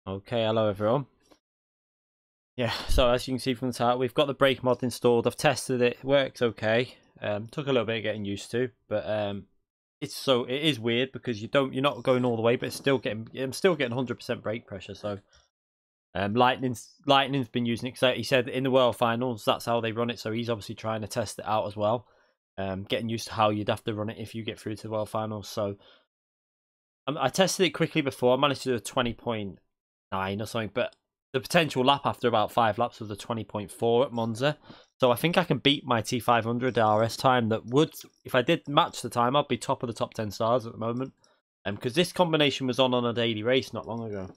Okay, hello everyone. Yeah, so as you can see from the title, we've got the brake mod installed. I've tested it, works okay. Took a little bit of getting used to, but it is weird because you're not going all the way, but I'm still getting 100% brake pressure. So Lightning's been using it. So he said in the World Finals that's how they run it. So he's obviously trying to test it out as well. Getting used to how you'd have to run it if you get through to the World Finals. So I tested it quickly before. I managed to do a 20.9 or something, but the potential lap after about 5 laps was a 20.4 at Monza. So I think I can beat my T500 RS time. That would, if I did match the time, I'd be top of the top 10 stars at the moment. Because this combination was on a daily race not long ago.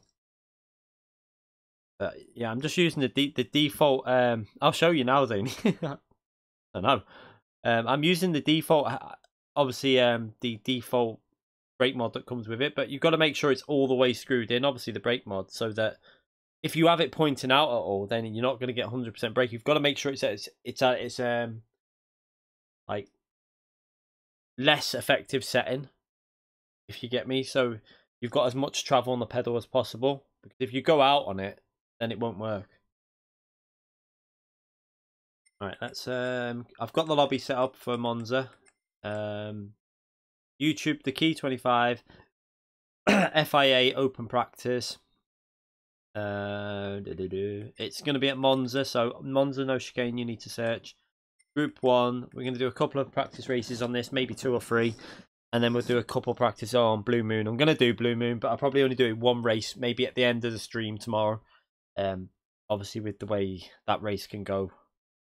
But yeah, I'm just using the default. I'll show you now, Zane. I know. I'm using the default. Obviously, the default brake mod that comes with it, but you've got to make sure it's all the way screwed in. Obviously, the brake mod, so that if you have it pointing out at all, then you're not going to get 100% brake. You've got to make sure it's at its like less effective setting, if you get me. So you've got as much travel on the pedal as possible, because if you go out on it, then it won't work. All right, let's I've got the lobby set up for Monza. YouTube, the Key 25, FIA Open Practice. It's going to be at Monza, so Monza no chicane, you need to search. Group 1, we're going to do a couple of practice races on this, maybe 2 or 3, and then we'll do a couple practice on Blue Moon. I'm going to do Blue Moon, but I'll probably only do one race, maybe at the end of the stream tomorrow. Obviously with the way that race can go,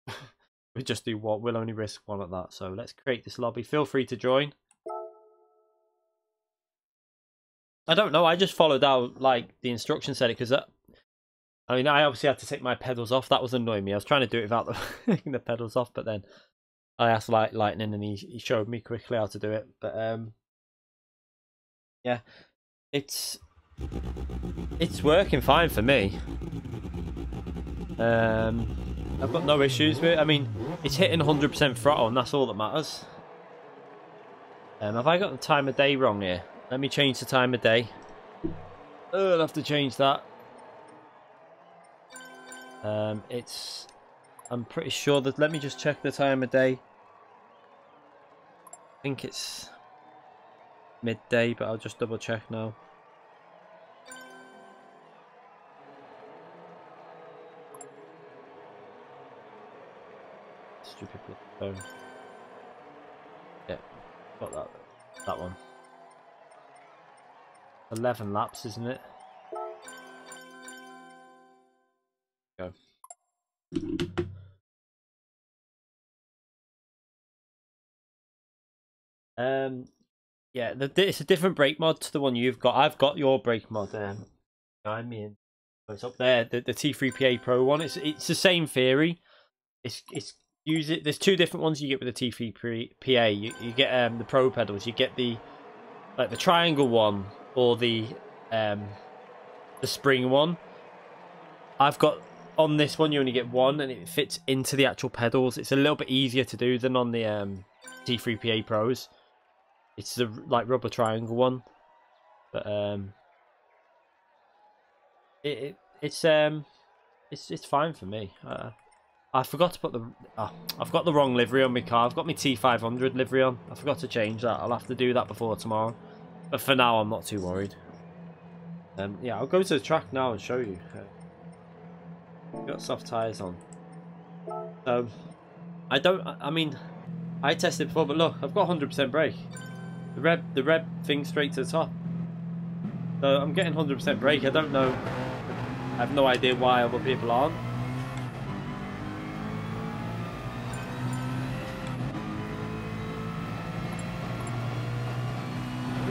we'll just do what we'll only risk one at that. So let's create this lobby. Feel free to join. I don't know, I just followed out like the instruction said it, because I mean, I obviously had to take my pedals off. That was annoying me. I was trying to do it without taking the pedals off, but then I asked Lightning and he showed me quickly how to do it. But yeah, it's working fine for me. I've got no issues with it. I mean, it's hitting 100% throttle, and that's all that matters. Have I got the time of day wrong here? Let me change the time of day. I'll have to change that. I'm pretty sure that, let me just check the time of day. I think it's midday, but I'll just double check now. Stupid phone. Yeah, got that one. 11 laps, isn't it? Go. Yeah, it's a different brake mod to the one you've got. I've got your brake mod. I mean, it's up there. The T3PA Pro one. It's the same theory. There's 2 different ones you get with the T3PA. You get the Pro pedals. You get the triangle one or the spring one. I've got on this one you only get one, and it fits into the actual pedals. It's a little bit easier to do than on the T3PA Pros. It's the rubber triangle one, but it's fine for me. I forgot to put I've got the wrong livery on my car. I've got my T500 livery on. I forgot to change that. I'll have to do that before tomorrow. But for now, I'm not too worried. Yeah, I'll go to the track now and show you. Got soft tyres on. So I mean, I tested before, but look, I've got 100% brake. The red thing straight to the top. So I'm getting 100% brake. I don't know. I have no idea why other people aren't.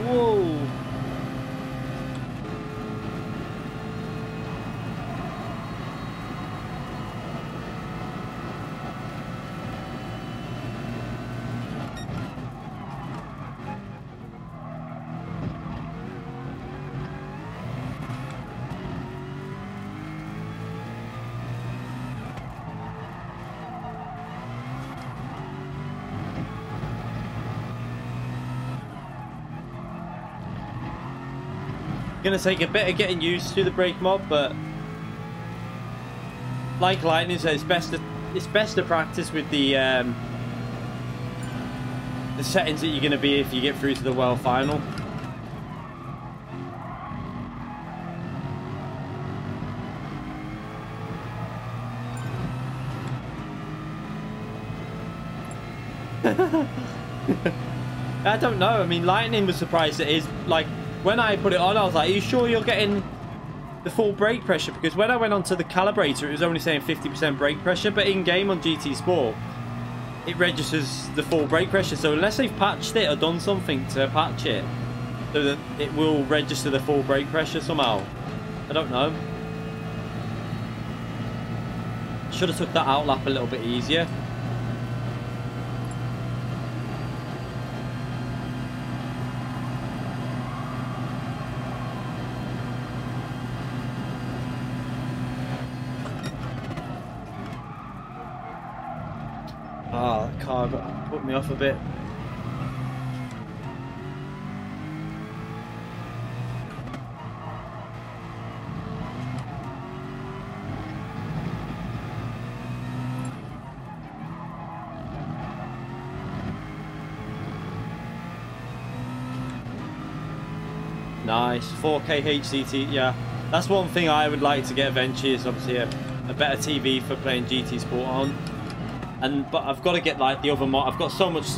Whoa. Gonna take a bit of getting used to the brake mod, but like Lightning said, it's best to practice with the settings that you're gonna be if you get through to the World Final. I don't know. I mean, Lightning was surprised it is. Like, when I put it on, I was like, are you sure you're getting the full brake pressure? Because when I went onto the calibrator, it was only saying 50% brake pressure, but in-game on GT Sport, it registers the full brake pressure. So unless they've patched it or done something to patch it, so that it will register the full brake pressure somehow. I don't know. Should have took that out lap a little bit easier. Ah, that car put me off a bit. Nice, 4K HDT, yeah. That's one thing I would like to get eventually, is obviously a better TV for playing GT Sport on. But I've got to get like the other mod. I've got so much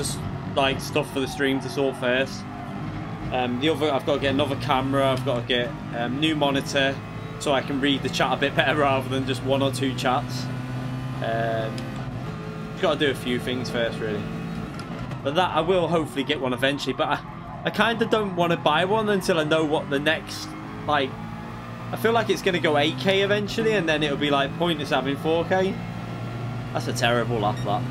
like stuff for the stream to sort first. I've got to get another camera. I've got to get new monitor so I can read the chat a bit better rather than just one or two chats. Got to do a few things first, really. But that I will hopefully get one eventually. But I kind of don't want to buy one until I know what the next, like, I feel like it's going to go 8K eventually, and then it'll be like pointless having 4K. That's a terrible lap, that.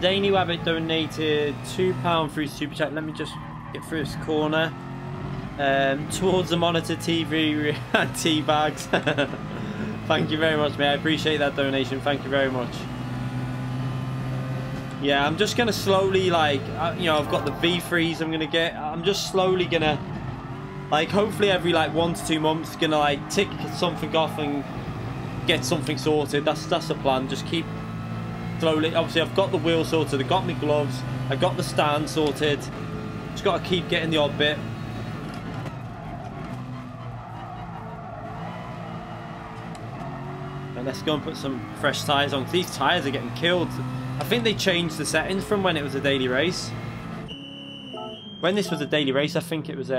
Danny Wabbit donated £2 through Super Chat. Let me just get through this corner. Towards the monitor TV tea bags. Thank you very much, mate. I appreciate that donation. Thank you very much. Yeah, I'm just going to slowly, like, you know, I've got the V3s I'm going to get. I'm just slowly going to, like, hopefully every, like, 1 to 2 months, going to, like, tick something off and get something sorted. That's the plan. Just keep slowly. Obviously, I've got the wheel sorted. I've got my gloves. I got the stand sorted. Just got to keep getting the odd bit. And let's go and put some fresh tyres on. These tyres are getting killed. I think they changed the settings from when it was a daily race. When this was a daily race, I think it was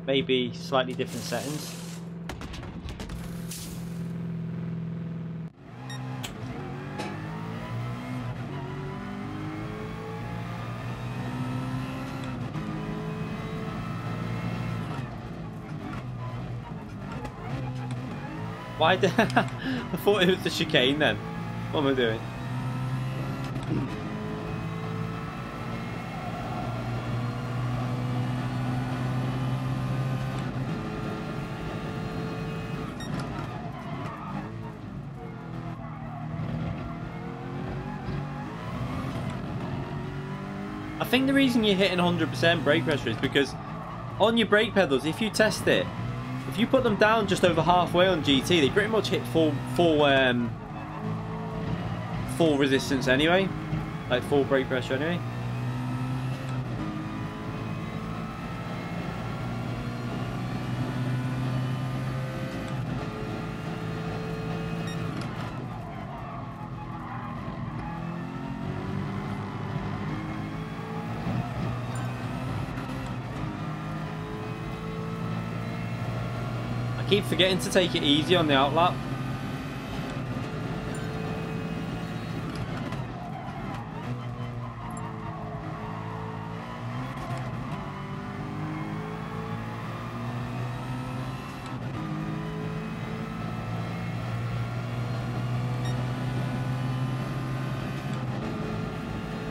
maybe slightly different settings. Why did I thought it was the chicane then? What am I doing? I think the reason you're hitting 100% brake pressure is because on your brake pedals, if you test it, if you put them down just over halfway on GT, they pretty much hit full resistance anyway, like full brake pressure anyway. Keep forgetting to take it easy on the outlap.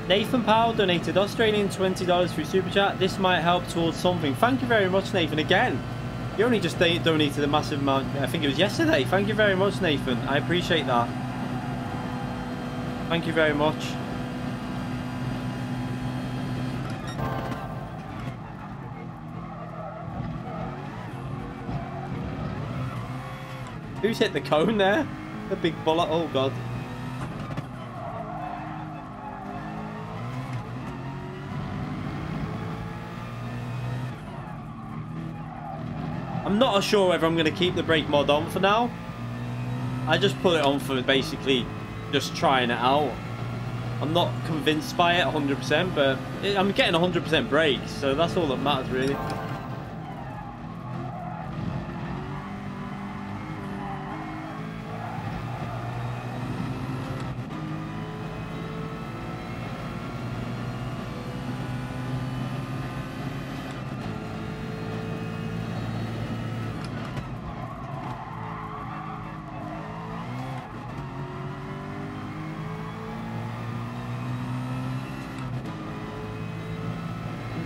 Nathan Powell donated Australian $20 through Super Chat. This might help towards something. Thank you very much, Nathan. Again, you only just donated a massive amount. I think it was yesterday. Thank you very much, Nathan. I appreciate that. Thank you very much. Who's hit the cone there? The big bullet. Oh, God. I'm not sure whether I'm going to keep the brake mod on for now. I just put it on for basically just trying it out. I'm not convinced by it 100%, but I'm getting 100% brakes, so that's all that matters really.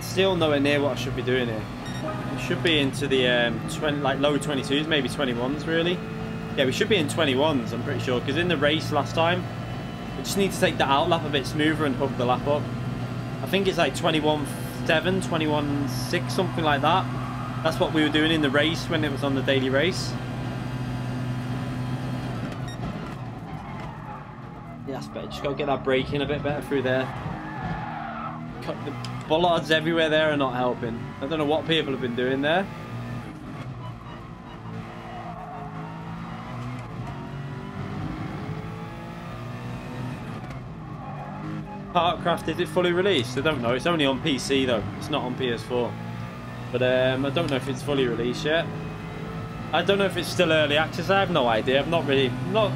Still nowhere near what I should be doing here. We should be into the low 22s, maybe 21s really. Yeah, we should be in 21s, I'm pretty sure, because in the race last time, we just need to take the out lap a bit smoother and hook the lap up. I think it's like 21.7, 21.6, something like that. That's what we were doing in the race when it was on the daily race. Yeah, that's better. Just gotta get that braking a bit better through there. The bollards everywhere there are not helping. I don't know what people have been doing there. Partcraft, is it fully released? I don't know. It's only on PC though. It's not on PS4. But I don't know if it's fully released yet. I don't know if it's still early access. I have no idea. I'm not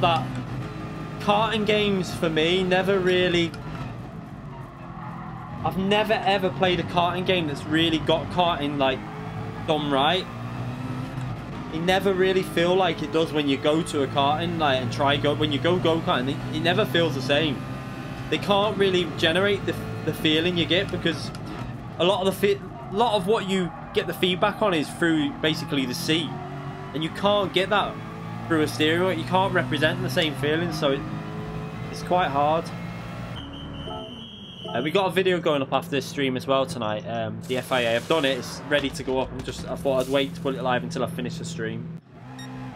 that. Karting games for me never really. I've never ever played a karting game that's really got karting like done right. It never really feel like it does when you go to a karting like and when you go karting. It never feels the same. They can't really generate the feeling you get because a lot of what you get the feedback on is through basically the seat, and you can't get that through a steering wheel. You can't represent the same feeling, so it's quite hard. We got a video going up after this stream as well tonight. The FIA, I've done it, it's ready to go up. I thought I'd wait to put it live until I finish the stream.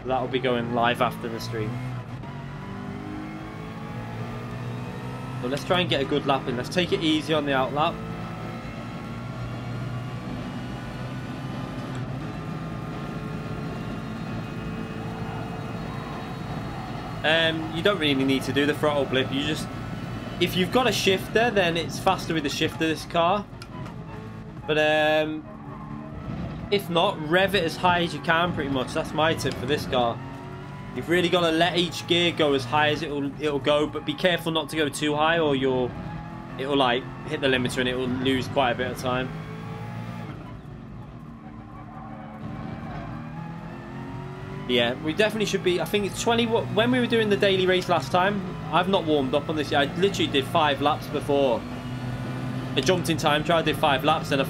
That'll be going live after the stream. So let's try and get a good lap in. Let's take it easy on the out lap. You don't really need to do the throttle blip. You just, if you've got a shifter, then it's faster with the shifter, this car. But if not, rev it as high as you can, pretty much. That's my tip for this car. You've really got to let each gear go as high as it'll go, but be careful not to go too high, or it'll like hit the limiter and it'll lose quite a bit of time. Yeah, we definitely should be. I think it's 20. When we were doing the daily race last time, I've not warmed up on this yet. I literally did 5 laps before. I jumped in time trial, did 5 laps, and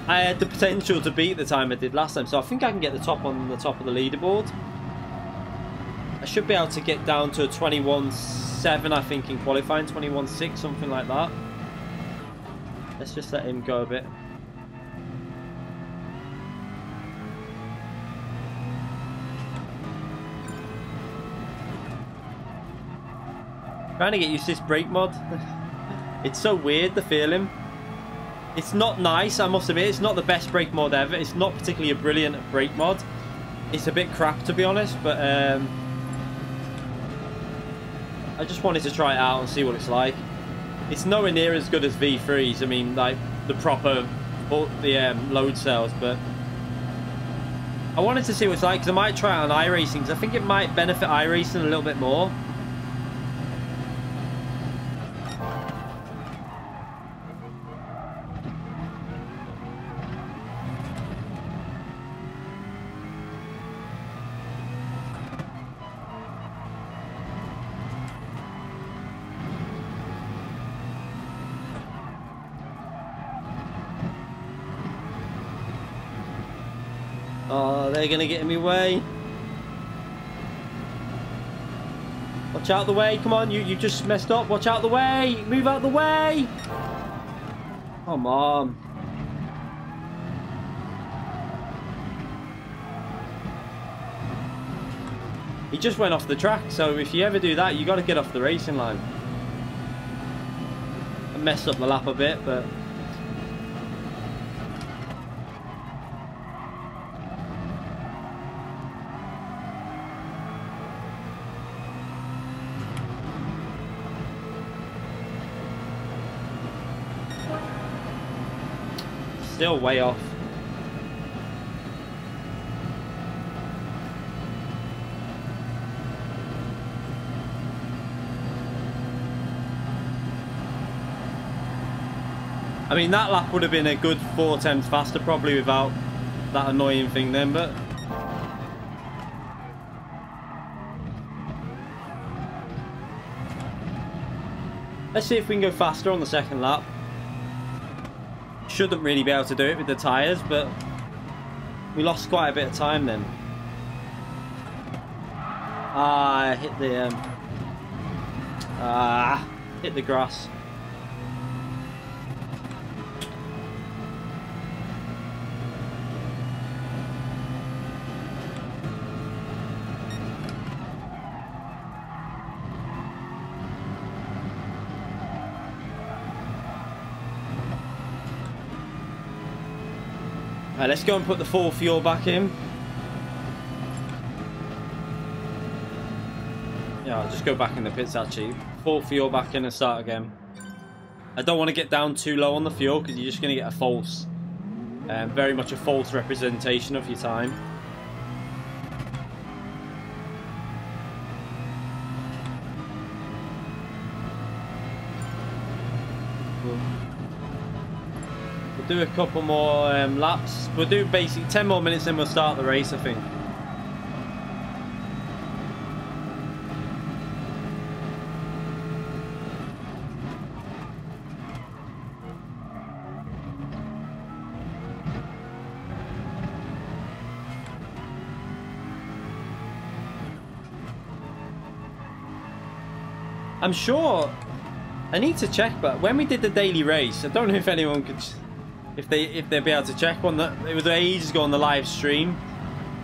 I had the potential to beat the time I did last time. So I think I can get the top on the top of the leaderboard. I should be able to get down to a 21.7, I think, in qualifying, 21.6, something like that. Let's just let him go a bit. Trying to get used to this brake mod. It's so weird, the feeling. It's not nice, I must admit. It's not the best brake mod ever. It's not particularly a brilliant brake mod. It's a bit crap, to be honest, but I just wanted to try it out and see what it's like. It's nowhere near as good as V3's. I mean, like the proper load cells, but I wanted to see what it's like because I might try it on iRacing because I think it might benefit iRacing a little bit more. Oh, they're going to get in my way. Watch out the way. Come on, you just messed up. Watch out the way. Move out the way. Come on. He just went off the track, so if you ever do that, you got to get off the racing line. I messed up the lap a bit, but... Still way off. I mean, that lap would have been a good 4 tenths faster probably without that annoying thing then, but... Let's see if we can go faster on the second lap. Shouldn't really be able to do it with the tyres, but we lost quite a bit of time then. I hit the hit the grass. Right, let's go and put the full fuel back in. Yeah, I'll just go back in the pits actually. Full fuel back in and start again. I don't want to get down too low on the fuel because you're just going to get a false, very much a false representation of your time. Do a couple more laps. We'll do basically 10 more minutes, then we'll start the race, I think. I'm sure I need to check, but when we did the daily race, I don't know if anyone could, if they'd be able to check one. That it was ages ago on the live stream.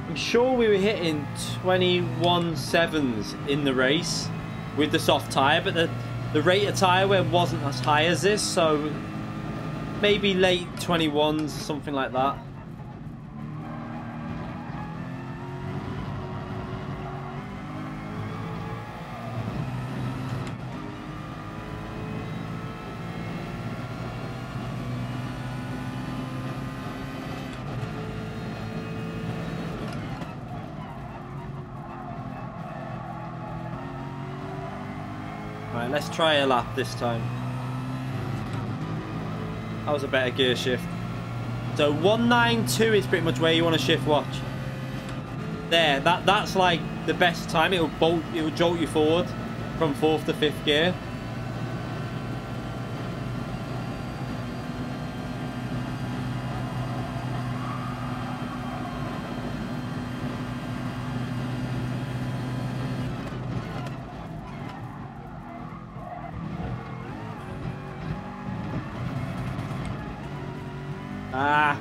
I'm sure we were hitting 21.7s in the race with the soft tyre, but the rate of tyre wear wasn't as high as this, so maybe late 21s, something like that. Right, let's try a lap this time. That was a better gear shift. So 192 is pretty much where you want to shift watch. There, that's like the best time. It'll jolt you forward from 4th to 5th gear. Ah.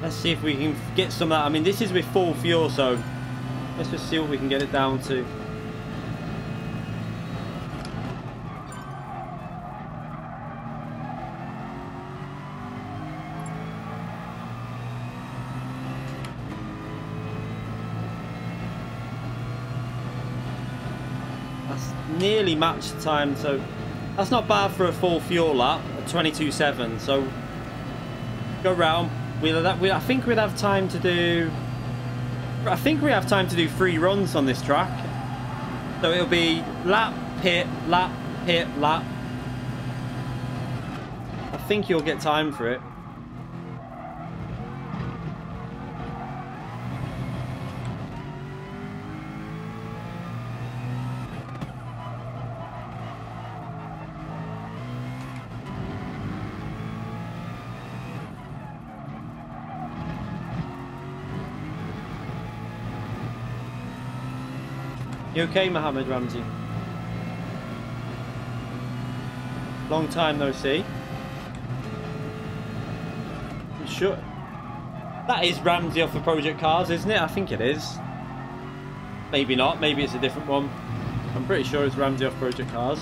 Let's see if we can get some of that. I mean, this is with full fuel, so let's just see what we can get it down to. That's nearly match time, so that's not bad for a full fuel lap at 22.7. So go round, I think we'd have time to do. I think we have time to do 3 runs on this track. So it'll be lap, pit, lap, pit, lap. I think you'll get time for it. You okay, Mohammed Ramsey? Long time no see. I'm sure that is Ramsey off of Project Cars, isn't it? I think it is. Maybe not. Maybe it's a different one. I'm pretty sure it's Ramsey off Project Cars.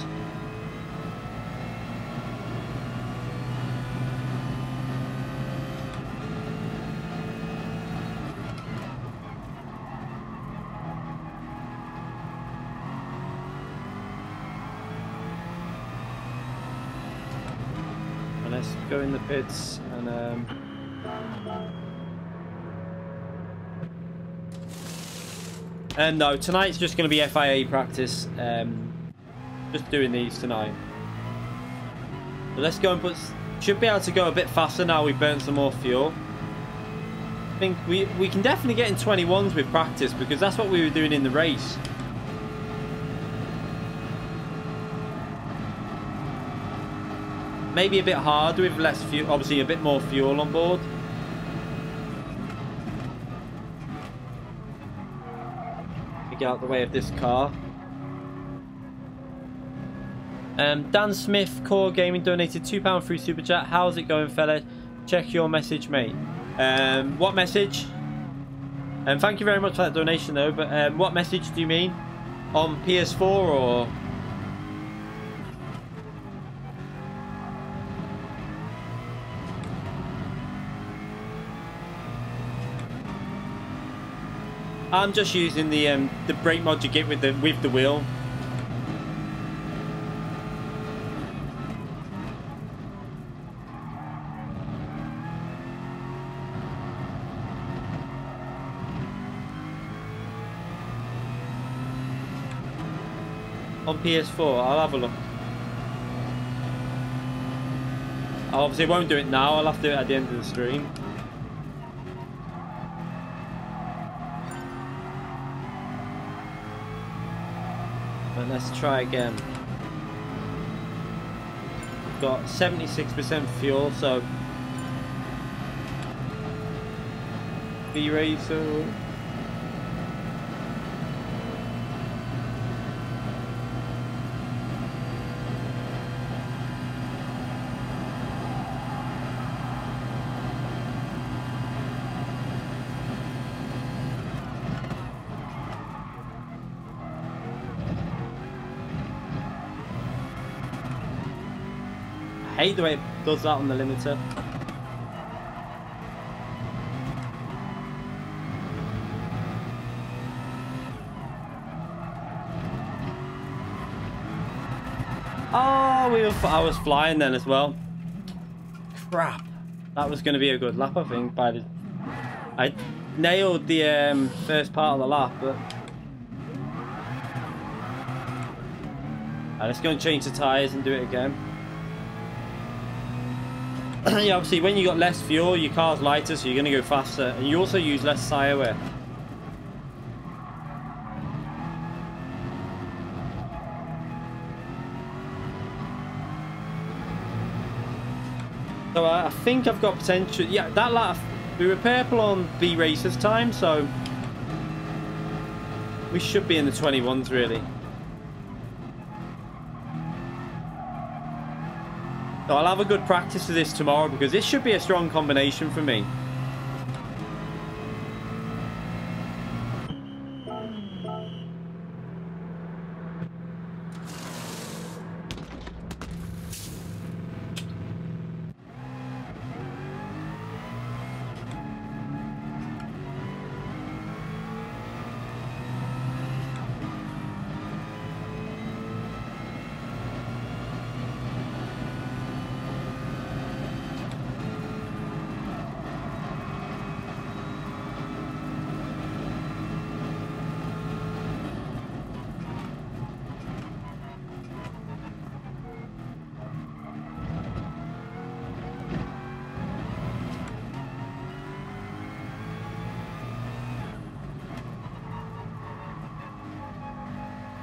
Let's go in the pits and no, tonight's just going to be FIA practice. Just doing these tonight. So let's go and put. Should be able to go a bit faster now. We've burnt some more fuel. I think we can definitely get in 21s with practice because that's what we were doing in the race. Maybe a bit hard with less fuel, obviously a bit more fuel on board. Get out the way of this car. Dan Smith, Core Gaming, donated £2 through Super Chat. How's it going, fella? Check your message, mate. What message? Thank you very much for that donation, though. But what message do you mean? On PS4 or? I'm just using the brake mod you get with the wheel. On PS4, I'll have a look. I obviously won't do it now. I'll have to do it at the end of the stream. And let's try again. We've got 76% fuel, so V-Racer. I hate the way it does that on the limiter. Oh, I was flying then as well. Crap. That was going to be a good lap, I think. I nailed the first part of the lap, but let's go and change the tyres and do it again. Yeah, obviously when you got less fuel, your car's lighter, so you're going to go faster, and you also use less tyre wear. So I think I've got potential. Yeah, that lap we were purple on B Racer's time, so we should be in the 21s really. So I'll have a good practice of this tomorrow because this should be a strong combination for me.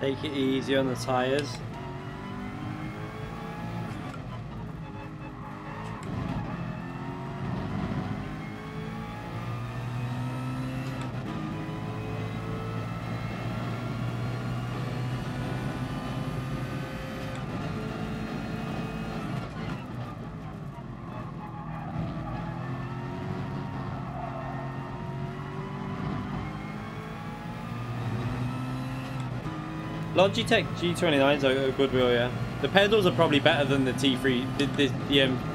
Take it easy on the tyres. Logitech G922 is a good wheel, yeah. The pedals are probably better than the T3, the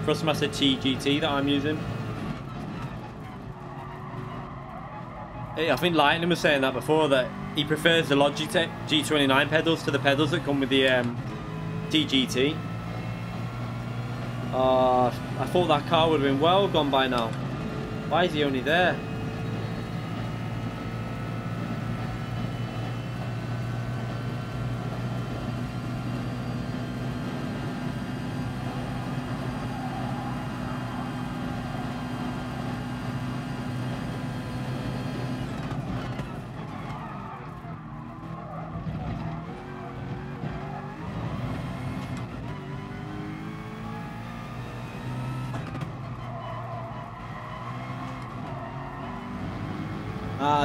Thrustmaster GT that I'm using. I think Lightning was saying that before, that he prefers the Logitech G922 pedals to the pedals that come with the TGT. I thought that car would have been well gone by now. Why is he only there?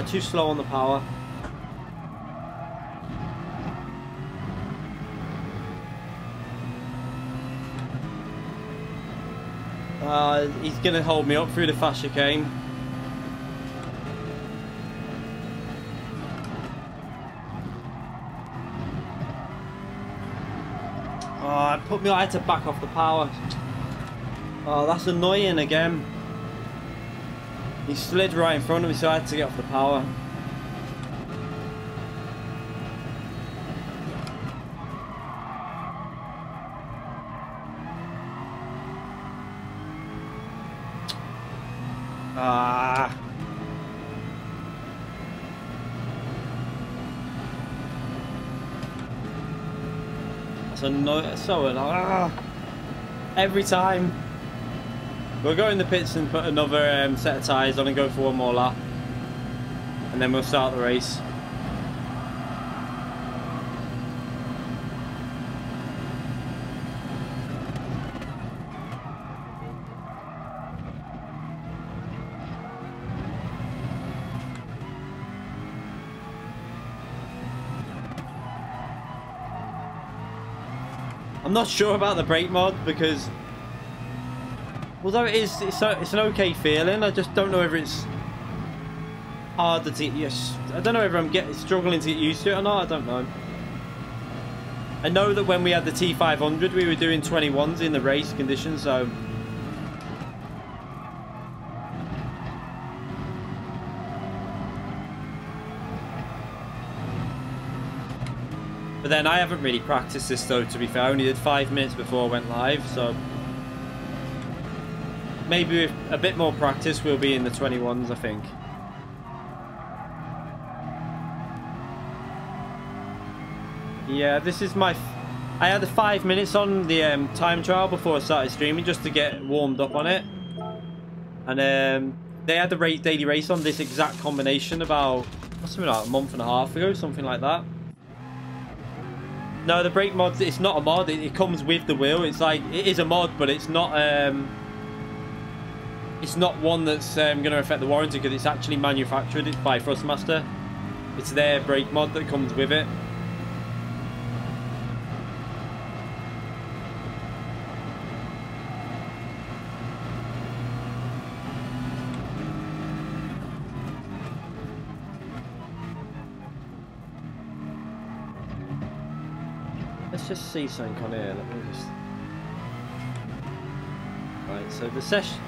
Too slow on the power. He's gonna hold me up through the fast chicane. I had to back off the power. Oh, that's annoying again. He slid right in front of me, so I had to get off the power. That's so annoying. Every time. We'll go in the pits and put another set of tyres on and go for one more lap. And then we'll start the race. I'm not sure about the brake mod because although it's an okay feeling, I just don't know whether it's hard to yes. I don't know whether I'm struggling to get used to it or not. I don't know. I know that when we had the T500, we were doing 21s in the race conditions, so. But then I haven't really practiced this though, to be fair. I only did 5 minutes before I went live, so. Maybe with a bit more practice we'll be in the 21s, I think. Yeah, this is my... I had the 5 minutes on the time trial before I started streaming just to get warmed up on it. And they had the daily race on this exact combination about, something like a month and a half ago, something like that. No, the brake mod, it's not a mod, it comes with the wheel. It's like, it is a mod, but it's not one that's going to affect the warranty because it's actually manufactured by Thrustmaster. It's their brake mod that comes with it. Let's just see something on here. Let me just... Right, so the session...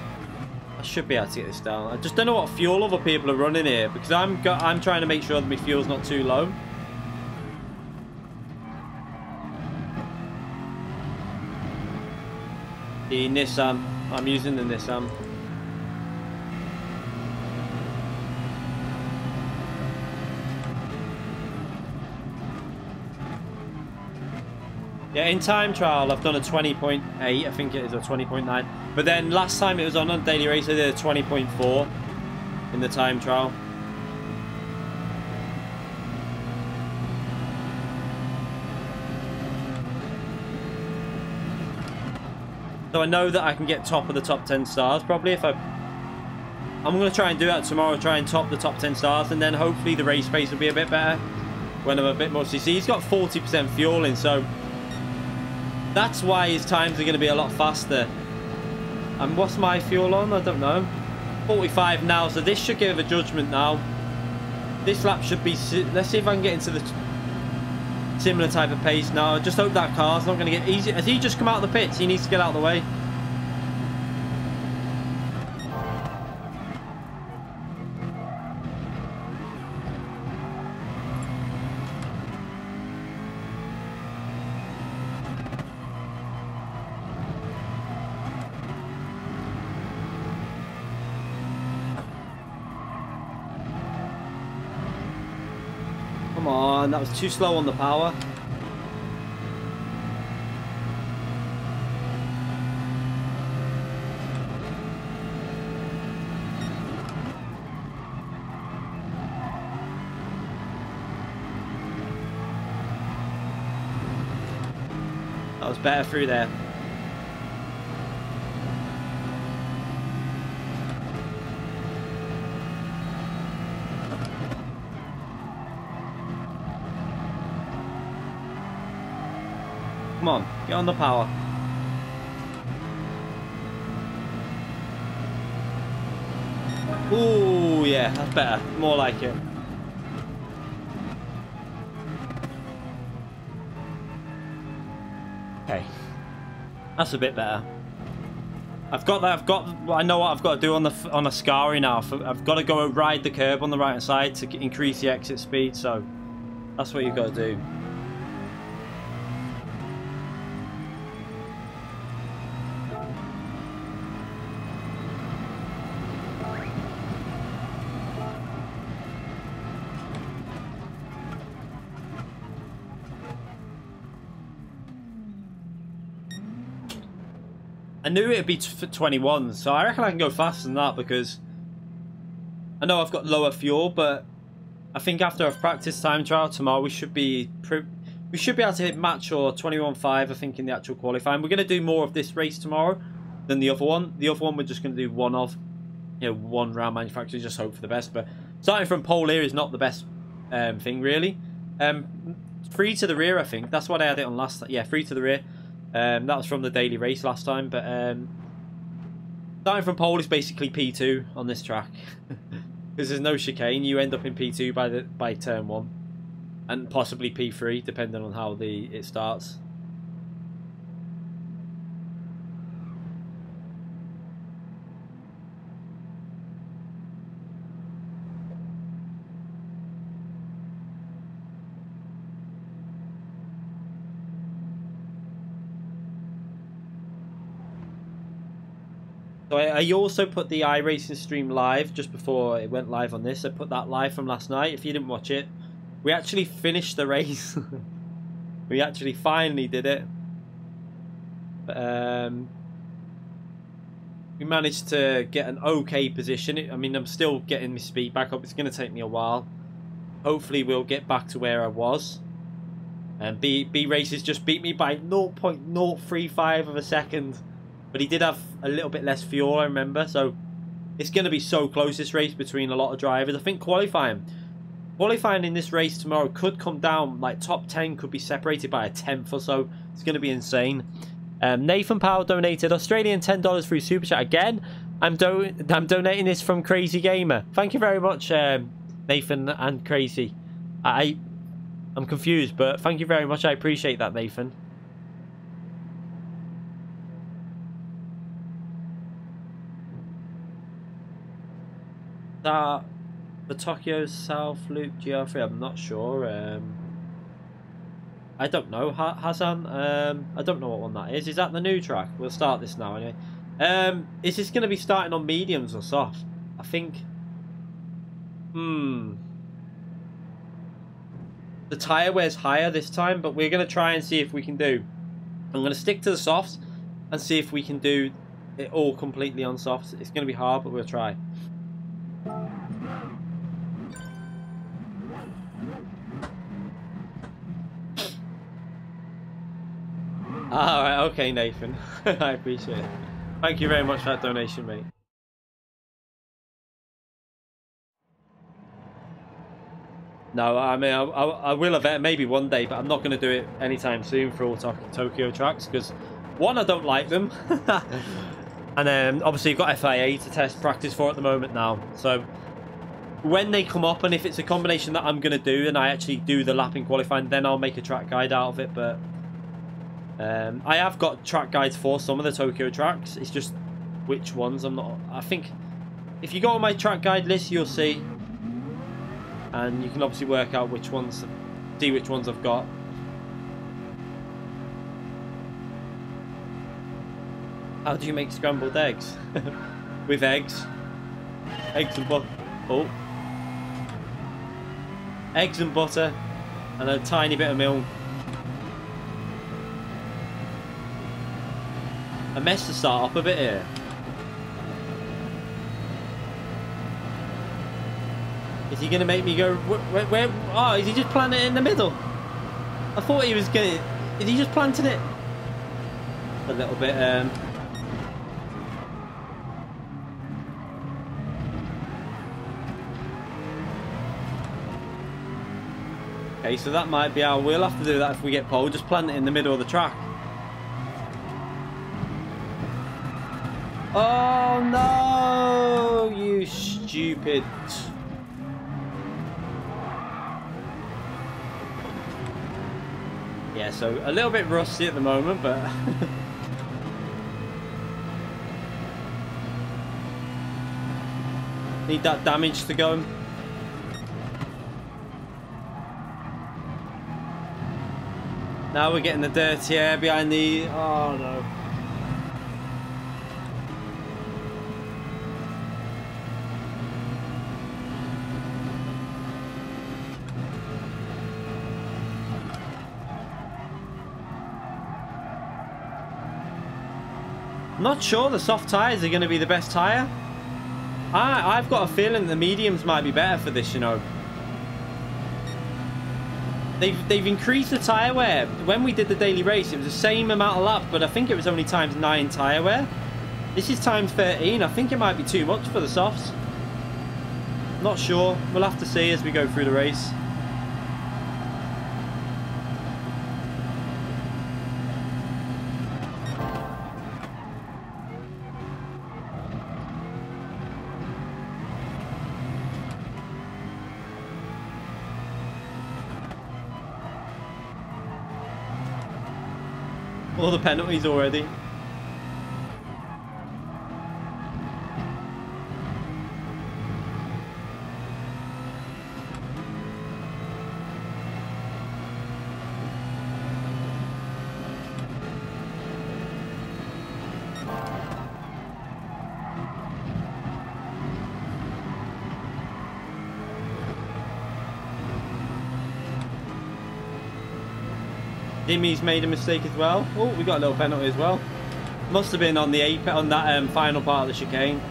I should be able to get this down. I just don't know what fuel other people are running here because I'm trying to make sure that my fuel's not too low. The Nissan. I'm using the Nissan. Yeah, in time trial, I've done a 20.8, I think it is, or 20.9. But then last time it was on daily race, I did a 20.4 in the time trial. So I know that I can get top of the top 10 stars probably if I'm going to try and do that tomorrow, try and top the top 10 stars, and then hopefully the race pace will be a bit better when I'm a bit more CC. He's got 40% fuel in, so that's why his times are going to be a lot faster. And what's my fuel on? I don't know. 45 now, so this should give a judgment now. This lap should be... Let's see if I can get into the similar type of pace now. I just hope that car's not going to get easy. Has he just come out of the pits? He needs to get out of the way. Come on, that was too slow on the power. That was better through there. Come on, get on the power. Ooh, yeah, that's better. More like it. Okay, that's a bit better. I know what I've got to do on the Ascari now. I've got to go ride the curb on the right hand side to increase the exit speed. So that's what you've got to do. I knew it'd be for 21, so I reckon I can go faster than that because I know I've got lower fuel, but I think after I've practiced time trial tomorrow, we should be able to hit match or 21.5. I think in the actual qualifying. We're going to do more of this race tomorrow than the other one. The other one we're just going to do one round manufacturer, just hope for the best. But starting from pole here is not the best thing really. Free to the rear, I think that's what I had it on last. Yeah, free to the rear. That was from the daily race last time, but starting from pole is basically P2 on this track because there's no chicane. You end up in P2 by turn 1, and possibly P3 depending on how it starts. So I also put the iRacing stream live just before it went live on this. I put that live from last night. If you didn't watch it, we actually finished the race. We actually finally did it. We managed to get an okay position. I mean, I'm still getting my speed back up. It's going to take me a while. Hopefully we'll get back to where I was. And B Races just beat me by 0.035 of a second. But he did have a little bit less fuel, I remember. So it's going to be so close, this race, between a lot of drivers. I think qualifying in this race tomorrow could come down. Like top 10 could be separated by a tenth or so. It's going to be insane. Nathan Powell donated Australian $10 through Super Chat again. I'm donating this from Crazy Gamer. Thank you very much, Nathan and Crazy. I'm confused, but thank you very much. I appreciate that, Nathan. The Tokyo South Loop GR3, I'm not sure. I don't know. Hassan, I don't know what one that is. Is that the new track? We'll start this now anyway. Is this going to be starting on mediums or soft? I think... The tyre wear's higher this time, but we're going to try and see if we can do... I'm going to stick to the softs and see if we can do it all completely on softs. It's going to be hard, but we'll try. Alright, okay, Nathan. I appreciate it. Thank you very much for that donation, mate. No, I mean, I will have maybe one day, but I'm not going to do it anytime soon for all Tokyo tracks, because one, I don't like them. And then, obviously, you've got FIA to test practice for at the moment now. So, when they come up, and if it's a combination that I'm going to do, and I actually do the lapping qualifying, then I'll make a track guide out of it. But I have got track guides for some of the Tokyo tracks. It's just which ones I'm not... I think if you go on my track guide list, you'll see. And you can obviously work out which ones, see which ones I've got. How do you make scrambled eggs? With eggs. Eggs and butter. Oh. Eggs and butter. And a tiny bit of milk. I messed the start up a bit here. Is he going to make me go... Where? Oh, is he just planting it in the middle? I thought he was going to... Is he just planting it? A little bit... Okay, so that might be how we'll have to do that if we get pole. Just plant it in the middle of the track. Oh no! You stupid... Yeah, so a little bit rusty at the moment, but... Need that damage to go. Now we're getting the dirty air behind the... Oh no. Not sure the soft tyres are going to be the best tyre. I've got a feeling the mediums might be better for this, you know. They've increased the tyre wear. When we did the daily race, it was the same amount of laps, but I think it was only ×9 tyre wear. This is ×13. I think it might be too much for the softs. Not sure. We'll have to see as we go through the race. All the penalties already. Dimmy's made a mistake as well. Oh, we got a little penalty as well. Must have been on the on that final part of the chicane.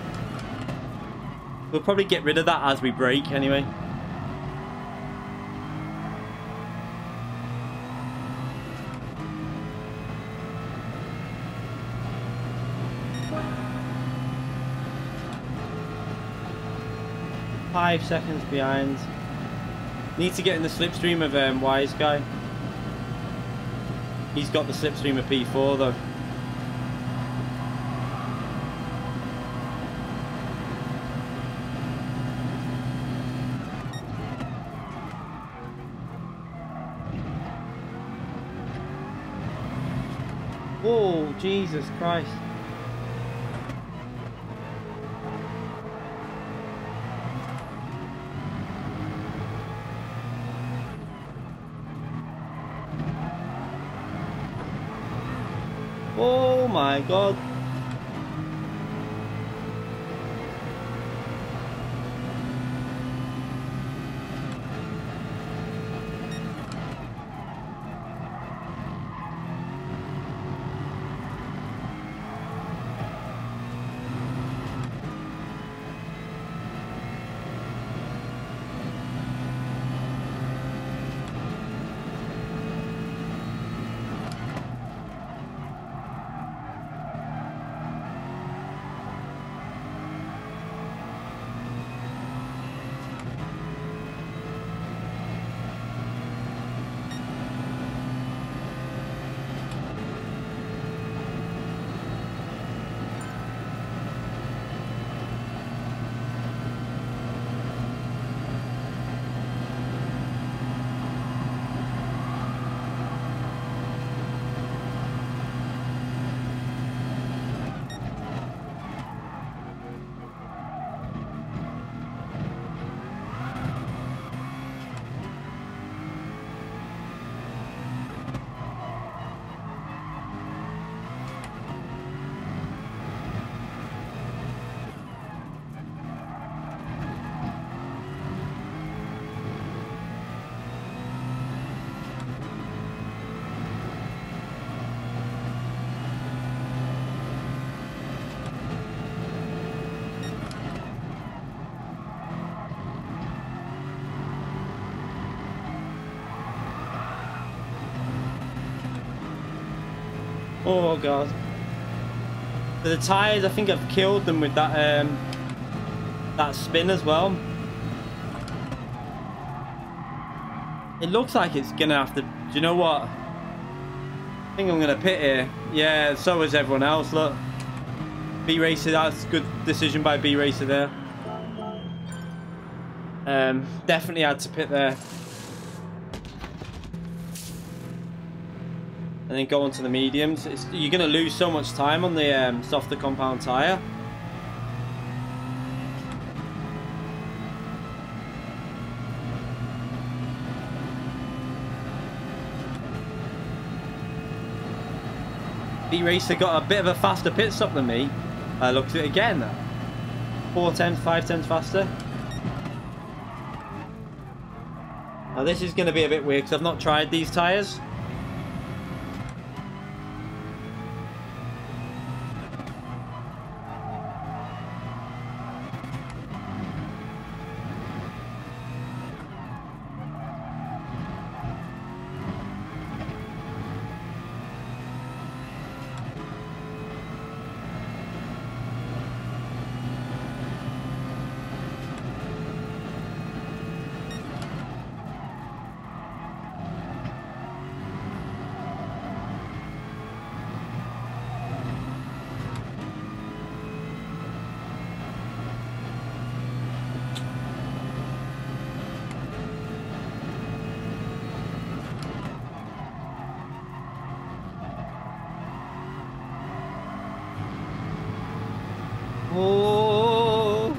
We'll probably get rid of that as we brake anyway. Five seconds behind. Need to get in the slipstream of Wise Guy. He's got the slipstream of P4 though. Oh, Jesus Christ. Oh my God. Oh god. The tyres, I think I've killed them with that that spin as well. It looks like it's gonna have to. Do you know what? I think I'm gonna pit here. Yeah, so is everyone else. Look, B Racer. That's a good decision by B Racer there. Definitely had to pit there. And then go on to the mediums. You're going to lose so much time on the softer compound tyre. B-Racer got a bit of a faster pit stop than me. Looked at it again. 4/10, 5/10 faster. Now this is going to be a bit weird because I've not tried these tyres. Oh.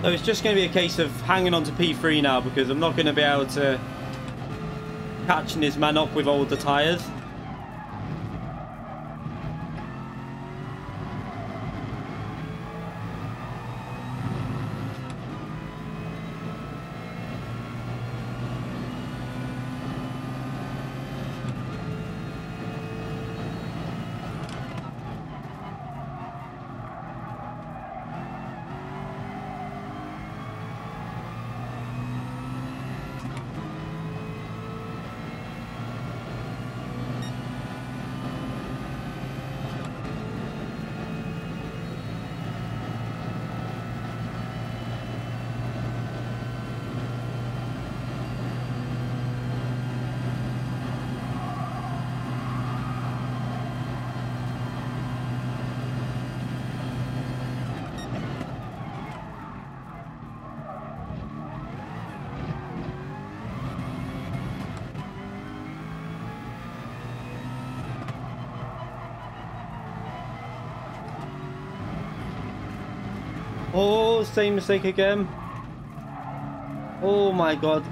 So it's just going to be a case of hanging on to P3 now because I'm not going to be able to catching this man up with all the tyres. Oh, same mistake again. Oh my god.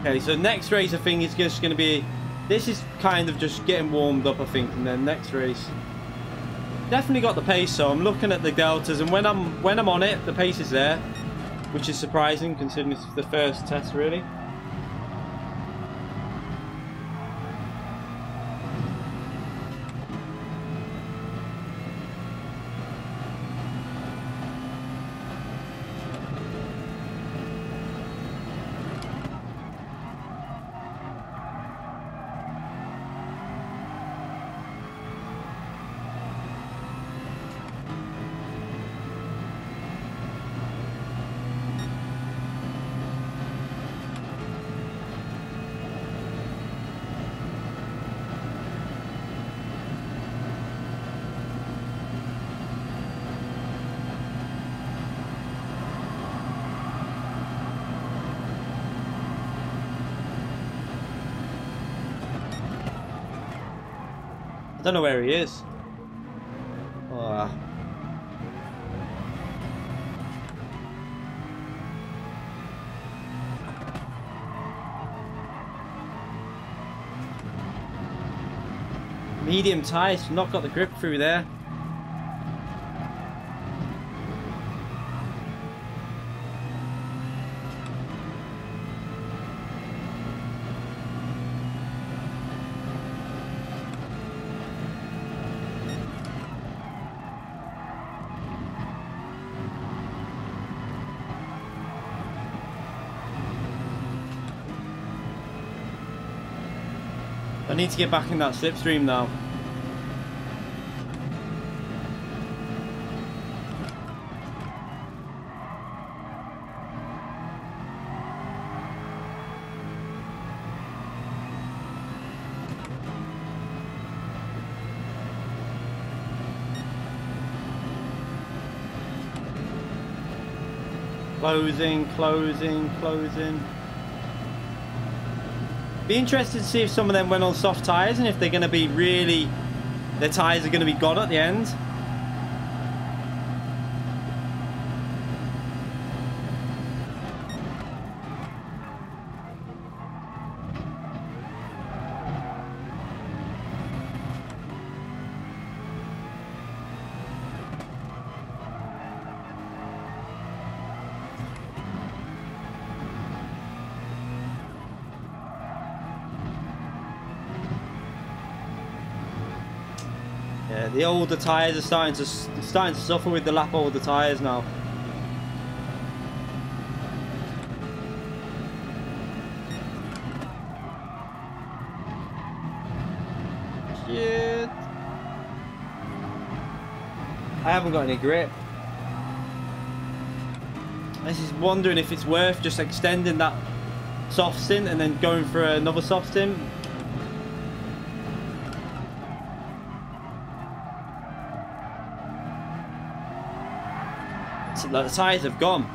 Okay, so next race I think is just going to be... This is kind of just getting warmed up, I think, and then next race. Definitely got the pace, so I'm looking at the deltas, and when I'm on it, the pace is there, which is surprising considering it's the first test, really. Don't know where he is. Oh. Medium tyres, not got the grip through there. I need to get back in that slipstream now. Closing. Be interested to see if some of them went on soft tyres and if they're going to be really, their tyres are going to be gone at the end. Yeah, the older tyres are starting to suffer with the lap older tyres now. Shit. I haven't got any grip. I was just wondering if it's worth just extending that soft stint and then going for another soft stint. The tyres have gone.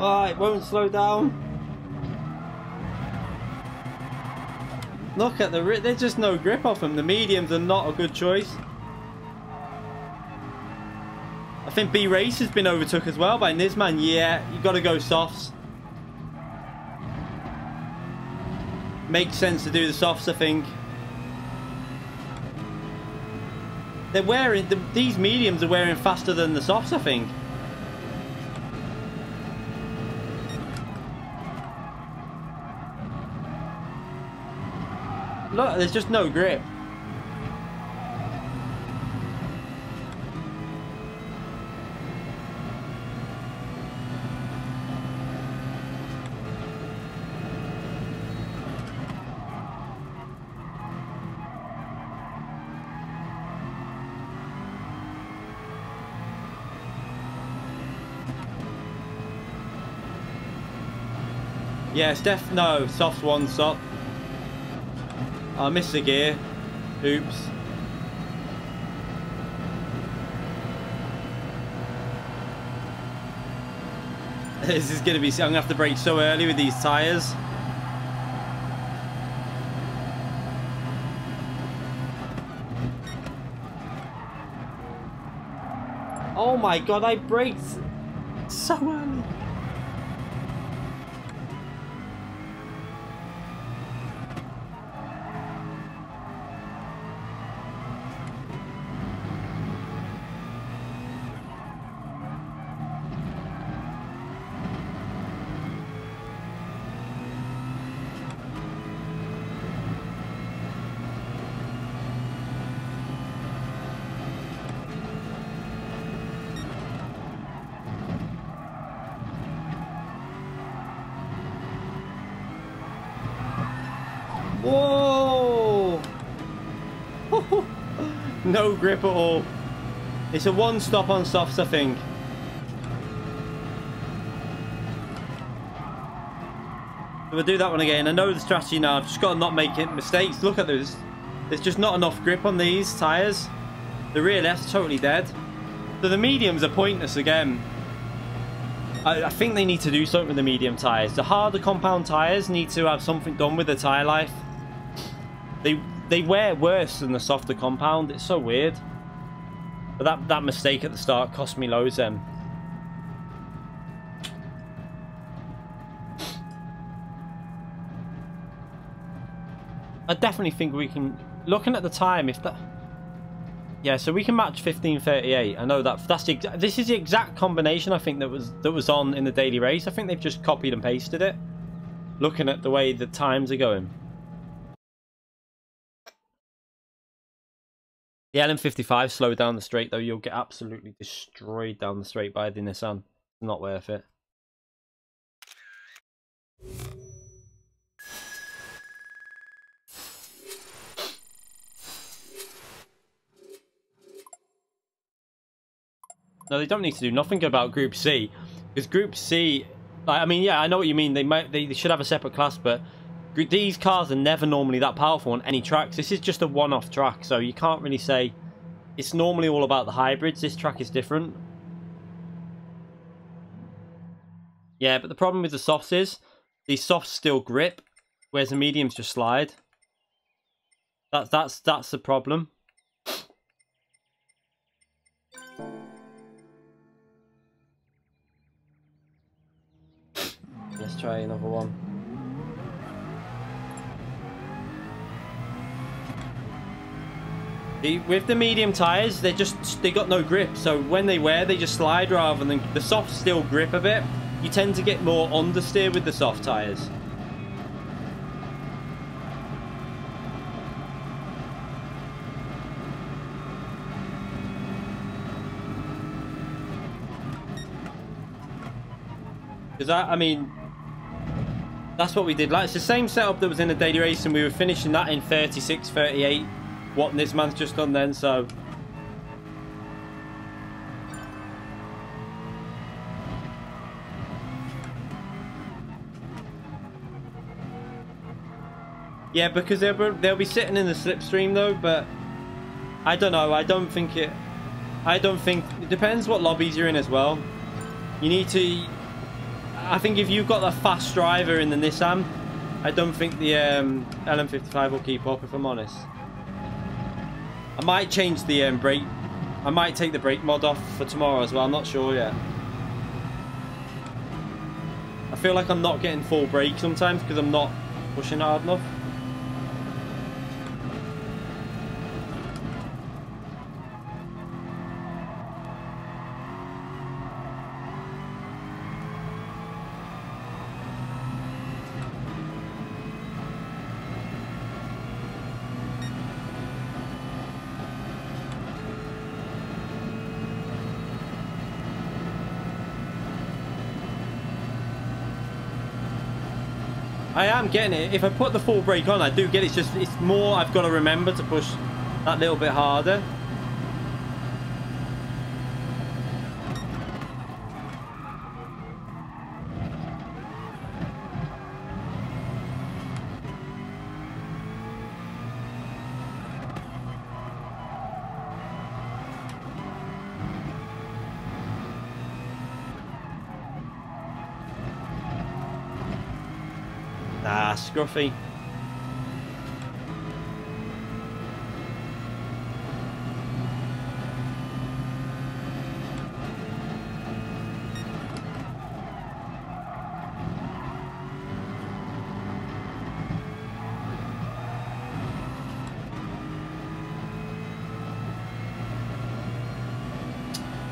Oh, it won't slow down. Look at there's just no grip off them. The mediums are not a good choice. I think B Race has been overtook as well by Nisman. Yeah, you got to go softs. Makes sense to do the softs, I think. They're wearing these mediums are wearing faster than the softs, I think. Look, there's just no grip. Yeah, no, soft one, soft. I missed the gear. Oops. This is going to be... I'm going to have to brake so early with these tyres. Oh my god, I braked so early. No grip at all. It's a one stop on softs, I think. So we'll do that one again. I know the strategy now. I've just got to not make mistakes. Look at this. There's just not enough grip on these tyres. The rear left's totally dead. So the mediums are pointless again. I think they need to do something with the medium tyres. The harder compound tyres need to have something done with the tyre life. They wear worse than the softer compound. It's so weird. But that mistake at the start cost me loads then. I definitely think we can, looking at the time, if that, yeah, so we can match 15:38. I know this is the exact combination I think that was on in the daily race. I think they've just copied and pasted it. Looking at the way the times are going. The LM55 slow down the straight though. You'll get absolutely destroyed down the straight by the Nissan. Not worth it. No, they don't need to do nothing about Group C, because Group C, I mean, yeah, I know what you mean. They should have a separate class, but these cars are never normally that powerful on any tracks. This is just a one-off track, so you can't really say it's normally all about the hybrids. This track is different. Yeah, but the problem with the softs is these softs still grip, whereas the mediums just slide. That's the problem. Let's try another one. With the medium tyres, they got no grip, so when they wear, they just slide rather than the softs still grip a bit. You tend to get more understeer with the soft tyres. Because I mean, that's what we did. Like, it's the same setup that was in the daily race, and we were finishing that in 36:38. What this man's just done then, so. Yeah, because they'll be sitting in the slipstream though, but I don't know. I don't think it depends what lobbies you're in as well. You need to. I think if you've got a fast driver in the Nissan, I don't think the LM55 will keep up, if I'm honest. I might change the brake. I might take the brake mod off for tomorrow as well. I'm not sure yet. I feel like I'm not getting full brake sometimes because I'm not pushing hard enough. I am getting it. If I put the full brake on, I do get it. It's more I've got to remember to push that little bit harder. Ah, scruffy.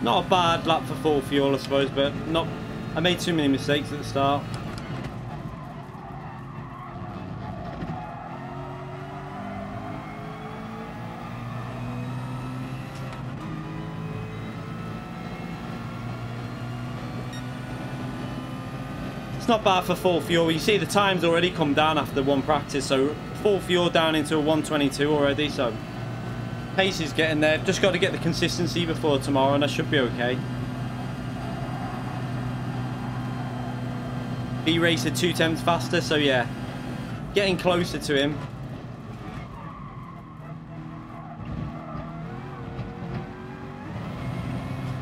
Not a bad lap for full fuel, I suppose, but not. I made too many mistakes at the start. Not bad for full fuel. You see the times already come down after one practice, so full fuel down into a 122 already, so Pace is getting there. Just got to get the consistency before tomorrow, and I should be okay. B-Racer 2 times faster, so yeah. Getting closer to him.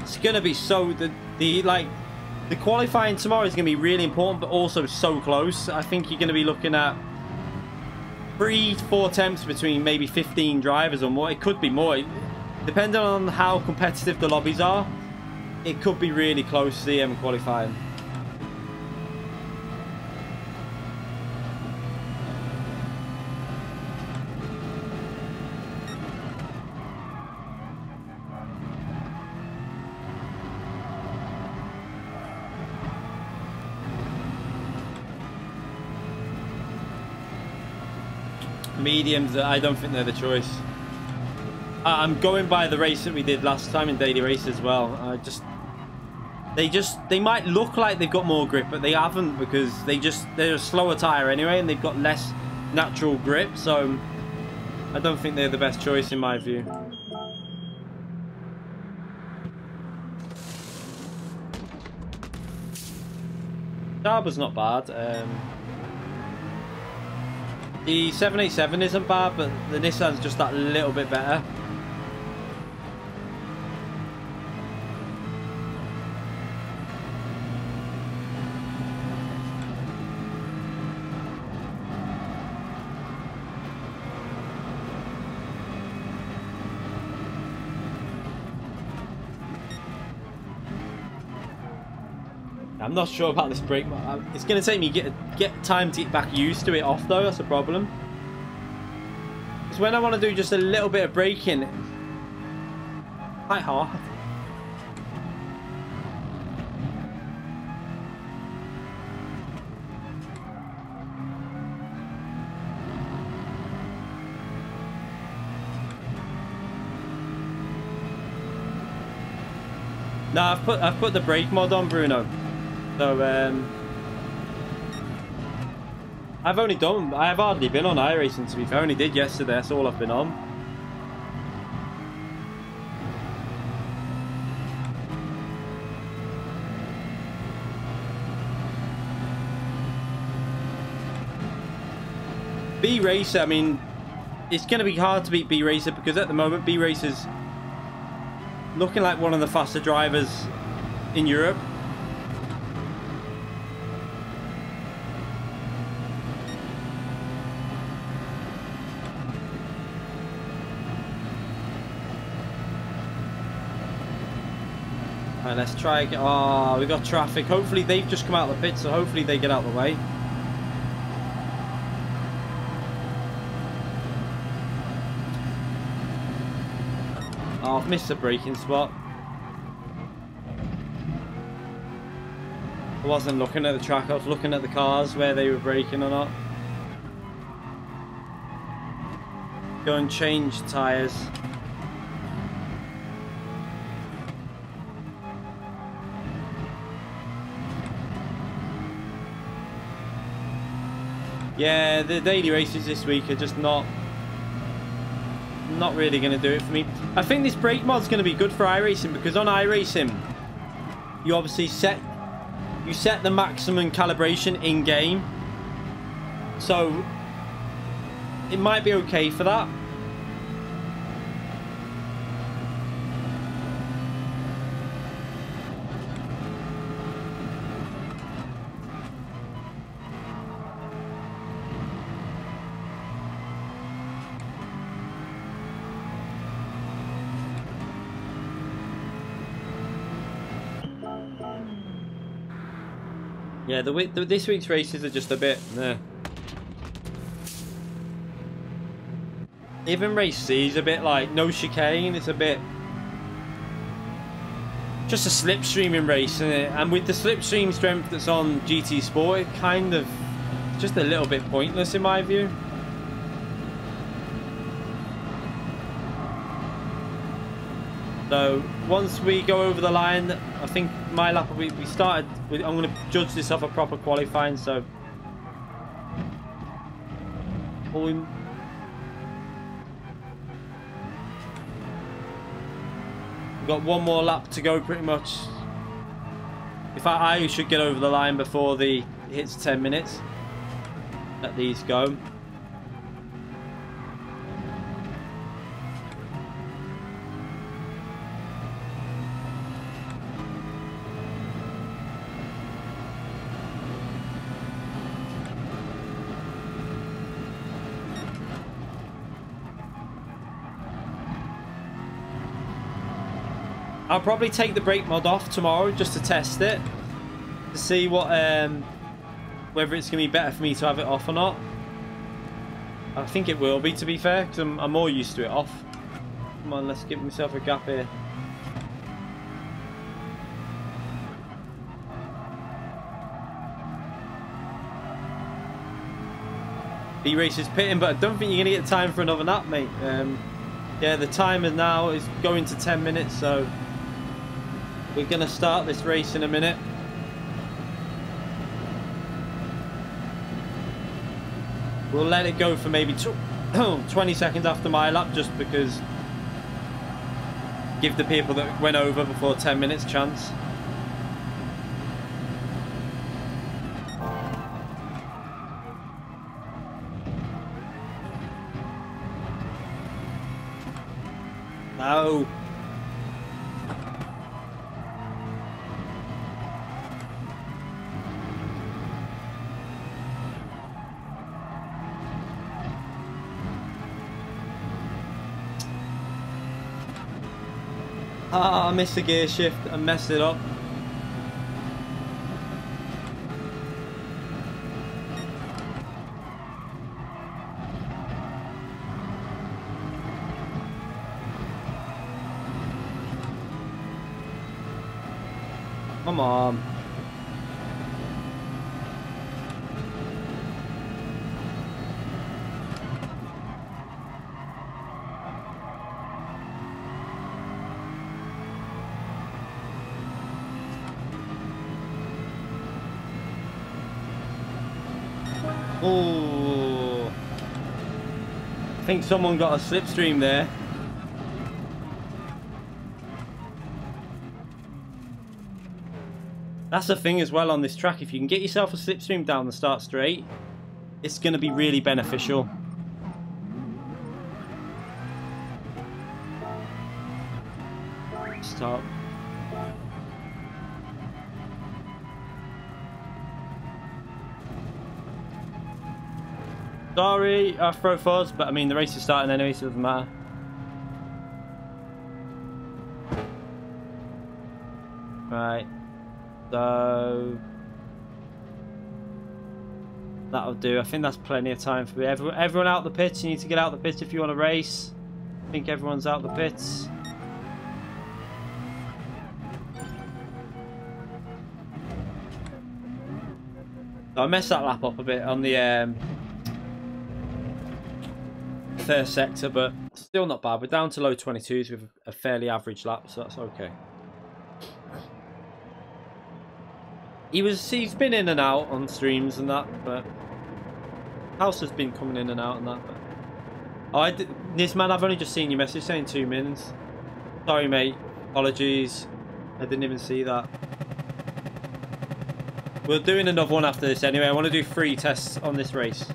It's gonna be so the qualifying tomorrow is gonna be really important, but also so close. I think you're gonna be looking at 3-4 attempts between maybe 15 drivers or more. It could be more, depending on how competitive the lobbies are. It could be really close to the qualifying. Mediums, I don't think they're the choice. I'm going by the race that we did last time in daily race as well. They might look like they've got more grip, but they haven't, because they're a slower tire anyway, and they've got less natural grip. So I don't think they're the best choice in my view. Darba's not bad. The 787 isn't bad, but the Nissan's just that little bit better. I'm not sure about this brake. It's going to take me get time to get back used to it off though. That's a problem. Because when I want to do just a little bit of braking, it's quite hard. No, I've put the brake mod on, Bruno. So I have hardly been on iRacing, to be fair. I only did yesterday, that's all I've been on. B-Racer, I mean, it's going to be hard to beat B-Racer, because at the moment B-Racer's looking like one of the faster drivers in Europe. Alright, let's try again. Oh, we got traffic. Hopefully they've just come out of the pit, so hopefully they get out of the way. Oh, I've missed the braking spot. I wasn't looking at the track, I was looking at the cars, where they were braking or not. Go and change tyres. Yeah, the daily races this week are just not really going to do it for me. I think this brake mod's going to be good for iRacing, because on iRacing you obviously set the maximum calibration in game, so it might be okay for that. Yeah, this week's races are just a bit meh. Even race C is a bit like no chicane. It's a bit just a slipstreaming race, isn't it? And with the slipstream strength that's on GT Sport, it kind of just a little bit pointless in my view. So once we go over the line, I think my lap we started. I'm going to judge this off a proper qualifying. So We've got one more lap to go pretty much. In fact, I should get over the line before it hits 10 minutes. Let these go. I'll probably take the brake mod off tomorrow just to test it, to see what whether it's going to be better for me to have it off or not. I think it will be, to be fair, because I'm more used to it off. Come on, let's give myself a gap here. B-Race is pitting, but I don't think you're going to get time for another lap, mate. Yeah, the timer now is going to 10 minutes, so we're going to start this race in a minute. We'll let it go for maybe 20 seconds after my lap, just because give the people that went over before 10 minutes a chance. No. Ah, I missed the gear shift and messed it up. Come on. Oh, I think someone got a slipstream there. That's the thing as well on this track. If you can get yourself a slipstream down the start straight, it's going to be really beneficial. Stop. Sorry, Afro Fuzz, but I mean the race is starting anyway, so it doesn't matter. Right, so that'll do. I think that's plenty of time for me. Everyone out the pits. You need to get out the pits if you want to race. I think everyone's out the pits. So I messed that lap up a bit on the first sector, but still not bad. We're down to low 22s with a fairly average lap, so that's okay. He's been in and out on streams and that, but House has been coming in and out and that. But this man, I've only just seen your message saying 2 minutes. Sorry, mate. Apologies. I didn't even see that. We're doing another one after this anyway. I want to do 3 tests on this race.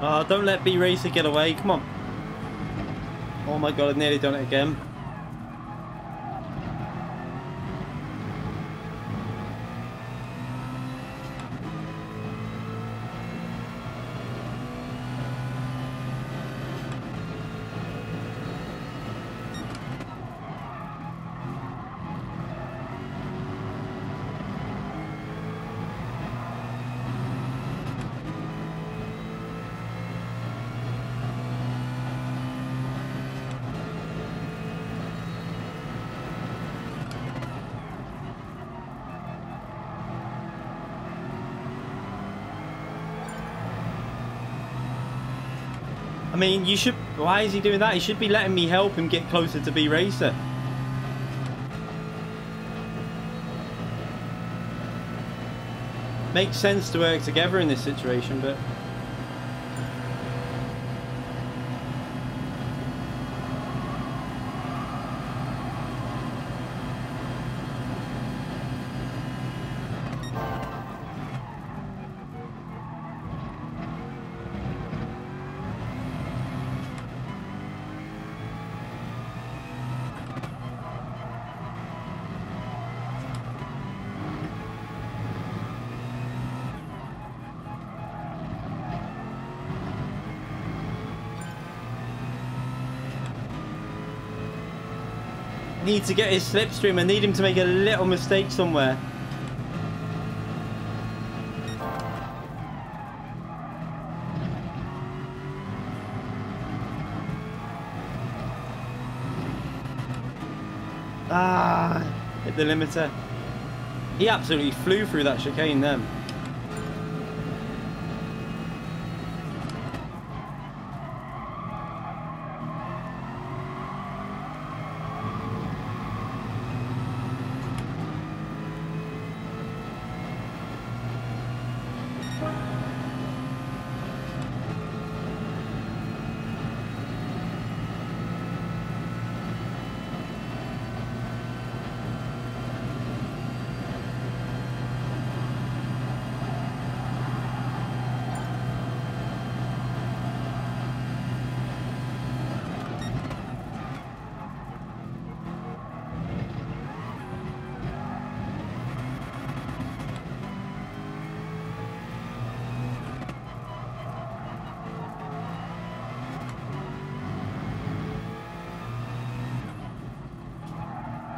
Oh, don't let B-Racer get away. Come on. Oh my god, I've nearly done it again. I mean, you should... Why is he doing that? He should be letting me help him get closer to B Racer. Makes sense to work together in this situation, but... Need to get his slipstream. I need him to make a little mistake somewhere. Ah, hit the limiter. He absolutely flew through that chicane then.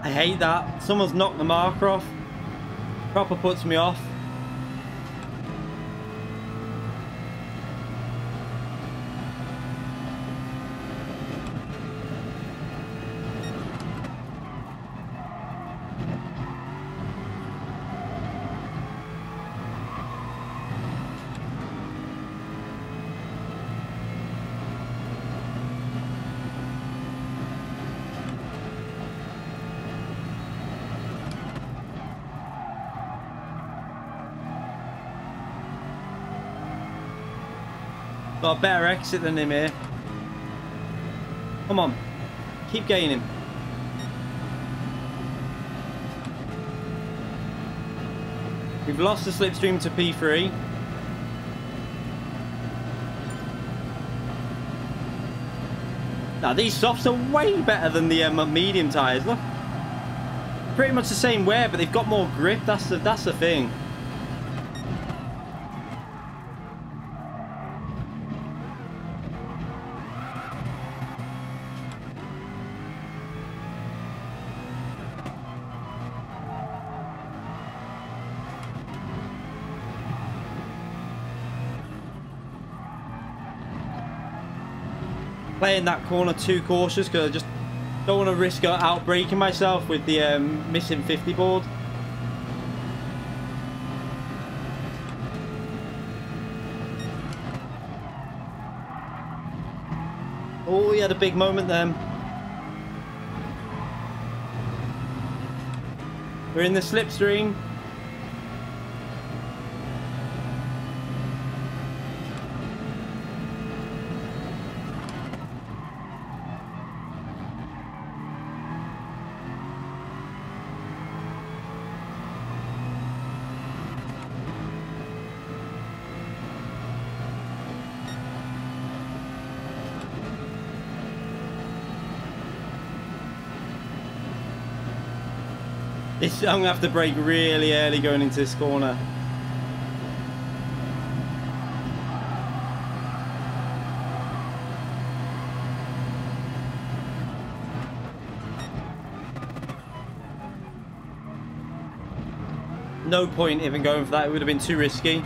I hate that. Someone's knocked the marker off. Proper puts me off. Got a better exit than him here. Come on. Keep gaining. We've lost the slipstream to P3. Now these softs are way better than the medium tyres. Look. Pretty much the same wear, but they've got more grip. That's the thing. Playing that corner too cautious because I just don't want to risk out braking myself with the missing 50 board. Oh, he had a big moment then. We're in the slipstream. I'm going to have to brake really early going into this corner. No point even going for that, it would have been too risky.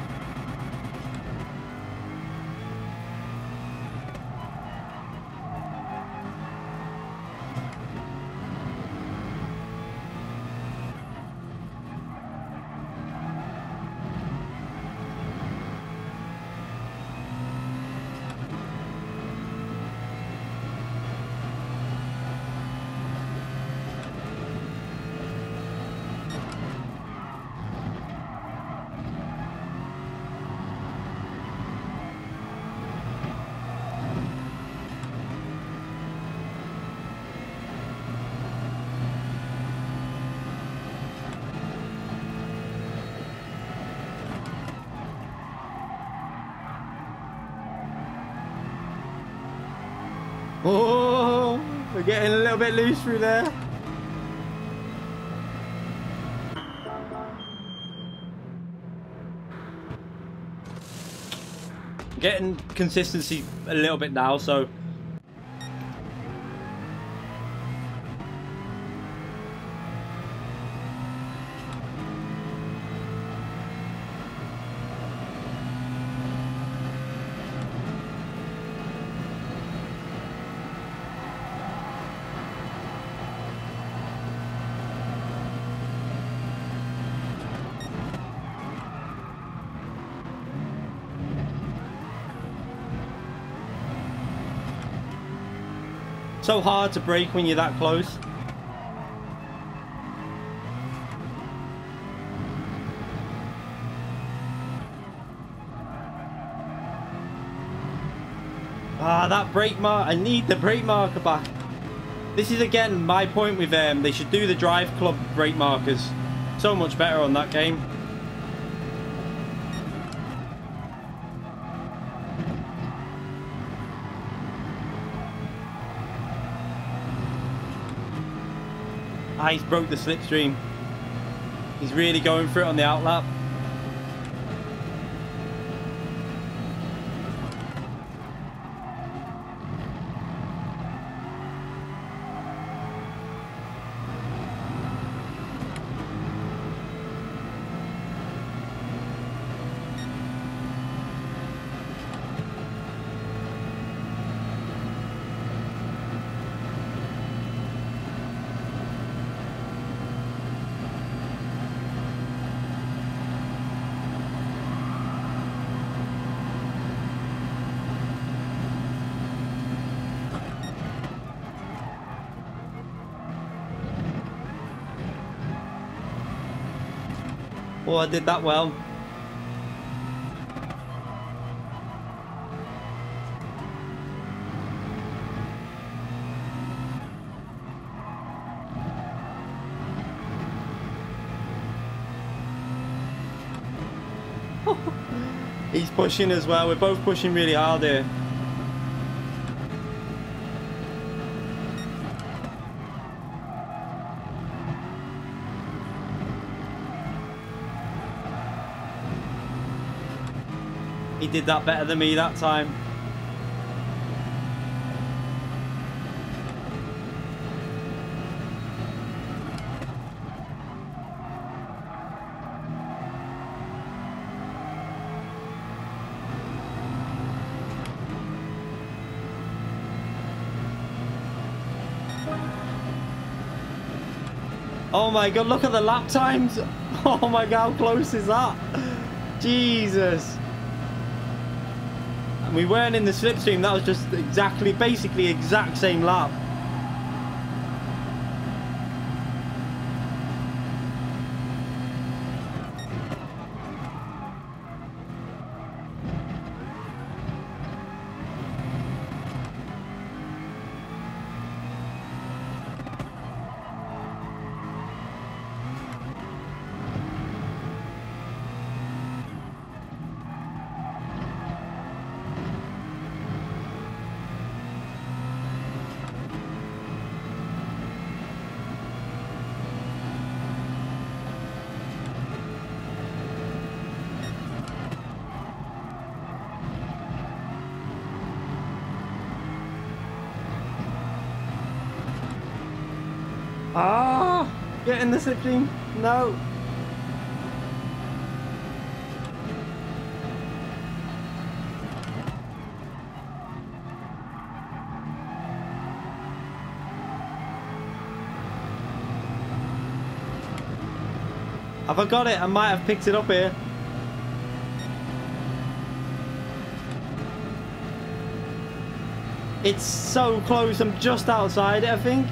Oh, we're getting a little bit loose through there. Getting consistency a little bit now, so so hard to brake when you're that close. Ah, that brake mark. I need the brake marker back. This is again my point with them. They should do the Drive Club brake markers. So much better on that game. Ah, he's broke the slipstream. He's really going for it on the outlap. Oh, I did that well. He's pushing as well. We're both pushing really hard here. He did that better than me that time. Oh my god, look at the lap times. Oh my god, how close is that? Jesus. We weren't in the slipstream, that was just exactly, basically exact same lap. Ah, get in the slipstream. No. Have I got it? I might have picked it up here. It's so close. I'm just outside it, I think.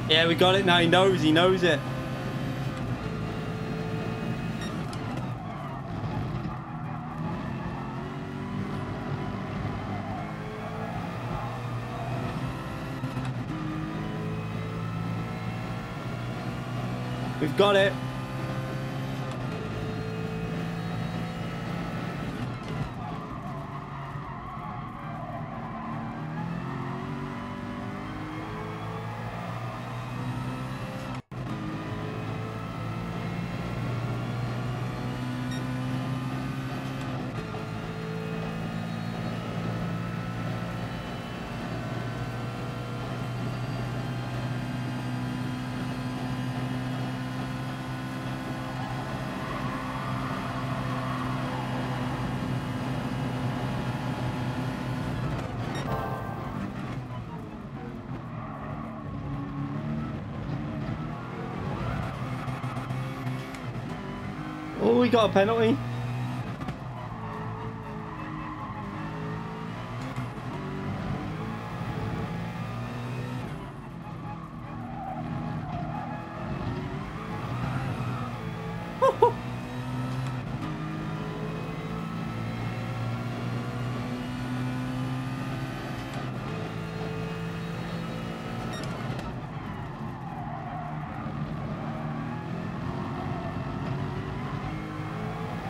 Yeah, we got it now. He knows it. We've got it. Oh, we got a penalty.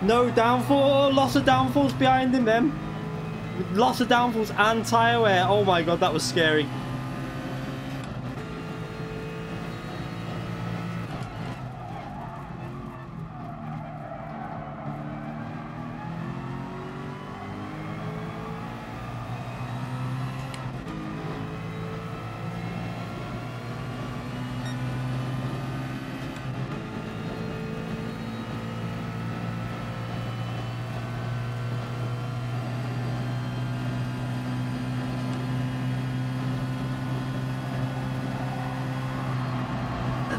No downfall, lots of downfalls behind him then. Lots of downfalls and tyre wear. Oh my god, that was scary.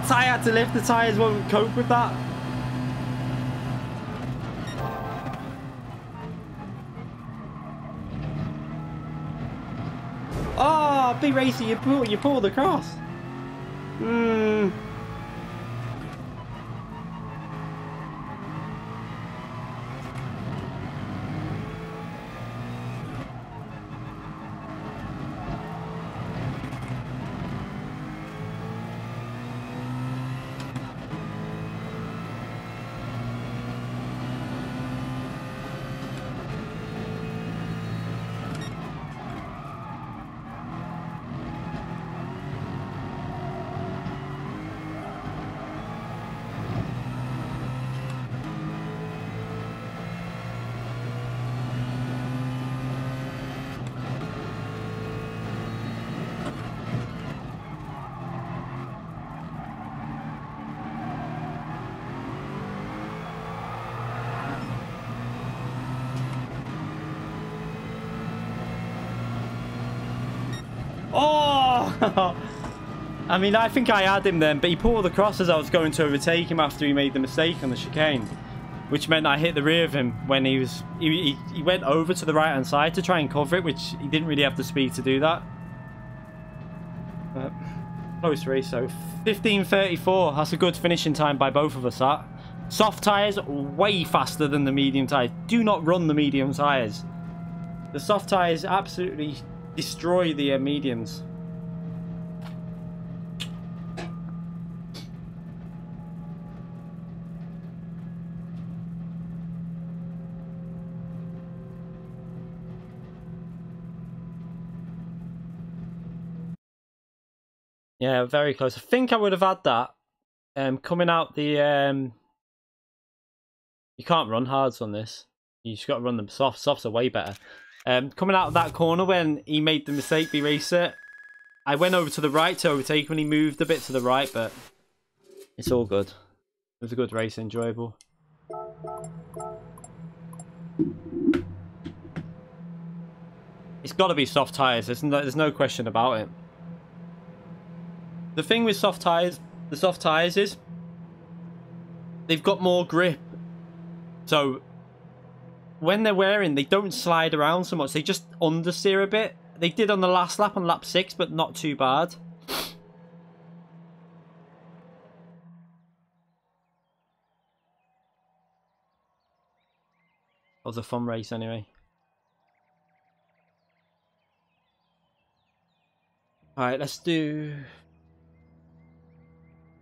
The tyre had to lift, the tyres won't cope with that. Oh, big racer, you pulled across. Oh! I mean, I think I had him then, but he pulled across as I was going to overtake him after he made the mistake on the chicane, which meant I hit the rear of him when he went over to the right hand side to try and cover it, which he didn't really have the speed to do that. But close race, so 15:34. That's a good finishing time by both of us. That soft tyres way faster than the medium tyres. Do not run the medium tyres. The soft tyres absolutely destroy the mediums. Yeah, very close. I think I would have had that. Coming out the you can't run hards on this. You just got to run them soft. Softs are way better. Coming out of that corner when he made the mistake, B-Racer, I went over to the right to overtake when he moved a bit to the right, but it's all good. It was a good race, enjoyable. It's got to be soft tyres. There's no question about it. The thing with soft tyres, the soft tyres is they've got more grip. So when they're wearing, they don't slide around so much. They just understeer a bit. They did on the last lap, on lap 6, but not too bad. of the fun race anyway. Alright,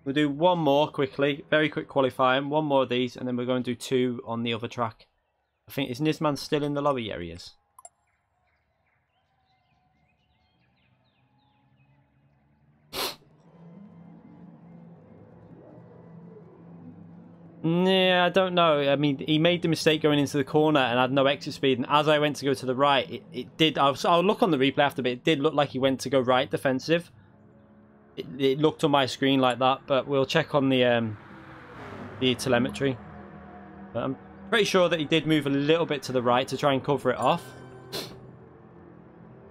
we'll do one more quickly, very quick qualifying, one more of these, and then we're going to do 2 on the other track. I think, is Nisman still in the lobby areas? Yeah, I don't know. I mean, he made the mistake going into the corner and had no exit speed. And as I went to go to the right, it did. I'll look on the replay after, but it did look like he went to go right defensive. It looked on my screen like that, but we'll check on the telemetry. But I'm pretty sure that he did move a little bit to the right to try and cover it off.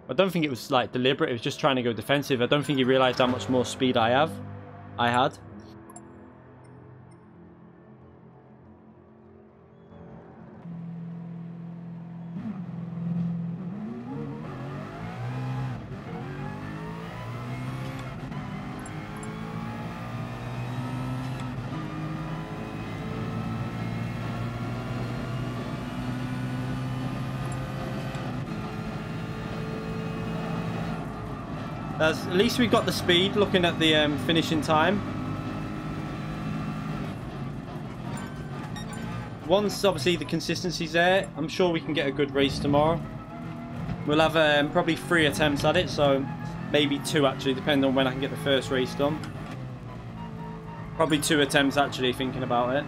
I don't think it was like deliberate. It was just trying to go defensive. I don't think he realised how much more speed I had. At least we got the speed looking at the finishing time. Once obviously the consistency's there, I'm sure we can get a good race tomorrow. We'll have probably 3 attempts at it, so maybe 2 actually, depending on when I can get the first race done. Probably 2 attempts actually, thinking about it.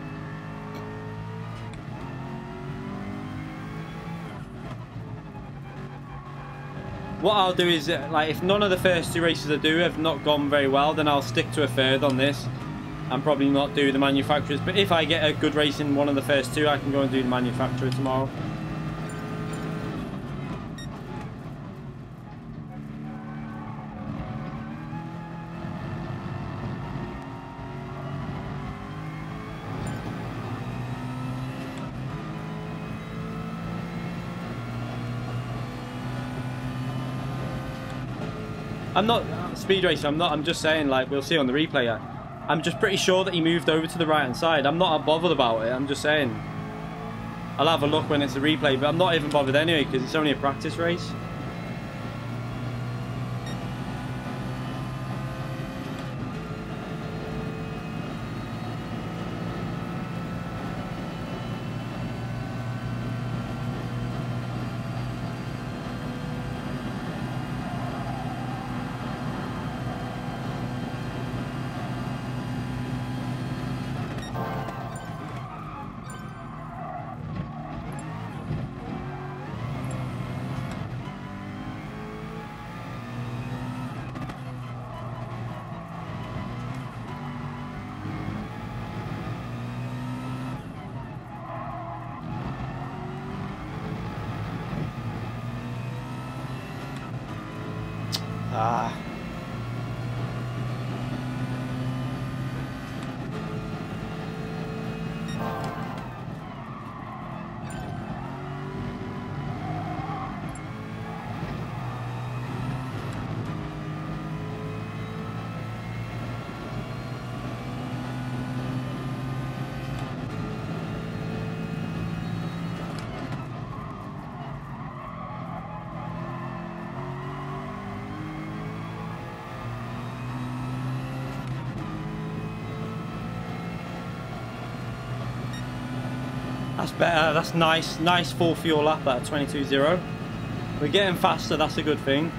What I'll do is, like, if none of the first 2 races I do have not gone very well, then I'll stick to a 3rd on this and probably not do the manufacturers. But if I get a good race in one of the first 2, I can go and do the manufacturer tomorrow. I'm not speed racing. I'm just saying, like, we'll see on the replay. I'm just pretty sure that he moved over to the right hand side. I'm not bothered about it. I'm just saying I'll have a look when it's a replay, but I'm not even bothered anyway because it's only a practice race. That's better. That's nice. Nice full fuel lap at 22.0. We're getting faster. That's a good thing.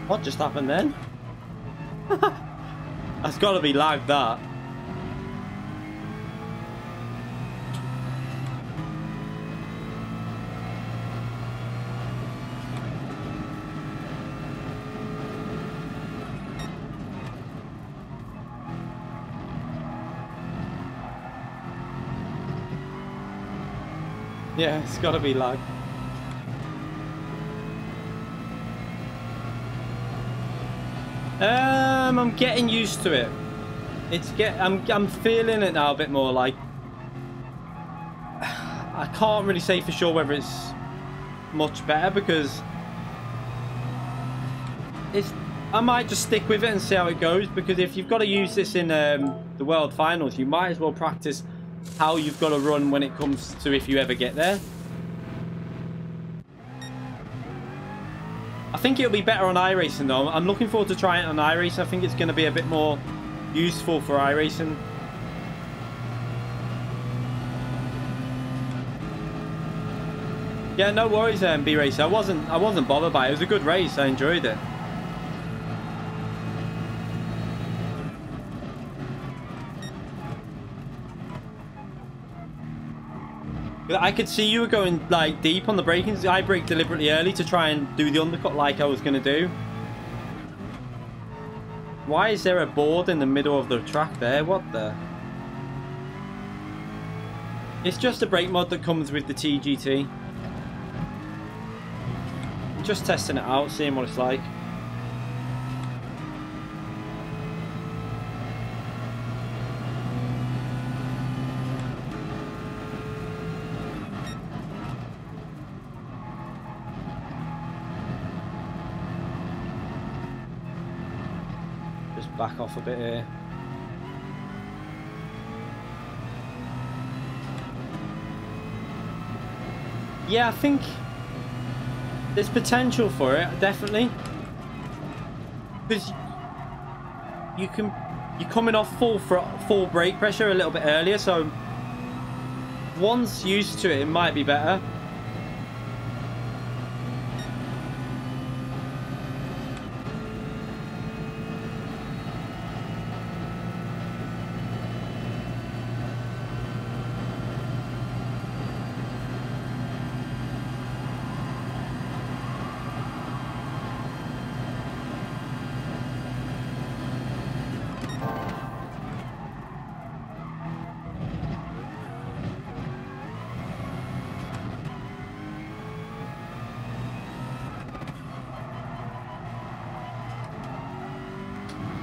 What just happened then? That's got to be lag, that. Yeah, it's gotta be lag. I'm getting used to it. I'm feeling it now a bit more. Like, I can't really say for sure whether it's much better, because I might just stick with it and see how it goes, because if you've got to use this in the World Finals, you might as well practice how you've got to run when it comes to if you ever get there. I think it'll be better on iRacing though. I'm looking forward to trying it on iRacing. I think it's going to be a bit more useful for iRacing. Yeah, no worries, B-Racer. I wasn't bothered by it. It was a good race. I enjoyed it. I could see you were going like deep on the braking. I braked deliberately early to try and do the undercut like I was going to do. Why is there a board in the middle of the track there? What the? It's just a brake mod that comes with the TGT. I'm just testing it out, seeing what it's like. Back off a bit here. Yeah, I think there's potential for it, definitely. Because you're coming off full brake pressure a little bit earlier, so once used to it, it might be better.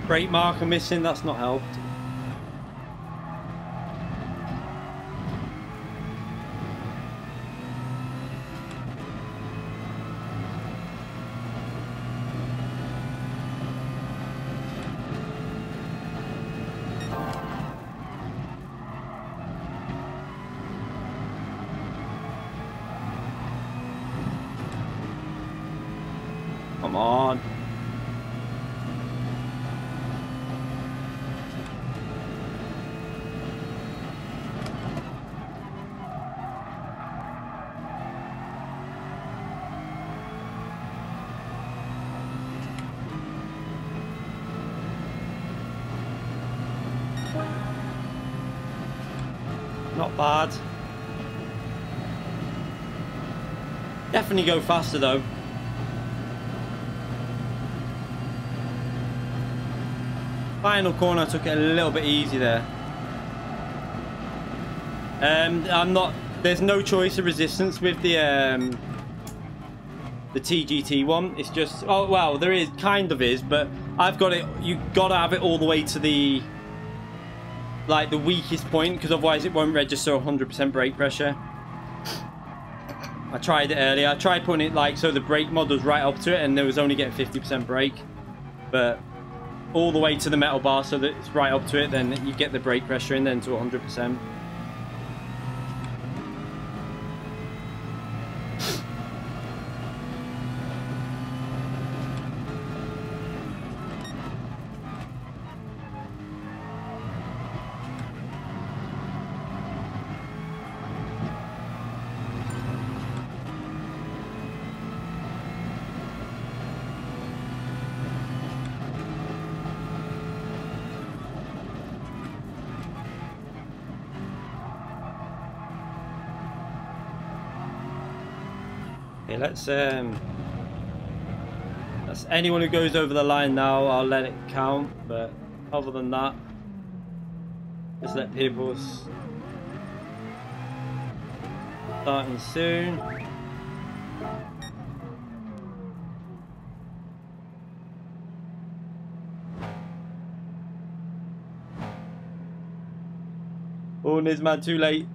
Brake marker missing, that's not helped. Come on. Not bad. Definitely go faster though. Final corner, I took it a little bit easy there. There's no choice of resistance with the TGT one. It's just, oh well, there is, kind of is, but I've got it, you gotta have it all the way to the, like, the weakest point, because otherwise it won't register 100% brake pressure. I tried it earlier. I tried putting it like so the brake mod was right up to it and there was only getting 50% brake, but all the way to the metal bar so that it's right up to it, then you get the brake pressure in then to 100%. Okay, let's anyone who goes over the line now, I'll let it count, but other than that, just let people Starting soon. Oh, Nizman, too late.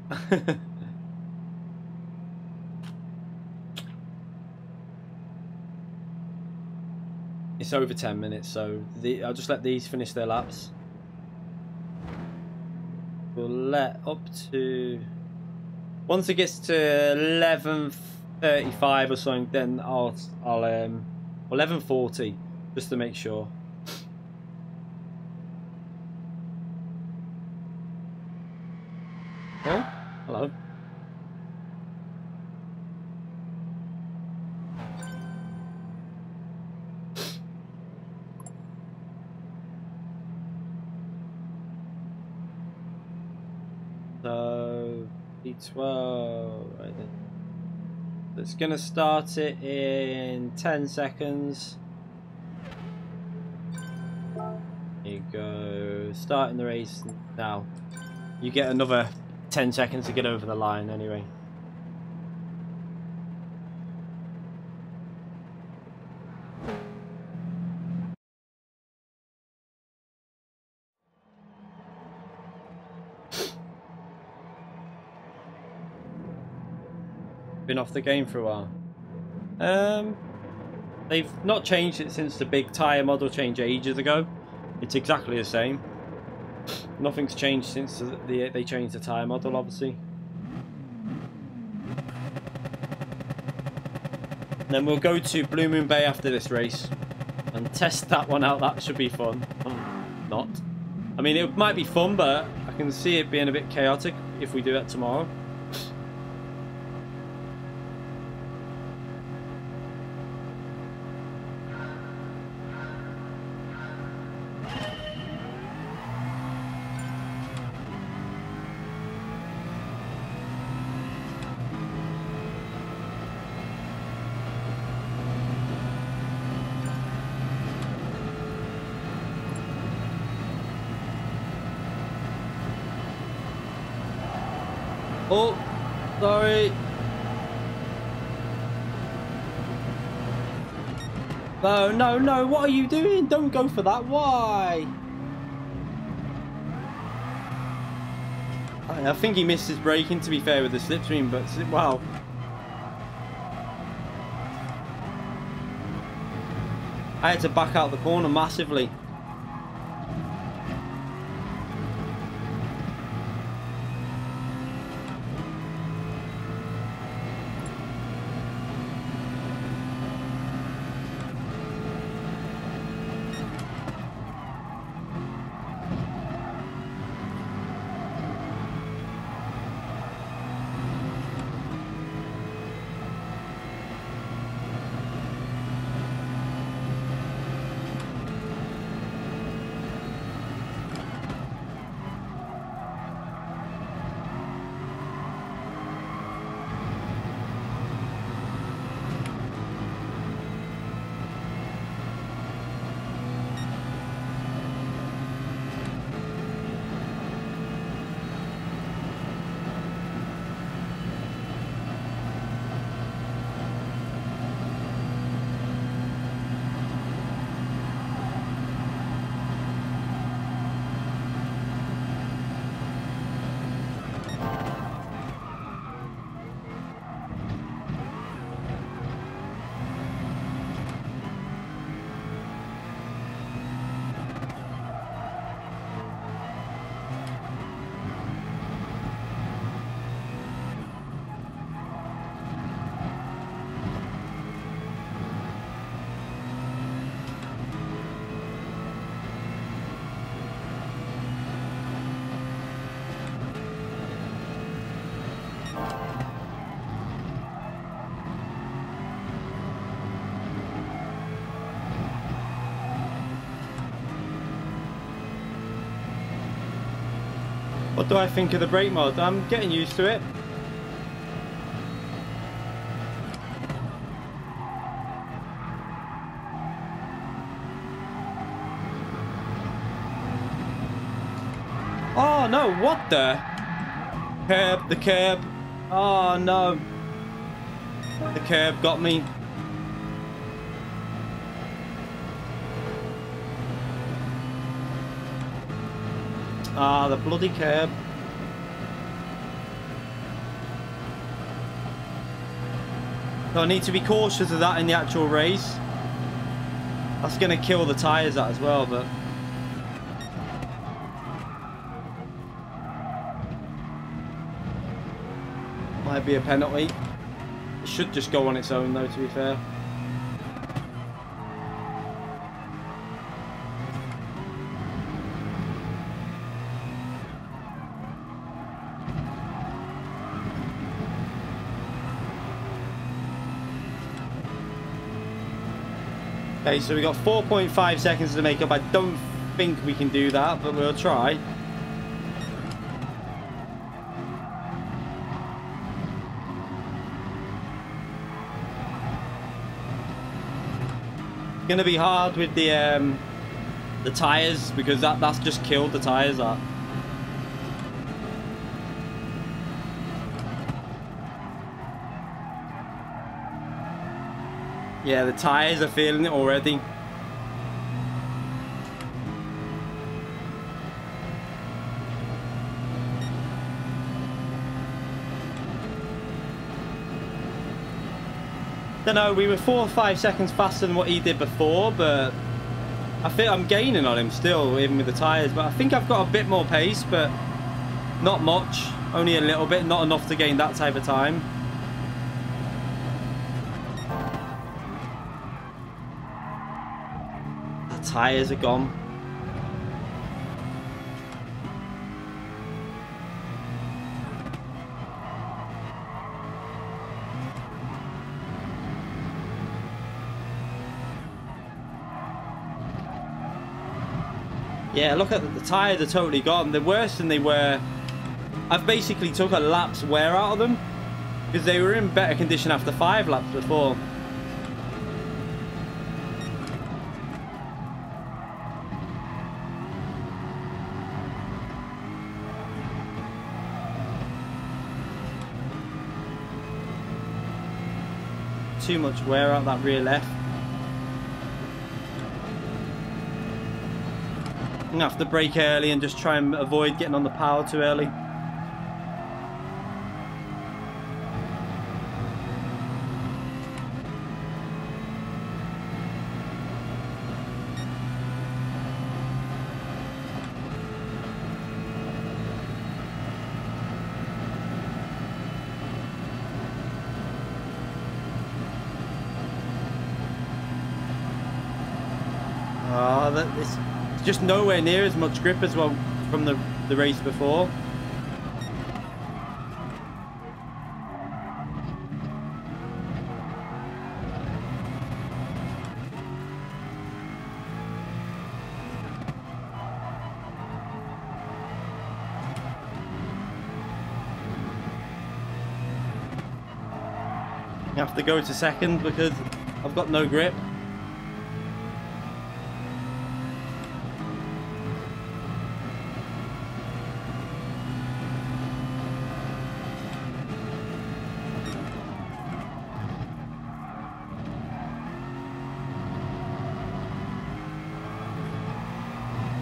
It's over 10 minutes, so I'll just let these finish their laps. We'll let up to... Once it gets to 11:35 or something, then I'll 11:40, just to make sure. Oh, hello. So, D12, right then. It's going to start it in 10 seconds. Here you go. Starting the race now. You get another 10 seconds to get over the line anyway. Been off the game for a while. They've not changed it since the big tyre model change ages ago. It's exactly the same. Nothing's changed since they changed the tyre model, obviously. Then we'll go to Blue Moon Bay after this race and test that one out. That should be fun. Not. I mean, it might be fun, but I can see it being a bit chaotic if we do that tomorrow. Oh, sorry. No, no, no. What are you doing? Don't go for that. Why? I think he missed his braking, to be fair, with the slipstream, but wow. I had to back out the corner massively. What do I think of the brake mod? I'm getting used to it. Oh no, what the? Curb, the curb. Oh no. The curb got me. Ah, the bloody curb. So I need to be cautious of that in the actual race. That's going to kill the tyres that as well, but... might be a penalty. It should just go on its own though, to be fair. Okay, so we got 4.5 seconds to make up. I don't think we can do that, but we'll try. Gonna be hard with the tires, because that's just killed the tires. That. Yeah, the tires are feeling it already. Don't know, we were 4 or 5 seconds faster than what he did before, but I think I'm gaining on him still, even with the tyres. But I think I've got a bit more pace, but not much, only a little bit, not enough to gain that type of time. The tyres are gone. Yeah, look at the tyres are totally gone. They're worse than they were. I've basically took a lap's wear out of them because they were in better condition after 5 laps before. Too much wear out that rear left. I'm gonna have to brake early and just try and avoid getting on the power too early. It's just nowhere near as much grip as well from the race before. I have to go to second because I've got no grip.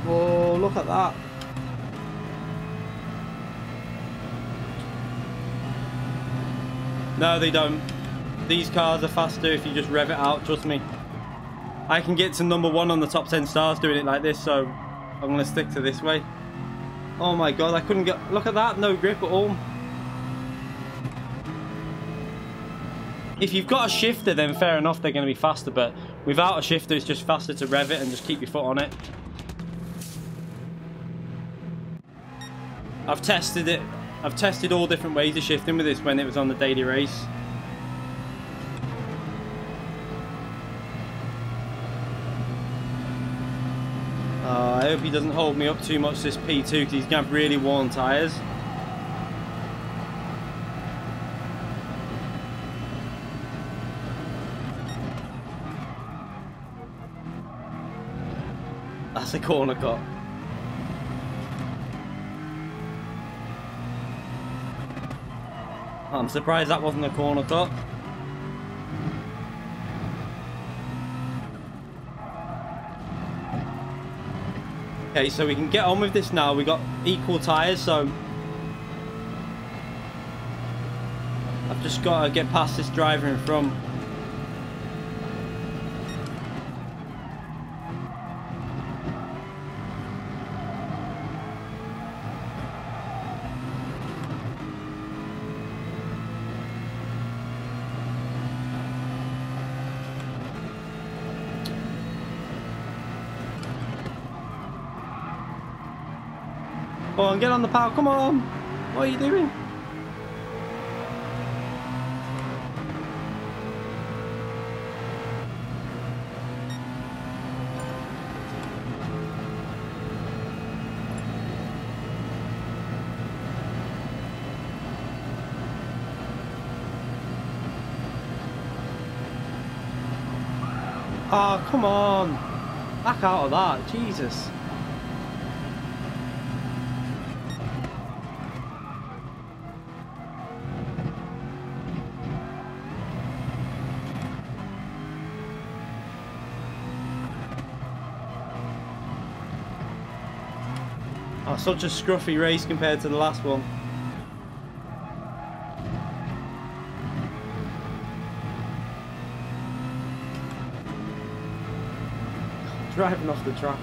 Oh, look at that. No, they don't. These cars are faster if you just rev it out, trust me. I can get to #1 on the top 10 stars doing it like this, so I'm going to stick to this way. Oh my god, I couldn't get... Look at that, no grip at all. If you've got a shifter, then fair enough, they're going to be faster, but without a shifter, it's just faster to rev it and just keep your foot on it. I've tested it. I've tested all different ways of shifting with this when it was on the daily race. I hope he doesn't hold me up too much this P2 because he's going to have really worn tyres. That's a corner cut. I'm surprised that wasn't a corner cut. Okay, so we can get on with this now. We got equal tyres, so I've just got to get past this driver in front. Come on, get on the power, come on! What are you doing? Oh, come on! Back out of that, Jesus! Oh, such a scruffy race compared to the last one. Driving off the track.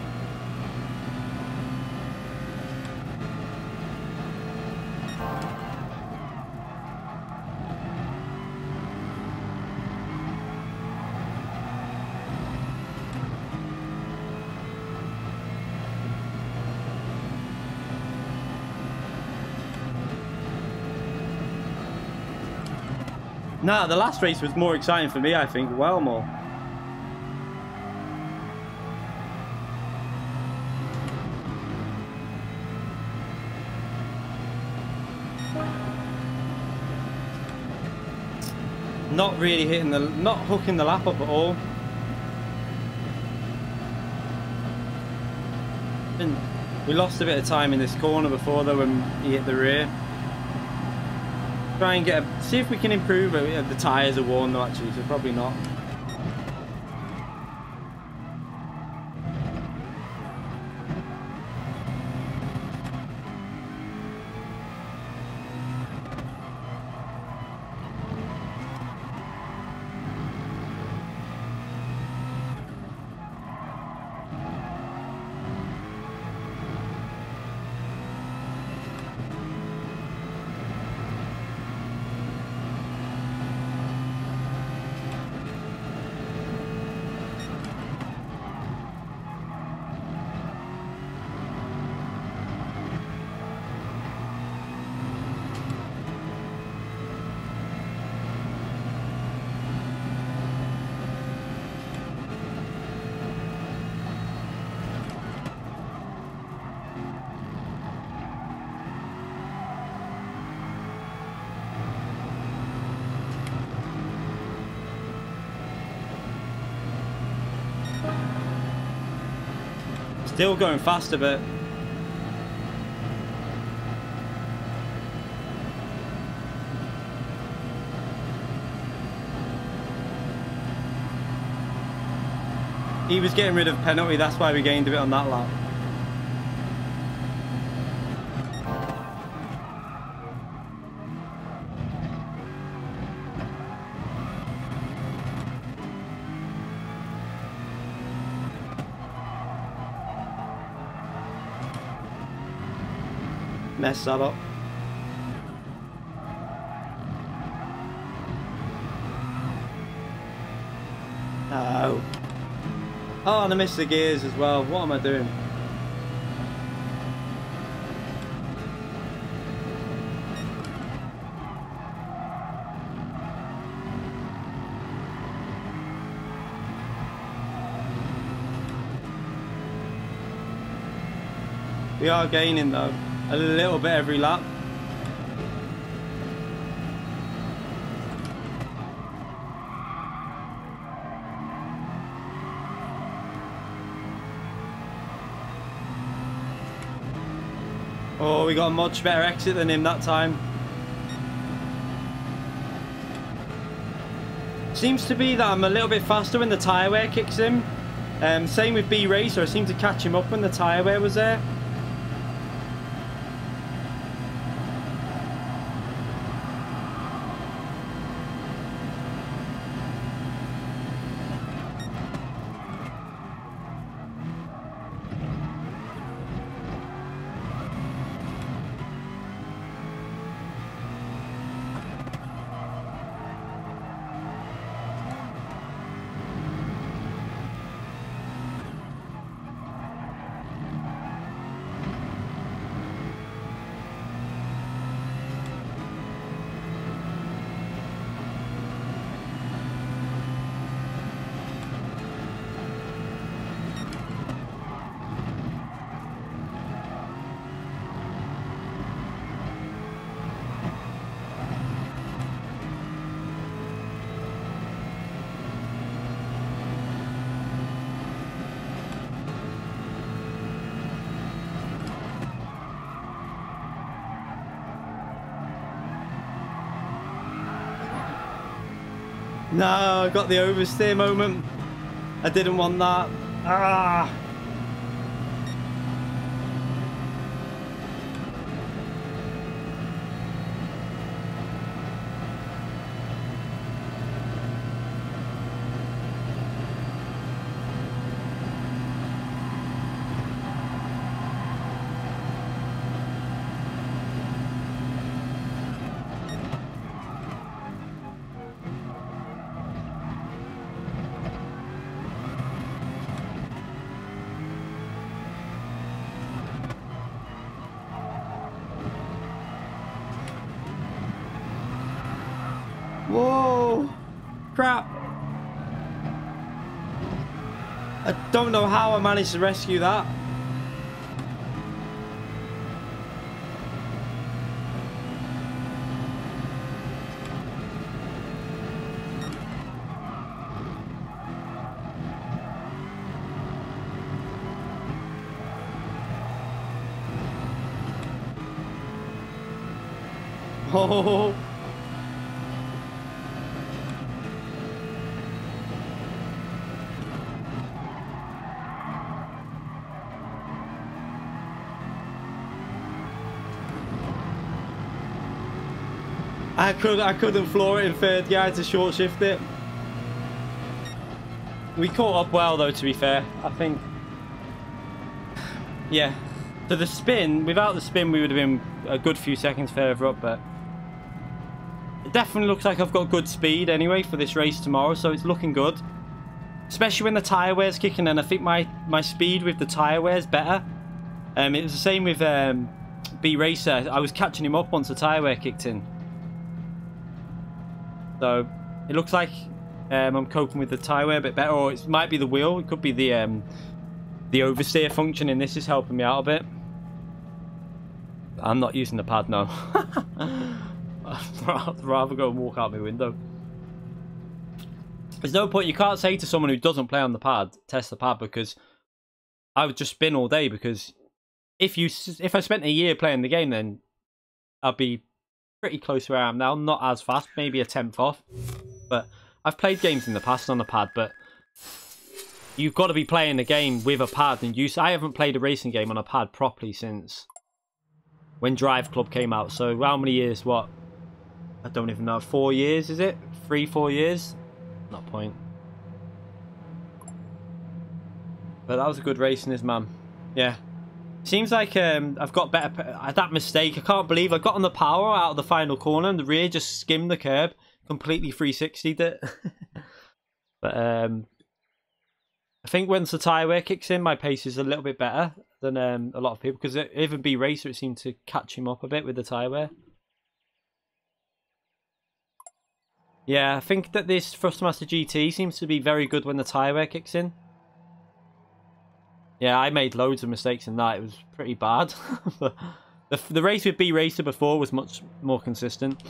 Nah, the last race was more exciting for me, I think, well more. Not really hitting the, not hooking the lap up at all. And we lost a bit of time in this corner before though when he hit the rear. Try and get a, see if we can improve it. The tyres are worn though actually, so probably not. Still going faster, but he was getting rid of penalty, that's why we gained a bit on that lap. Mess that up. No. Oh, and I missed the gears as well. What am I doing? We are gaining though. A little bit every lap. Oh, we got a much better exit than him that time. Seems to be that I'm a little bit faster when the tyre wear kicks in. Same with B Racer, I seemed to catch him up when the tyre wear was there. No, I got the oversteer moment. I didn't want that. Ah. Whoa! Crap! I don't know how I managed to rescue that. Oh! I couldn't floor it in third gear, I had to short shift it. We caught up well though, to be fair. I think, yeah. So the spin, without the spin we would have been a good few seconds further up, but it definitely looks like I've got good speed anyway for this race tomorrow, so it's looking good. Especially when the tyre wear's kicking in. I think my speed with the tyre wear's better. It was the same with B Racer. I was catching him up once the tyre wear kicked in. So it looks like I'm coping with the tyre wear a bit better, or it might be the wheel. It could be the oversteer function in this is helping me out a bit. I'm not using the pad now. I'd rather go and walk out my window. There's no point. You can't say to someone who doesn't play on the pad, test the pad, because I would just spin all day. Because if I spent a year playing the game, then I'd be pretty close to where I am now. Not as fast, maybe a tenth off. But I've played games in the past on the pad, but you've got to be playing the game with a pad. And I haven't played a racing game on a pad properly since when Drive Club came out. So how many years? What? I don't even know. 4 years, is it? 3-4 years? Not point. But that was a good race in this, man. Yeah. Seems like I've got better. That mistake, I can't believe I got on the power out of the final corner and the rear just skimmed the curb, completely 360'd it. But I think once the tyre wear kicks in, my pace is a little bit better than a lot of people, because even B Racer, it seemed to catch him up a bit with the tyre wear. Yeah, I think that this Thrustmaster GT seems to be very good when the tyre wear kicks in. Yeah, I made loads of mistakes in that. It was pretty bad. the race with B Racer before was much more consistent.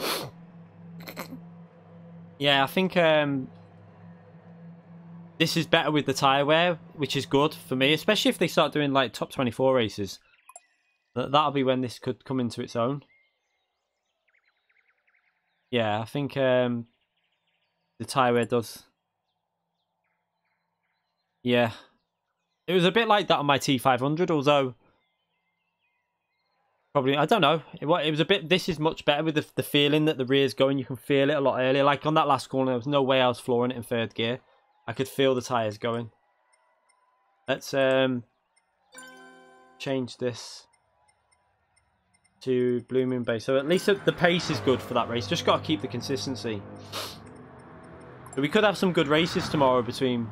Yeah, I think this is better with the tyre wear, which is good for me, especially if they start doing like top 24 races. That'll be when this could come into its own. Yeah, I think The tyre wear does. Yeah. It was a bit like that on my T500, although probably, I don't know. It was a bit, this is much better with the feeling that the rear's going. You can feel it a lot earlier. Like on that last corner, there was no way I was flooring it in third gear. I could feel the tyres going. Let's change this to Blue Moon Bay. So at least the pace is good for that race. Just got to keep the consistency. So we could have some good races tomorrow between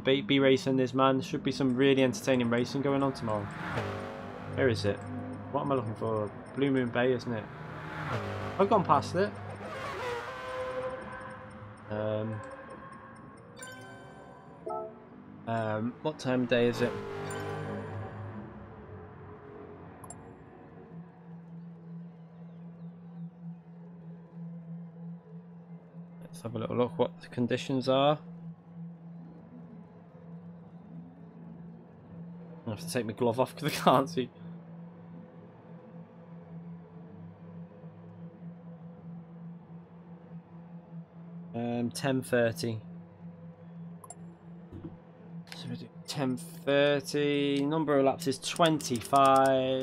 B Race and this man. Should be some really entertaining racing going on tomorrow. Where is it? What am I looking for? Blue Moon Bay, isn't it? I've gone past it. What time of day is it? Let's have a little look what the conditions are. I have to take my glove off because I can't see. Um, 10:30. So we do 10:30. Number of laps is 25.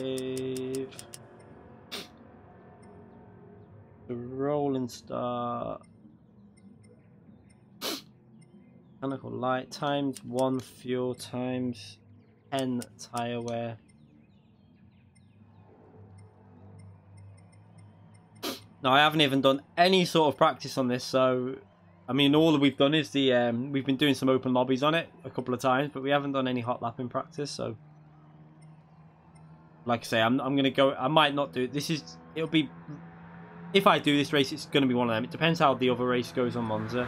The rolling start. Mechanical light times 1 fuel times 10 tyre wear. Now I haven't even done any sort of practice on this, so I mean all that we've done is the we've been doing some open lobbies on it a couple of times, but we haven't done any hot lapping practice. So like I say, I'm gonna go. I might not do it. It'll be, if I do this race, it's gonna be one of them. It depends how the other race goes on Monza.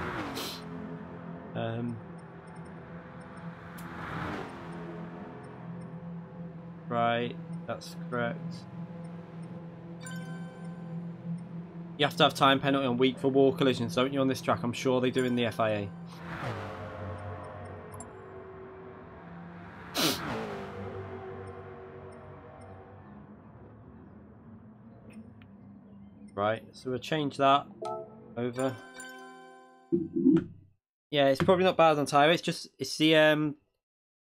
Right, that's correct. You have to have time penalty on weak for wall collisions, don't you, on this track? I'm sure they do in the FIA. Right, so we'll change that over. Yeah, it's probably not bad on tyre. It's the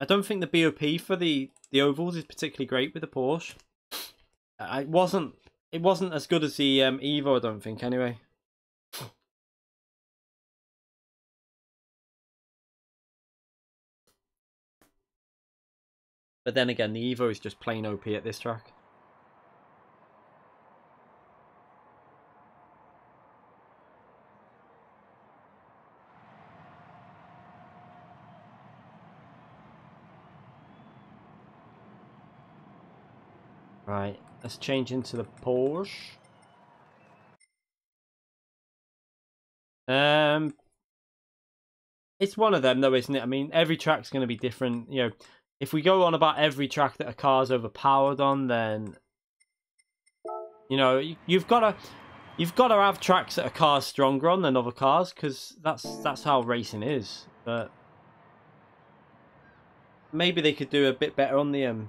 I don't think the BOP for the ovals is particularly great with the Porsche. It wasn't as good as the Evo, I don't think, anyway. But then again, the Evo is just plain OP at this track. Right, let's change into the Porsche. It's one of them though, isn't it? I mean, every track's going to be different. You know, if we go on about every track that a car's overpowered on, then you know you've got to have tracks that a car's stronger on than other cars, because that's how racing is. But maybe they could do a bit better on the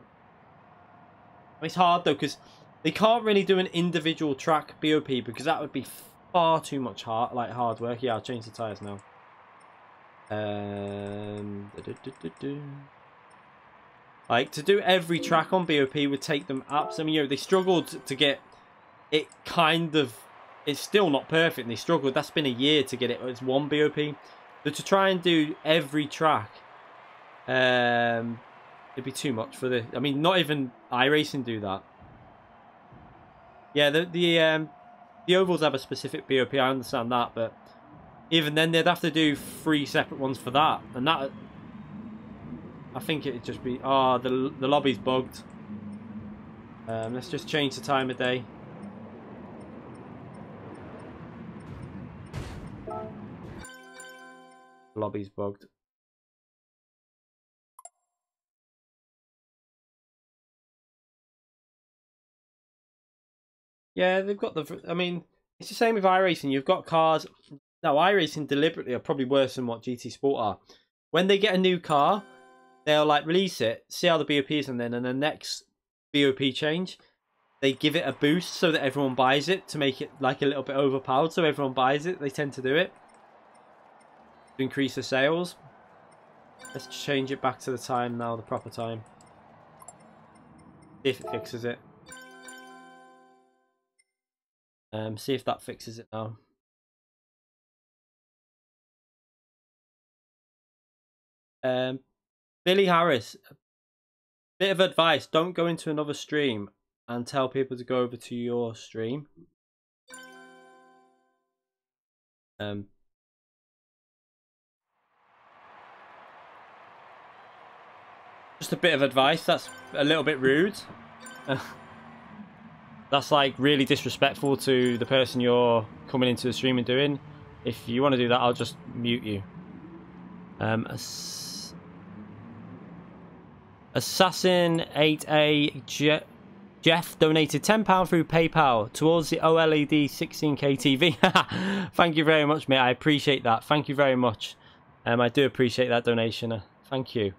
It's hard though, because they can't really do an individual track BOP, because that would be far too much hard work. Yeah, I'll change the tyres now. Like, to do every track on BOP would take them absolutely. You know, they struggled to get it kind of. It's still not perfect. And they struggled. That's been a year to get it. It's one BOP. So to try and do every track, it'd be too much for the. I mean, not even iRacing do that. Yeah, the ovals have a specific BOP. I understand that, but even then, they'd have to do 3 separate ones for that, and that. I think it'd just be. Oh, the lobby's bugged. Let's just change the time of day. The lobby's bugged. Yeah, they've got the. I mean, it's the same with iRacing. You've got cars. Now, iRacing deliberately are probably worse than what GT Sport are. When they get a new car, they'll like release it, see how the BOP is, and then in the next BOP change, they give it a boost so that everyone buys it to make it like a little bit overpowered. So everyone buys it. They tend to do it. to increase the sales. Let's change it back to the time now, the proper time. See if it fixes it. See if that fixes it now. Billy Harris, a bit of advice: don't go into another stream and tell people to go over to your stream. Just a bit of advice. That's a little bit rude. That's like really disrespectful to the person you're coming into the stream and doing. If you want to do that, I'll just mute you. Assassin 8A Jeff donated £10 through PayPal towards the OLED 16K TV. Thank you very much, mate. I appreciate that. Thank you very much. I do appreciate that donation. Thank you.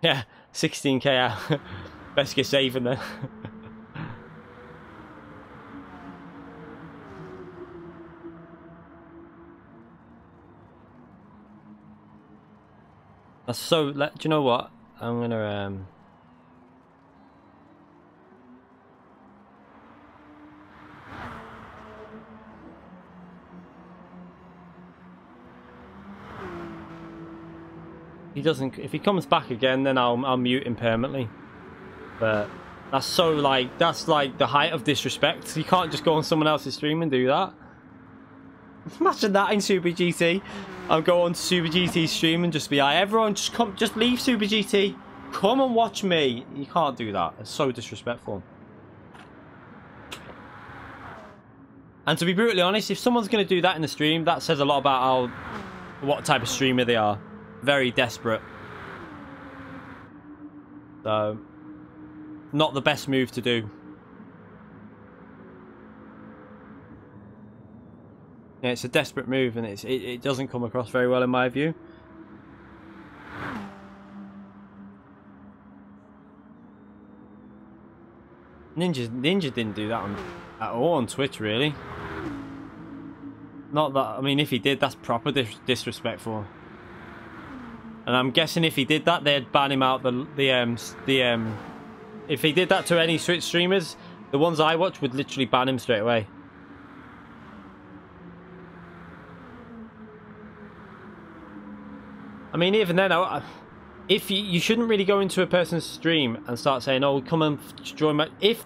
Yeah, 16K out. Best get saving then. That's so. Do you know what? I'm gonna he doesn't. If he comes back again, then I'll mute him permanently. But that's so like that's like the height of disrespect. You can't just go on someone else's stream and do that. Imagine that in Super GT. I'll go on to Super GT's stream and just be like, everyone just leave Super GT. Come and watch me. You can't do that. It's so disrespectful. And to be brutally honest, if someone's going to do that in the stream, that says a lot about what type of streamer they are. Very desperate. So, not the best move to do. Yeah, it's a desperate move, and it doesn't come across very well in my view. Ninja didn't do that at all on Twitch, really. Not that. I mean, if he did, that's proper disrespectful. And I'm guessing if he did that, they'd ban him out. If he did that to any Switch streamers, the ones I watch would literally ban him straight away. I mean, even then, if you shouldn't really go into a person's stream and start saying, "Oh, come and join my." If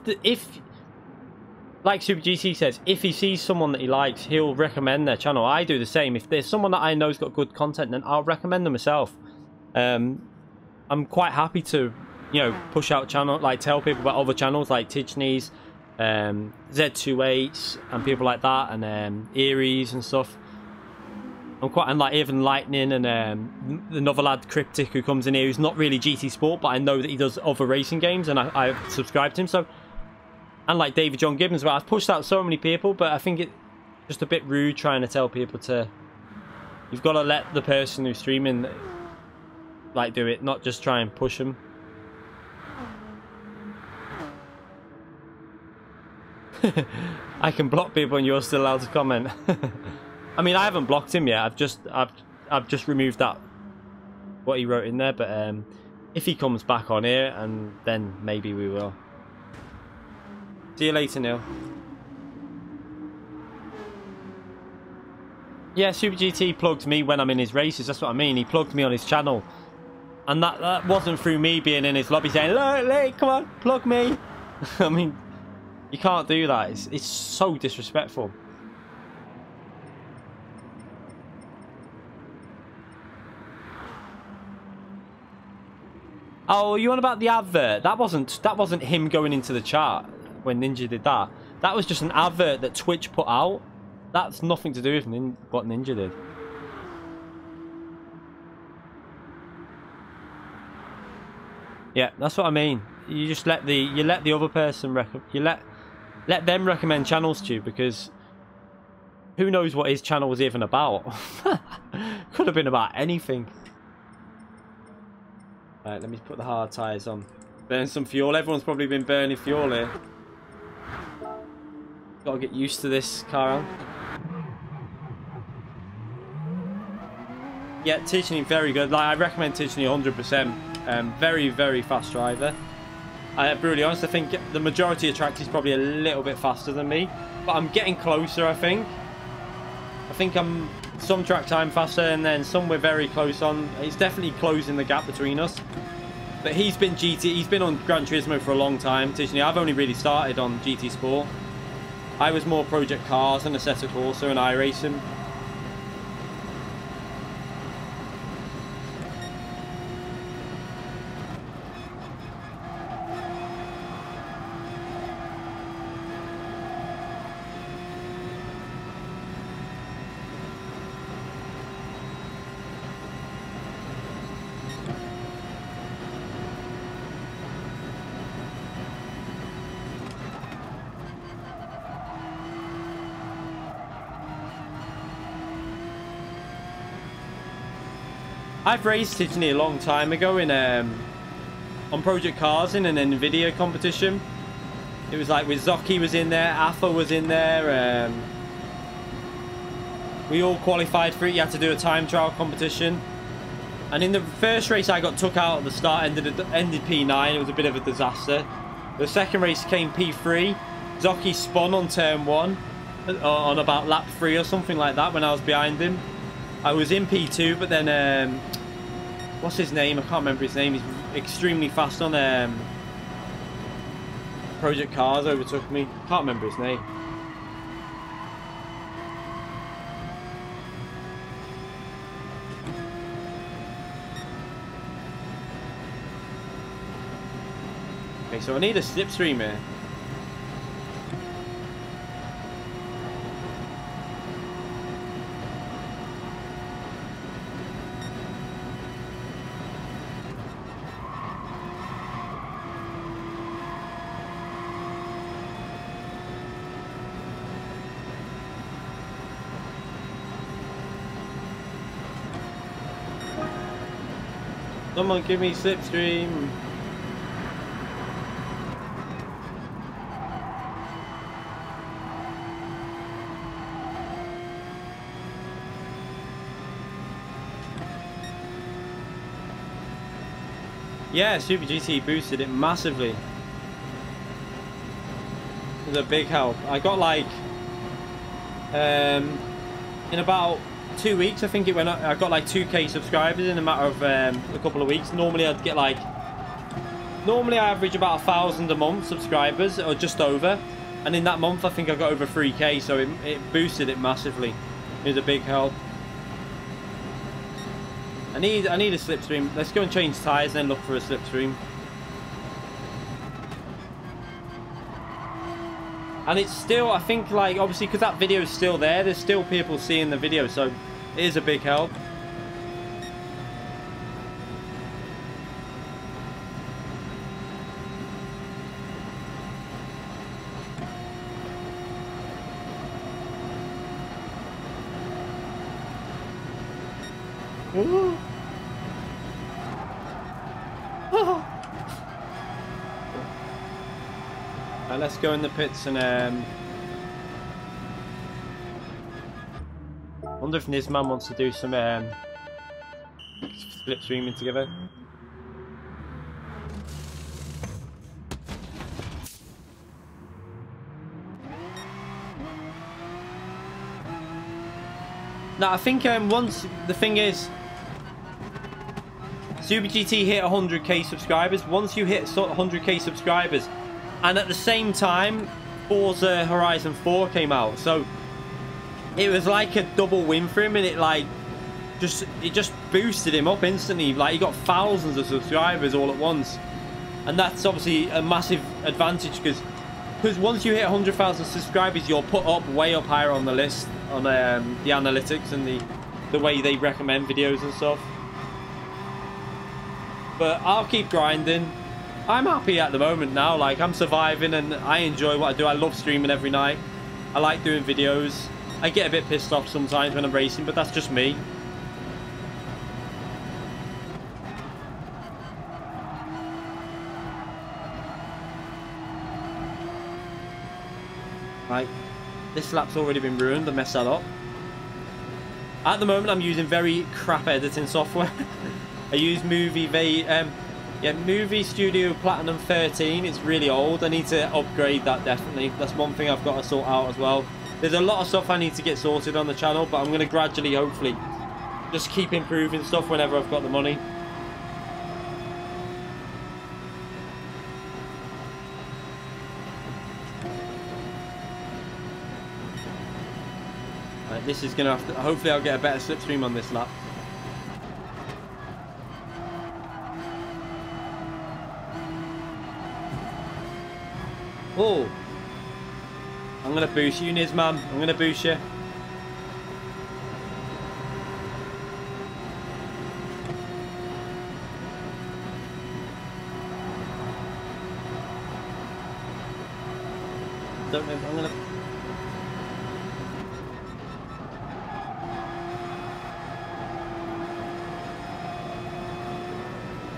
like Super GT says, if he sees someone that he likes, he'll recommend their channel. I do the same. If there's someone that I know's got good content, then I'll recommend them myself. I'm quite happy to, you know, push out channel, like tell people about other channels like Tijni's, Z28s, and people like that, and enquiries and stuff. And like even Lightning and another lad Cryptic who comes in here who's not really GT Sport, but I know that he does other racing games, and I subscribe to him. So, and like David John Gibbons, well, I've pushed out so many people, but I think it's just a bit rude trying to tell people to. You've got to let the person who's streaming like do it, not just try and push them. I can block people and you're still allowed to comment. I mean, I haven't blocked him yet. I've just removed that what he wrote in there. But if he comes back on here, and then maybe we will. See you later, Neil. Yeah, Super GT plugged me when I'm in his races. That's what I mean. He plugged me on his channel, and that wasn't through me being in his lobby saying, "Look, come on, plug me." I mean, you can't do that. It's so disrespectful. Oh, you on about the advert? That wasn't him going into the chart when Ninja did that. That was just an advert that Twitch put out. That's nothing to do with what Ninja did. Yeah, that's what I mean. You just let the other person let them recommend channels to you, because who knows what his channel was even about. Could have been about anything. Right, let me put the hard tyres on. Burn some fuel. Everyone's probably been burning fuel here. Got to get used to this, Carl. Yeah, Tijani, very good. Like, I recommend Tijani 100%. Very, very fast driver. I'm brutally honest, I think the majority of tracks is probably a little bit faster than me. But I'm getting closer, I think. I think I'm some track time faster, and then some we're very close on. It's definitely closing the gap between us. But he's been on Gran Turismo for a long time. Tijani, I've only really started on GT Sport. I was more Project Cars and Assetto Corsa and iRacing. I've raced Tijani a long time ago in on Project Cars in an NVIDIA competition. It was like with Zocchi was in there, AFA was in there. We all qualified for it. You had to do a time trial competition. And in the first race, I got took out at the start, ended P9. It was a bit of a disaster. The second race came P3. Zocchi spun on turn 1 on about lap 3 or something like that when I was behind him. I was in P2, but then what's his name? I can't remember his name. He's extremely fast on Project Cars, overtook me. Can't remember his name. Okay, so I need a slipstream here. Someone give me slipstream. Yeah, Super GT boosted it massively. It was a big help. I got like in about 2 weeks, I think it went up. I got like 2k subscribers in a matter of a couple of weeks. Normally I'd get like, normally I average about 1,000 a month subscribers, or just over, and in that month I think I got over 3k, so it boosted it massively. It was a big help. I need a slipstream. Let's go and change tyres and then look for a slipstream. And it's still, I think, like, obviously because that video is still there, there's still people seeing the video, so it is a big help. Ooh. Right, let's go in the pits and wonder if Nizman wants to do some slipstreaming together. No, I think once the thing is, Super GT hit 100k subscribers. Once you hit 100k subscribers, and at the same time, Forza Horizon 4 came out, so it was like a double win for him, and it just boosted him up instantly. Like, he got thousands of subscribers all at once, and that's obviously a massive advantage because once you hit 100,000 subscribers, you're put up way up higher on the list on the analytics and the way they recommend videos and stuff. But I'll keep grinding. I'm happy at the moment now. Like, I'm surviving and I enjoy what I do. I love streaming every night. I like doing videos. I get a bit pissed off sometimes when I'm racing, but that's just me. Like, this lap's already been ruined. I messed that up. At the moment, I'm using very crap editing software. I use Movie Studio Platinum 13. It's really old. I need to upgrade that, definitely. That's one thing I've got to sort out as well. There's a lot of stuff I need to get sorted on the channel, but I'm going to gradually, hopefully, just keep improving stuff whenever I've got the money. Right, this is going to have to... Hopefully I'll get a better slipstream on this lap. Oh! I'm going to boost you, Nizman. I'm going to boost you. Don't know if I'm going to...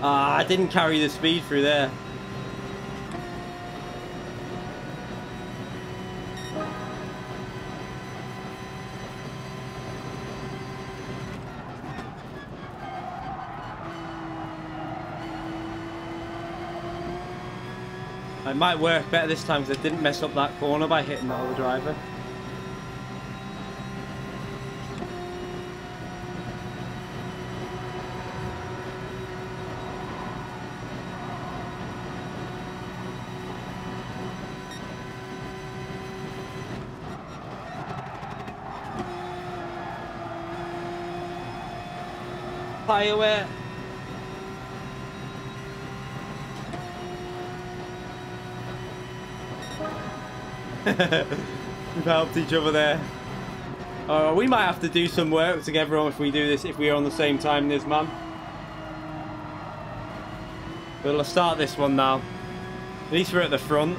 Ah, I didn't carry the speed through there. It might work better this time because I didn't mess up that corner by hitting the other driver. Fire away. We've helped each other there. We might have to do some work together if we do this, if we're on the same time, Nizman. We'll start this one now. At least we're at the front.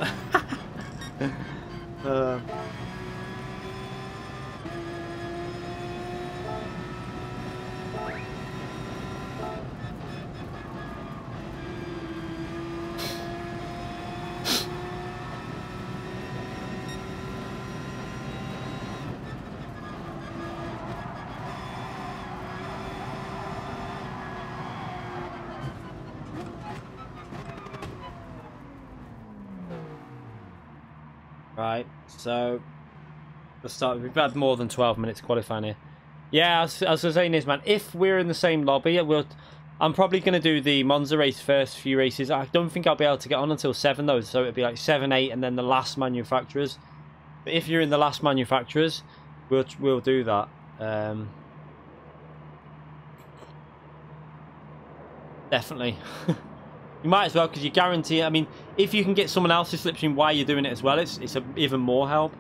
Right, so let's start. We've had more than 12 minutes qualifying here. Yeah, I was saying this, man. If we're in the same lobby, I'm probably going to do the Monza race first few races. I don't think I'll be able to get on until 7 though, so it'll be like 7, 8, and then the last manufacturers. But if you're in the last manufacturers, we'll do that. Definitely. You might as well, because you guarantee it. I mean, if you can get someone else's slipstream while you're doing it as well, it's even more help.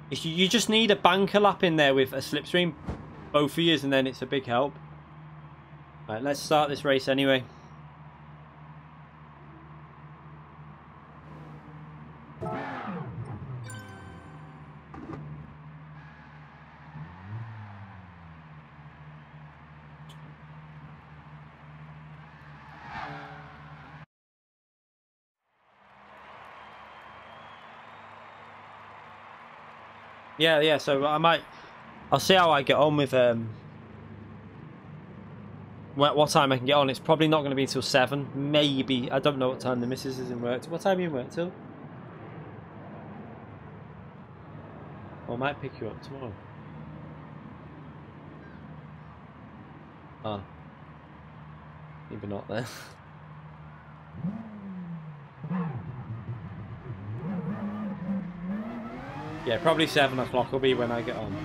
You just need a banker lap in there with a slipstream, both of you, and then it's a big help. Right, let's start this race anyway. Yeah, so I'll see how I get on with what time I can get on. It's probably not going to be until 7, maybe. I don't know what time the missus is in work. What time are you in work till? Well, I might pick you up tomorrow. Ah, maybe not then. Yeah, probably 7 o'clock will be when I get on.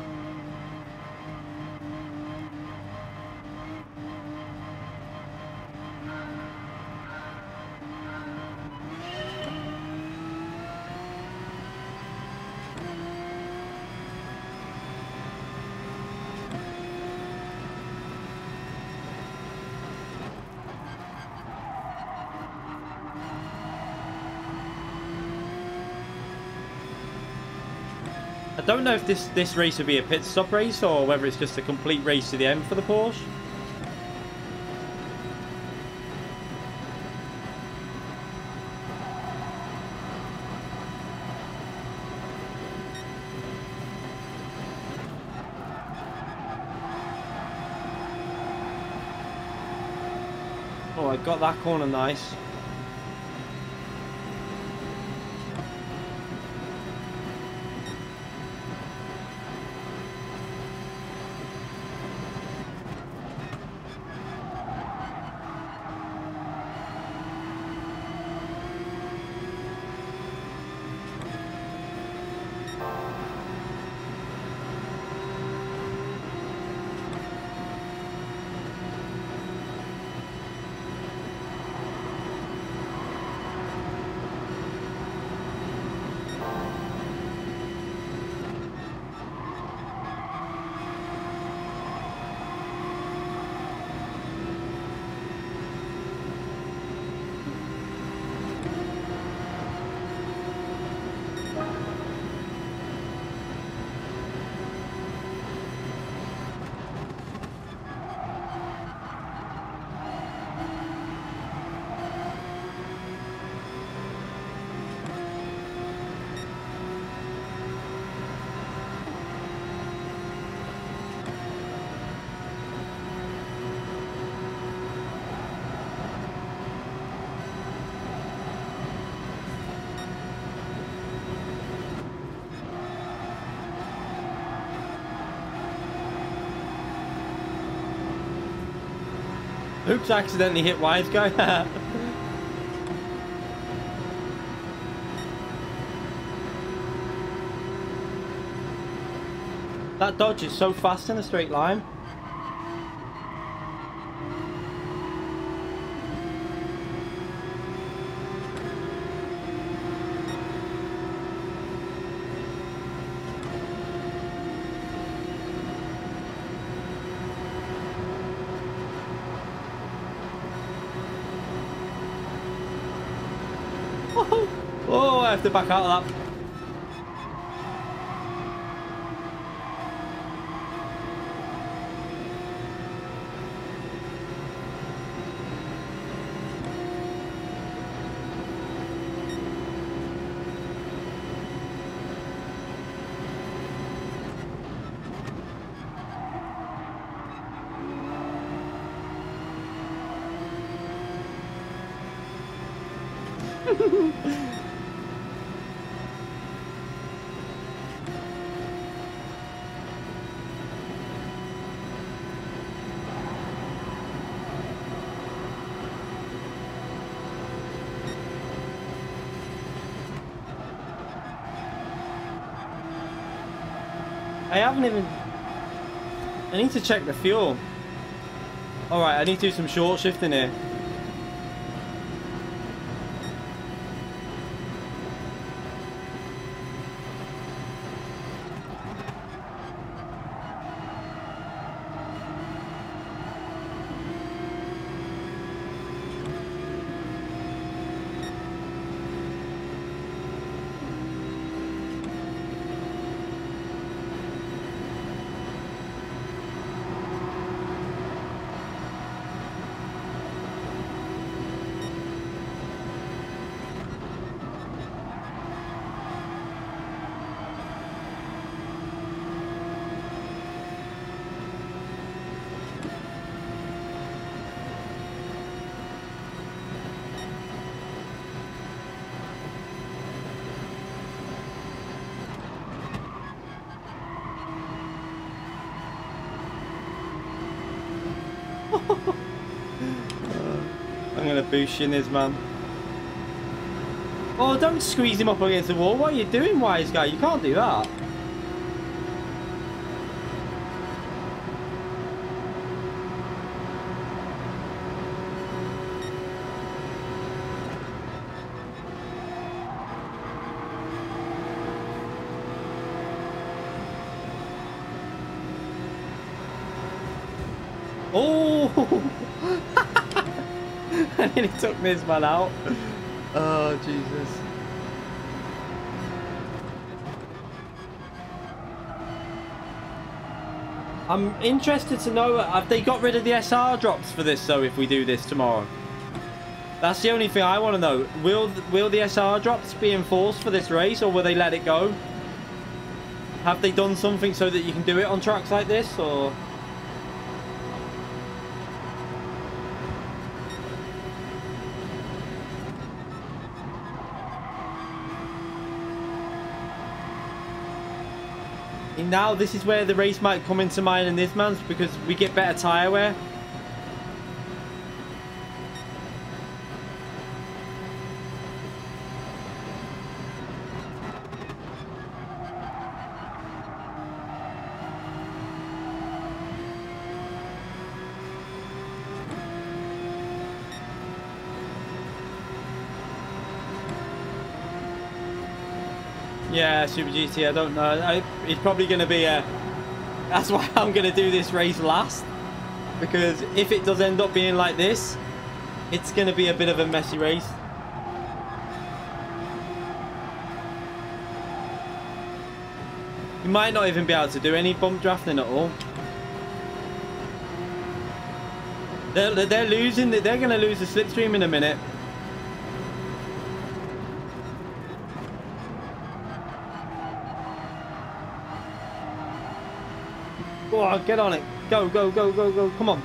I don't know if this race would be a pit stop race or whether it's just a complete race to the end for the Porsche. Oh, I got that corner nice. Oops, accidentally hit wise guy. That Dodge is so fast in a straight line. Oh, I have to back out of that. I haven't even... I need to check the fuel. Alright, I need to do some short shifting here. I'm gonna boost you in this, man. Oh, don't squeeze him up against the wall. What are you doing, wise guy? You can't do that. Oh! I nearly took this man out. Oh, Jesus. I'm interested to know, have they got rid of the SR drops for this, though, if we do this tomorrow? That's the only thing I want to know. Will the SR drops be enforced for this race, or will they let it go? Have they done something so that you can do it on tracks like this, or... Now this is where the race might come into mine and this man's, because we get better tyre wear. Yeah, Super GT, I don't know. It's probably going to be a... That's why I'm going to do this race last. Because if it does end up being like this, it's going to be a bit of a messy race. You might not even be able to do any bump drafting at all. They're losing. They're going to lose the slipstream in a minute. Oh, get on it. Go, go, go, go, go. Come on.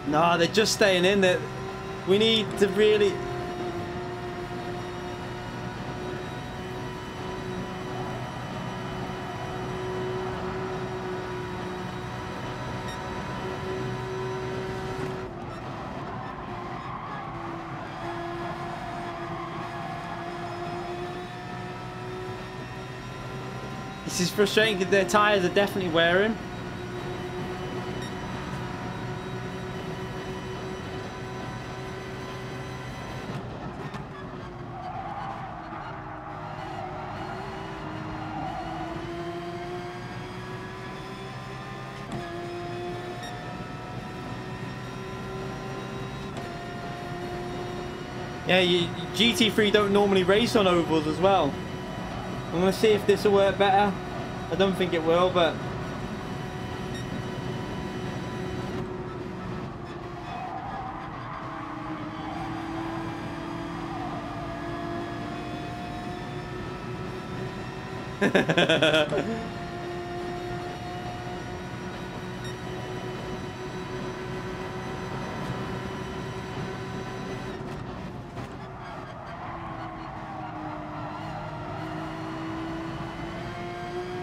No, they're just staying in there. We need to really... This is frustrating because their tyres are definitely wearing. Yeah, GT3 don't normally race on ovals as well. I'm going to see if this will work better. I don't think it will, but...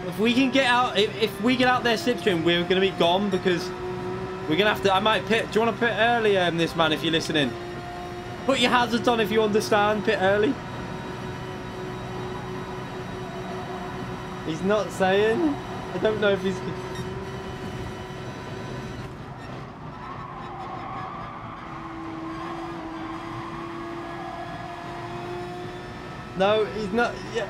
If we can get out, if we get out their slipstream, we're going to be gone, because we're going to have to... I might pit. Do you want to pit early, this man, if you're listening? Put your hazards on if you understand. Pit early. He's not saying. I don't know if he's... No, he's not. Yeah.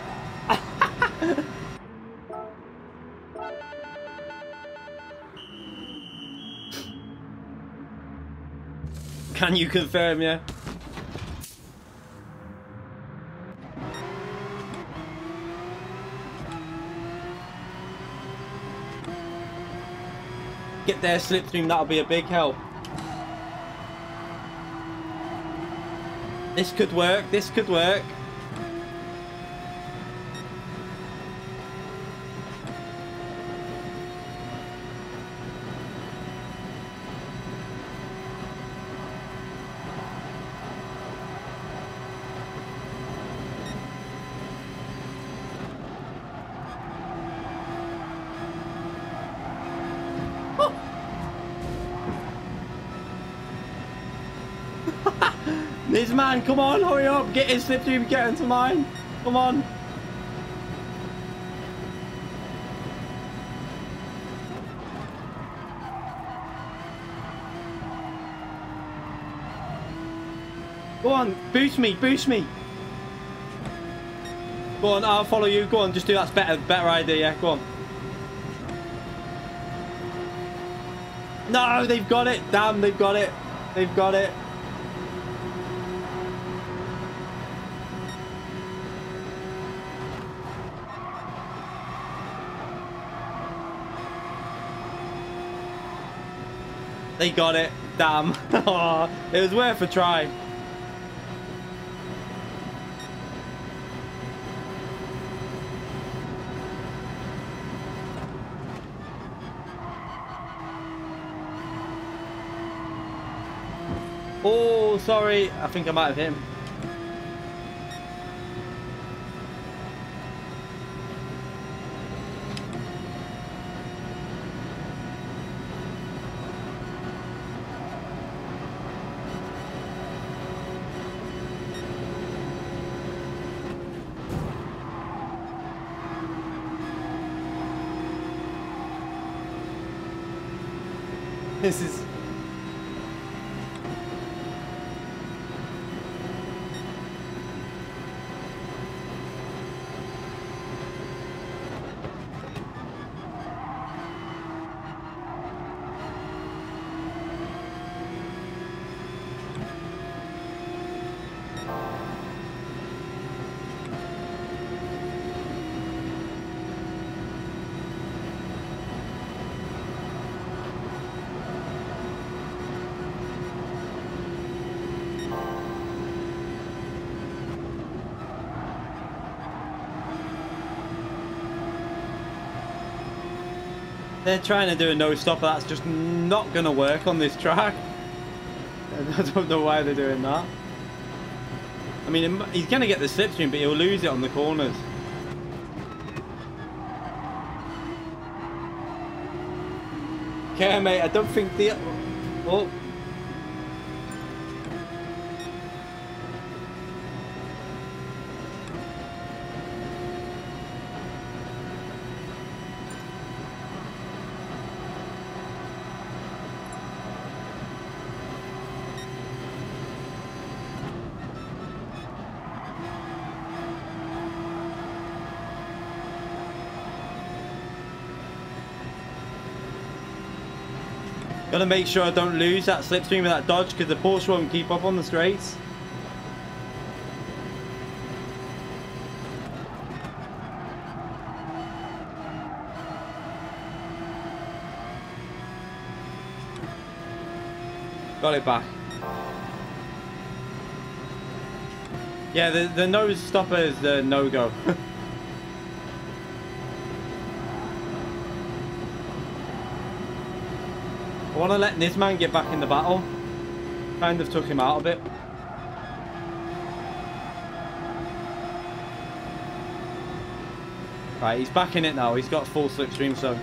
Can you confirm, yeah? Get their slipstream, that'll be a big help. This could work, this could work. This man, come on, hurry up, get his slipstream, get into mine. Come on. Go on, boost me, boost me. Go on, I'll follow you. Go on, just do that's better idea, yeah, go on. No, they've got it. Damn, they've got it. They've got it. They got it. Damn. Oh, it was worth a try. Oh, sorry. I think I might have hit him. This is... They're trying to do a no-stopper. That's just not going to work on this track. I don't know why they're doing that. I mean, he's going to get the slipstream, but he'll lose it on the corners. Okay, mate, I don't think the... Oh. Gotta make sure I don't lose that slipstream with that dodge, because the Porsche won't keep up on the straights. Got it back. Yeah, the nose stopper is the no-go. I want to let this man get back in the battle. Kind of took him out a bit. Right, he's back in it now. He's got full slipstream, so...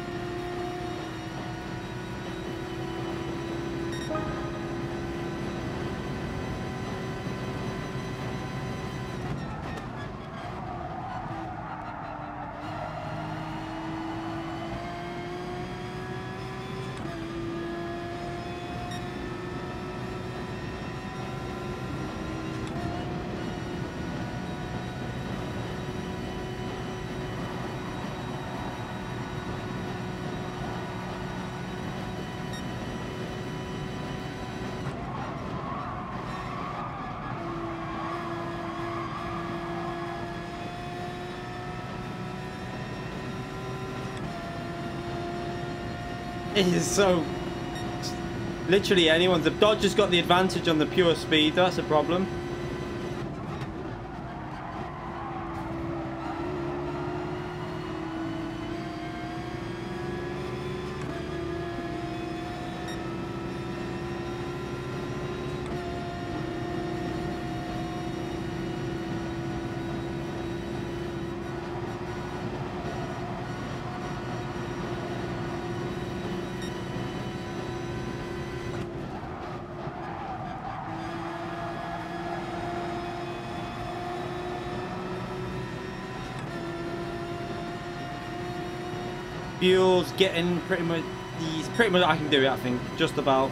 It is so... Literally anyone's... The Dodge has got the advantage on the pure speed. That's a problem. Fuel's getting pretty much... I can do it, I think. Just about.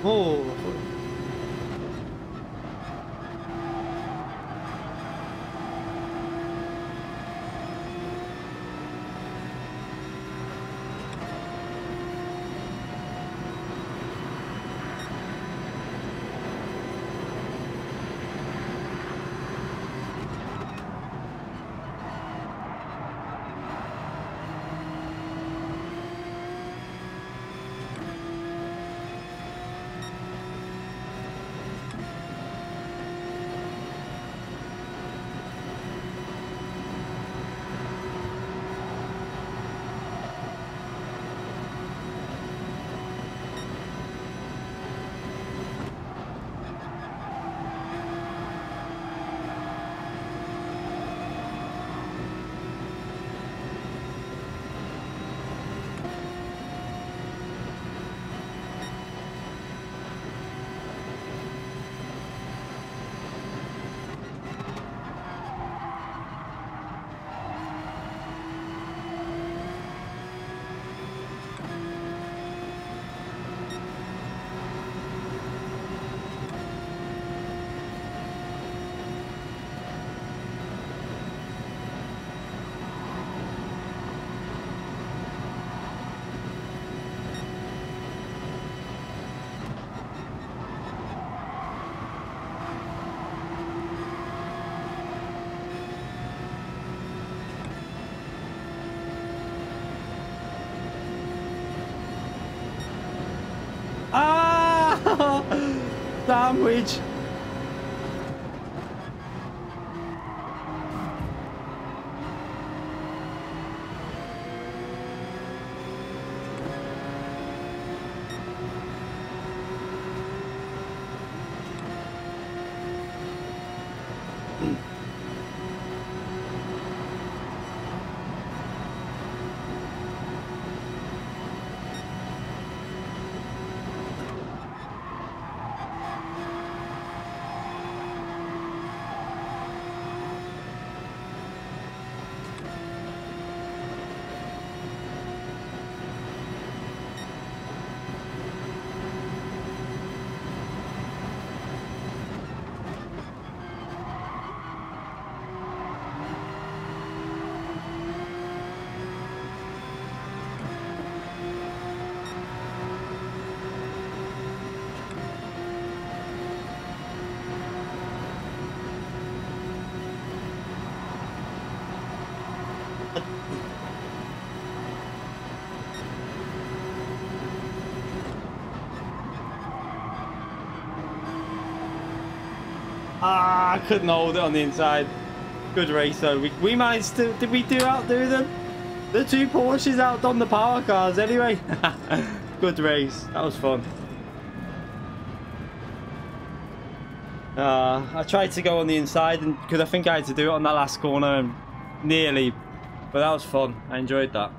Oh. sandwich. Ah, I couldn't hold it on the inside. Good race though. We managed to. Did we outdo them? The two Porsches outdone the power cars anyway. Good race. That was fun. I tried to go on the inside and because I think I had to do it on that last corner and nearly, but that was fun. I enjoyed that.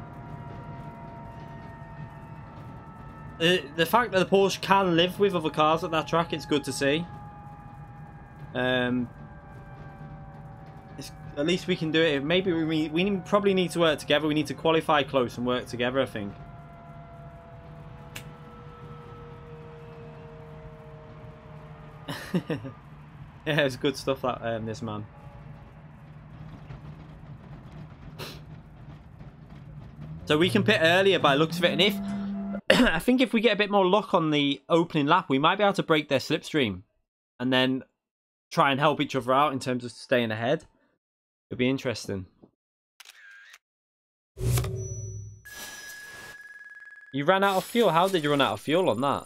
The fact that the Porsche can live with other cars at that track, it's good to see. At least we can do it. Maybe we probably need to work together. We need to qualify close and work together, I think. Yeah, it's good stuff that this man. So we can pit earlier by looks of it, and if I think if we get a bit more luck on the opening lap, we might be able to break their slipstream, and then try and help each other out in terms of staying ahead. It'll be interesting. You ran out of fuel. How did you run out of fuel on that?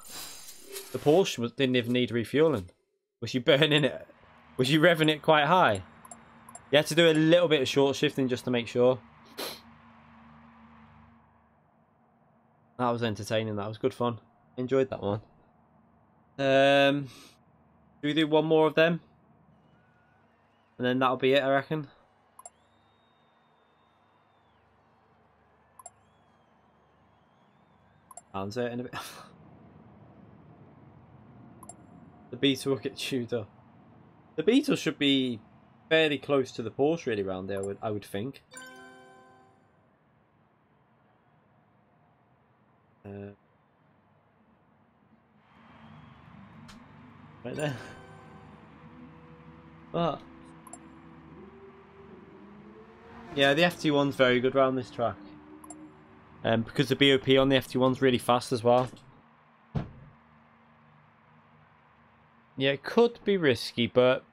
The Porsche didn't even need refueling. Was you burning it? Was you revving it quite high? You had to do a little bit of short shifting just to make sure. That was entertaining. That was good fun. Enjoyed that one. Do we do one more of them? And then that'll be it, I reckon. Answer it in a bit. The Beetle will get chewed up. The Beetle should be fairly close to the Porsche really around there, I would think. Right there. But yeah, the FT1's very good around this track. Because the BOP on the FT1's really fast as well. Yeah, it could be risky, but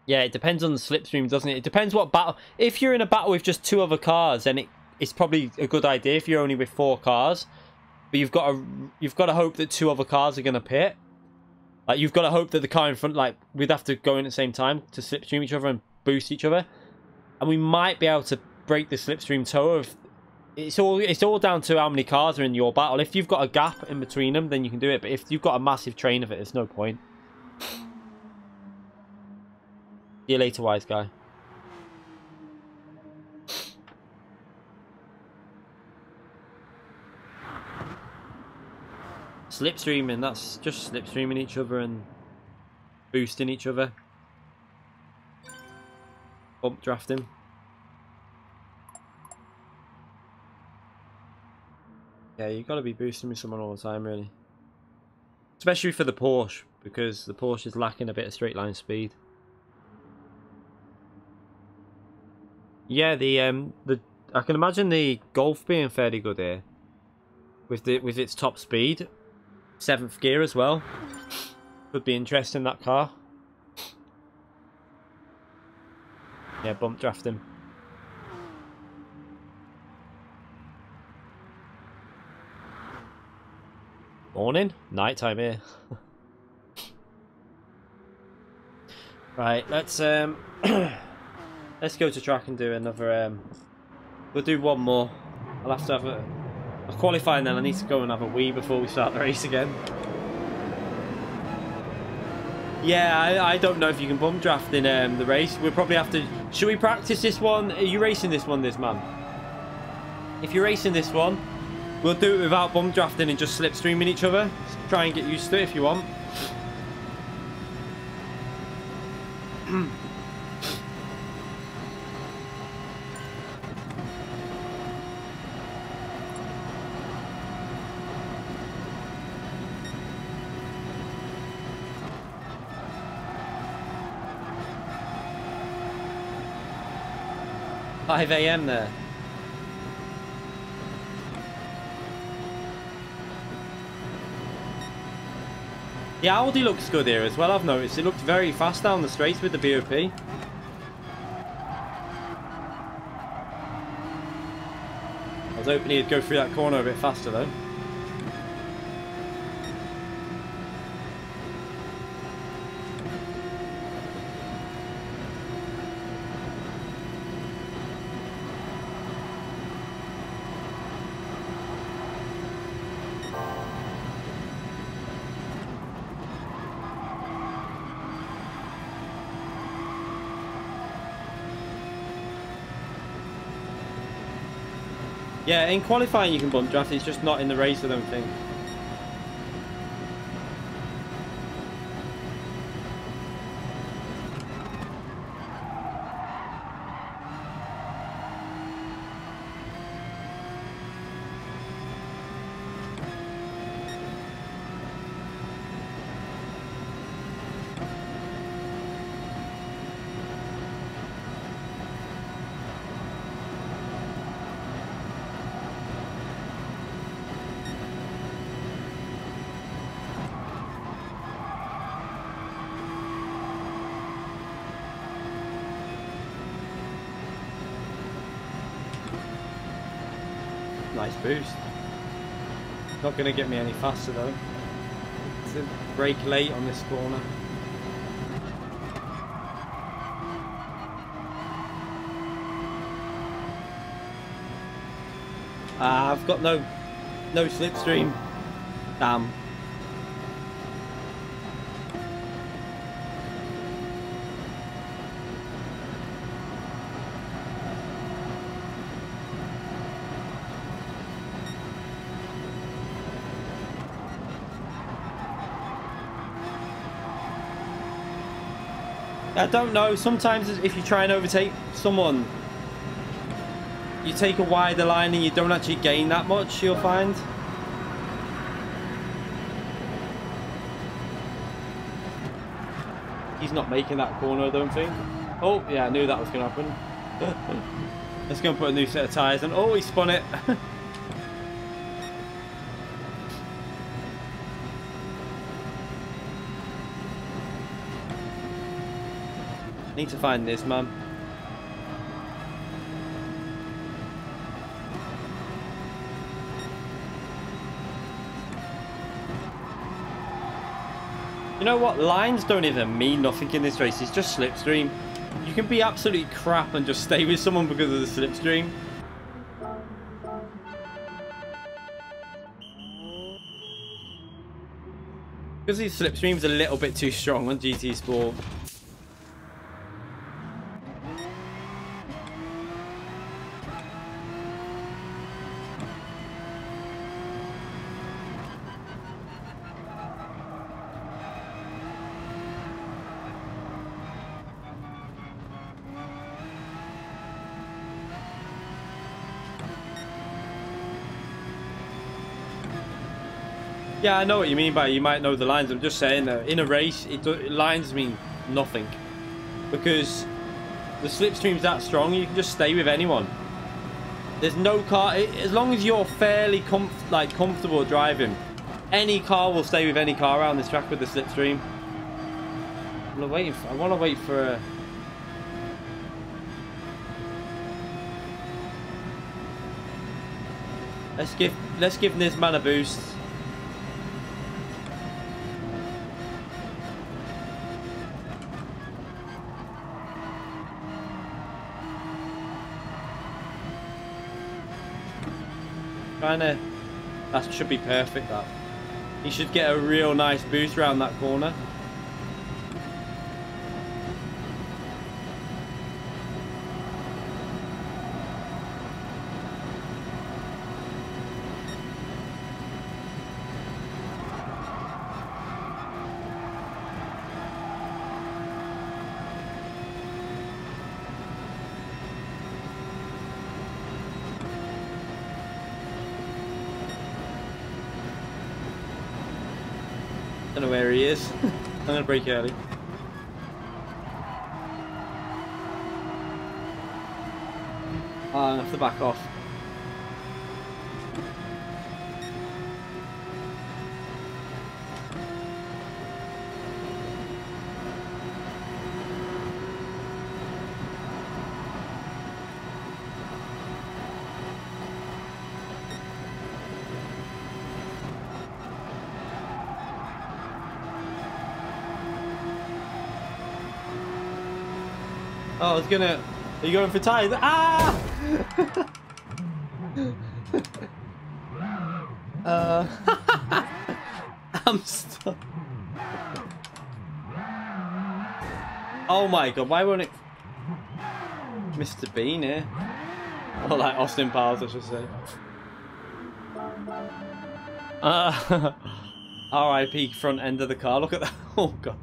yeah, it depends on the slipstream, doesn't it? It depends what battle. If you're in a battle with just two other cars, then it's probably a good idea if you're only with 4 cars. But you've got to hope that 2 other cars are going to pit. Like you've got to hope that the car in front, like we'd have to go in at the same time to slipstream each other and boost each other, and we might be able to break the slipstream tow of. It's all down to how many cars are in your battle. If you've got a gap in between them, then you can do it. But if you've got a massive train of it, there's no point. See you later, wise guy. Slipstreaming, that's just slipstreaming each other and boosting each other. Bump drafting. Yeah, you've got to be boosting with someone all the time, really. Especially for the Porsche, because the Porsche is lacking a bit of straight line speed. Yeah, I can imagine the Golf being fairly good here, with its top speed, 7th gear as well. Could be interesting, that car. Yeah, bump drafting. Morning, nighttime here. Right, let's let's go to track and do another. We'll do one more. I'll have to have a qualify, and then I need to go and have a wee before we start the race again. Yeah, I don't know if you can bump draft in the race. We'll probably have to. Should we practice this one? Are you racing this one, this man? If you're racing this one, we'll do it without bump drafting and just slipstreaming each other. Just try and get used to it if you want. $5 AM there. The Audi looks good here as well, I've noticed. It looked very fast down the straights with the BOP. I was hoping he'd go through that corner a bit faster though. Yeah, in qualifying you can bump draft, it's just not in the race, I don't think. Nice boost. Not going to get me any faster though. It's a brake late on this corner. I've got no slipstream. Damn. I don't know, sometimes if you try and overtake someone, you take a wider line and you don't actually gain that much, you'll find. He's not making that corner, I don't think. Oh, yeah, I knew that was going to happen. Let's go and put a new set of tyres on. Oh, he spun it. Need to find this, man. You know what? Lines don't even mean nothing in this race. It's just slipstream. You can be absolutely crap and just stay with someone because of the slipstream. Because these slipstreams are a little bit too strong on GT Sport. Yeah, I know what you mean by you might know the lines. I'm just saying that in a race, lines mean nothing. Because the slipstream's that strong, you can just stay with anyone. There's no car, as long as you're fairly comfortable driving, any car will stay with any car around this track with the slipstream. I want to wait for a... Let's give this man a boost. That should be perfect, that. He should get a real nice boost around that corner. Don't know where he is. I'm gonna brake early. I have to back off. Oh, I was gonna... Are you going for tyres? Ah! I'm stuck. Oh my god, why won't it... Mr. Bean here? Or like Austin Powers, I should say. RIP front end of the car, look at that. Oh god.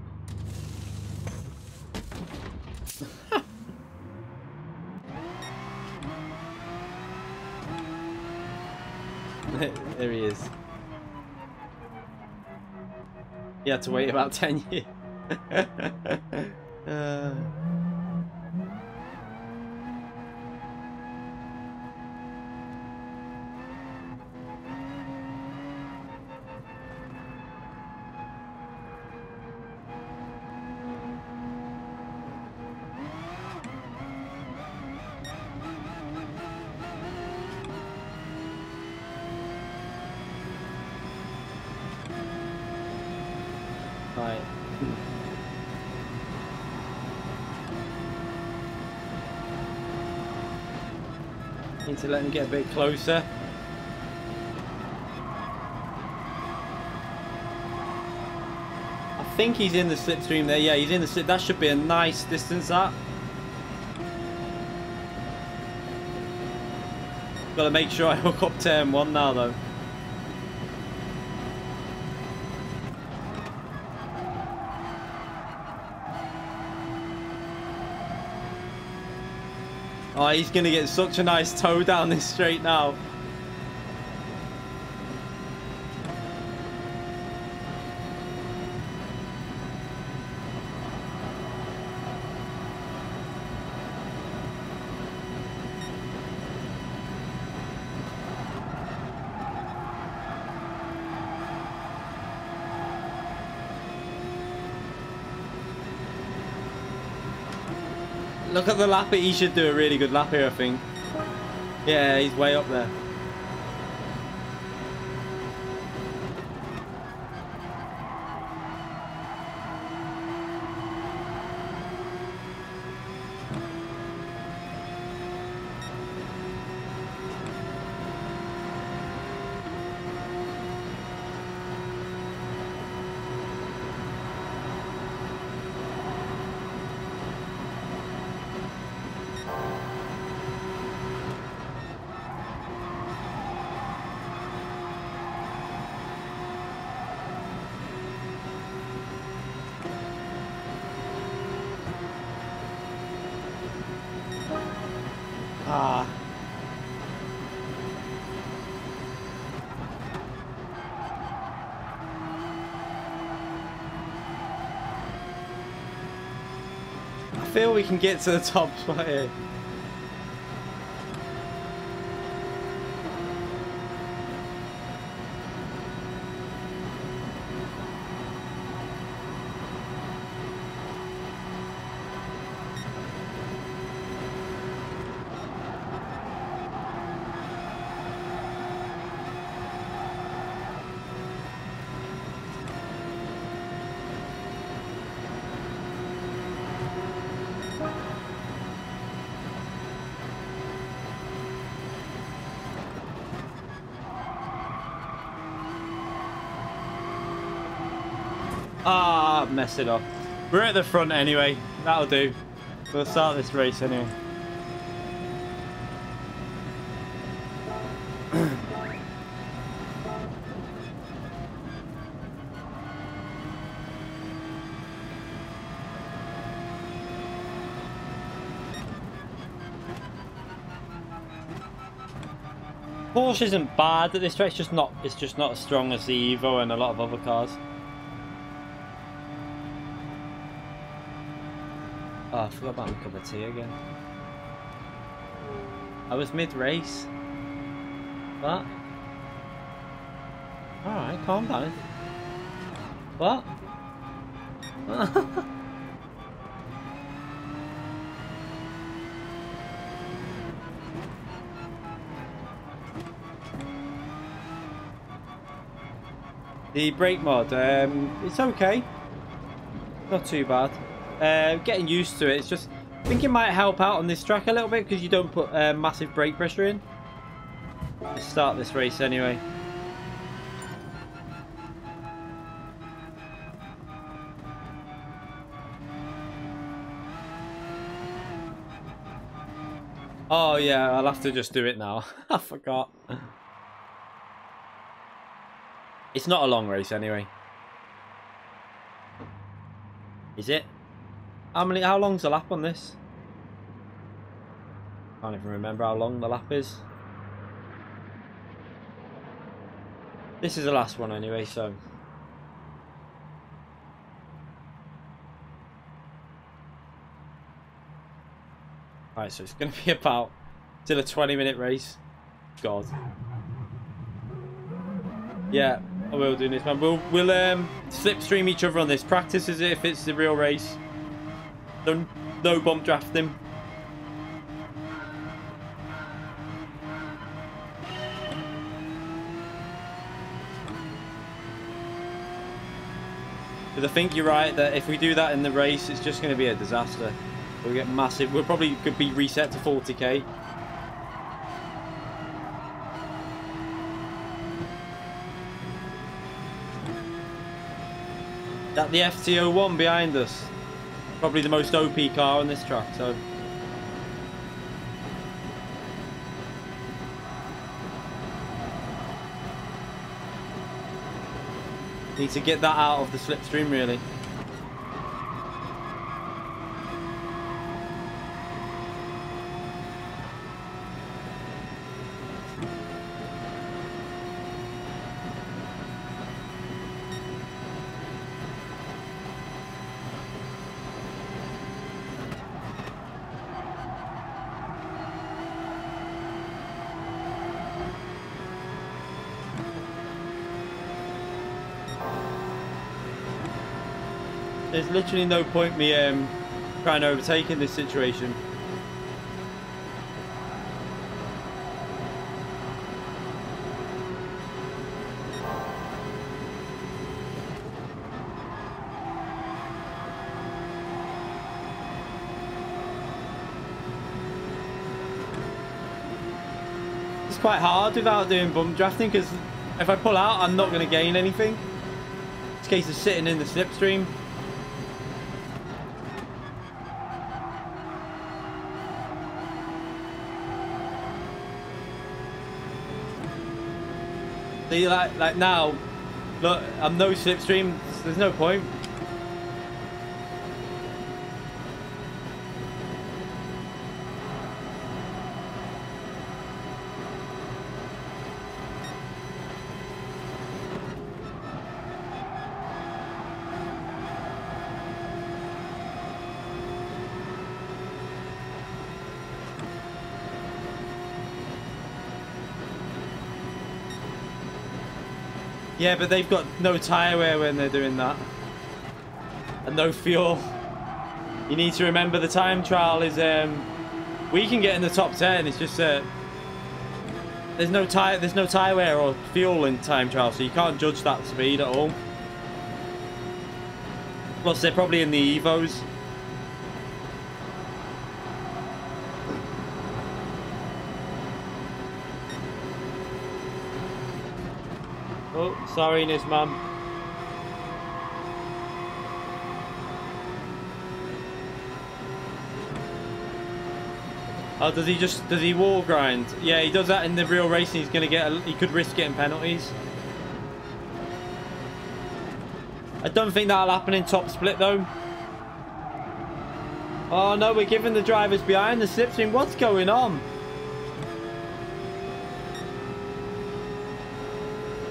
There he is. He had to wait about 10 years. Right. Need to let him get a bit closer. I think he's in the slipstream there. Yeah, he's in the slip. That should be a nice distance, that. Got to make sure I hook up turn 1 now, though. Oh, he's going to get such a nice toe down this straight now. Look at the lap. He should do a really good lap here, I think. Yeah, he's way up there. Ah. I feel we can get to the top spot here. Ah, messed it up. We're at the front anyway. That'll do. We'll start this race anyway. Porsche isn't bad at this track. It's just not as strong as the Evo and a lot of other cars. Oh, I forgot about my cup of tea again. I was mid-race. What? Alright, calm down. What? The brake mod, it's okay. Not too bad. Getting used to it. It's just, I think it might help out on this track a little bit because you don't put massive brake pressure in. Let's start this race anyway. Oh yeah, I'll have to just do it now. I forgot. It's not a long race anyway. Is it? How long's the lap on this? Can't even remember how long the lap is. This is the last one anyway, so. Alright, so it's going to be about till a 20-minute race. God. Yeah, I will do this, man. We'll slipstream each other on this. Practice as if it's the real race. No bump drafting. Because I think you're right that if we do that in the race, it's just going to be a disaster. We'll get massive. We'll probably could be reset to 40k. That the FT01 behind us. Probably the most OP car on this track, so. Need to get that out of the slipstream, really. There's literally no point me trying to overtake in this situation. It's quite hard without doing bump drafting because if I pull out, I'm not going to gain anything. It's a case of sitting in the slipstream. See, like now, look, I'm no slipstream. There's no point. Yeah, but they've got no tyre wear when they're doing that. And no fuel. You need to remember the time trial is... we can get in the top 10, it's just... there's no tyre wear or fuel in time trial, so you can't judge that speed at all. Plus, they're probably in the Evos. Oh, sorry, Nisman. Oh, does he wall grind? Yeah, he does that in the real racing. He's gonna get he could risk getting penalties. I don't think that'll happen in top split though. Oh no, we're giving the drivers behind the slipstream. What's going on?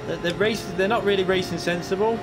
They're not really racing sensible.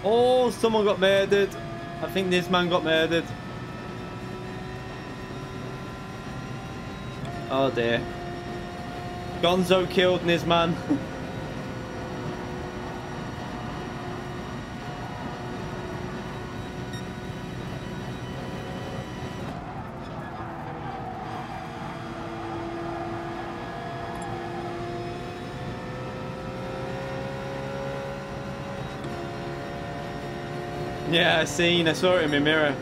Oh, someone got murdered. I think this man got murdered. Oh dear. Gonzo killed Nizman. Yeah, I saw it in my mirror.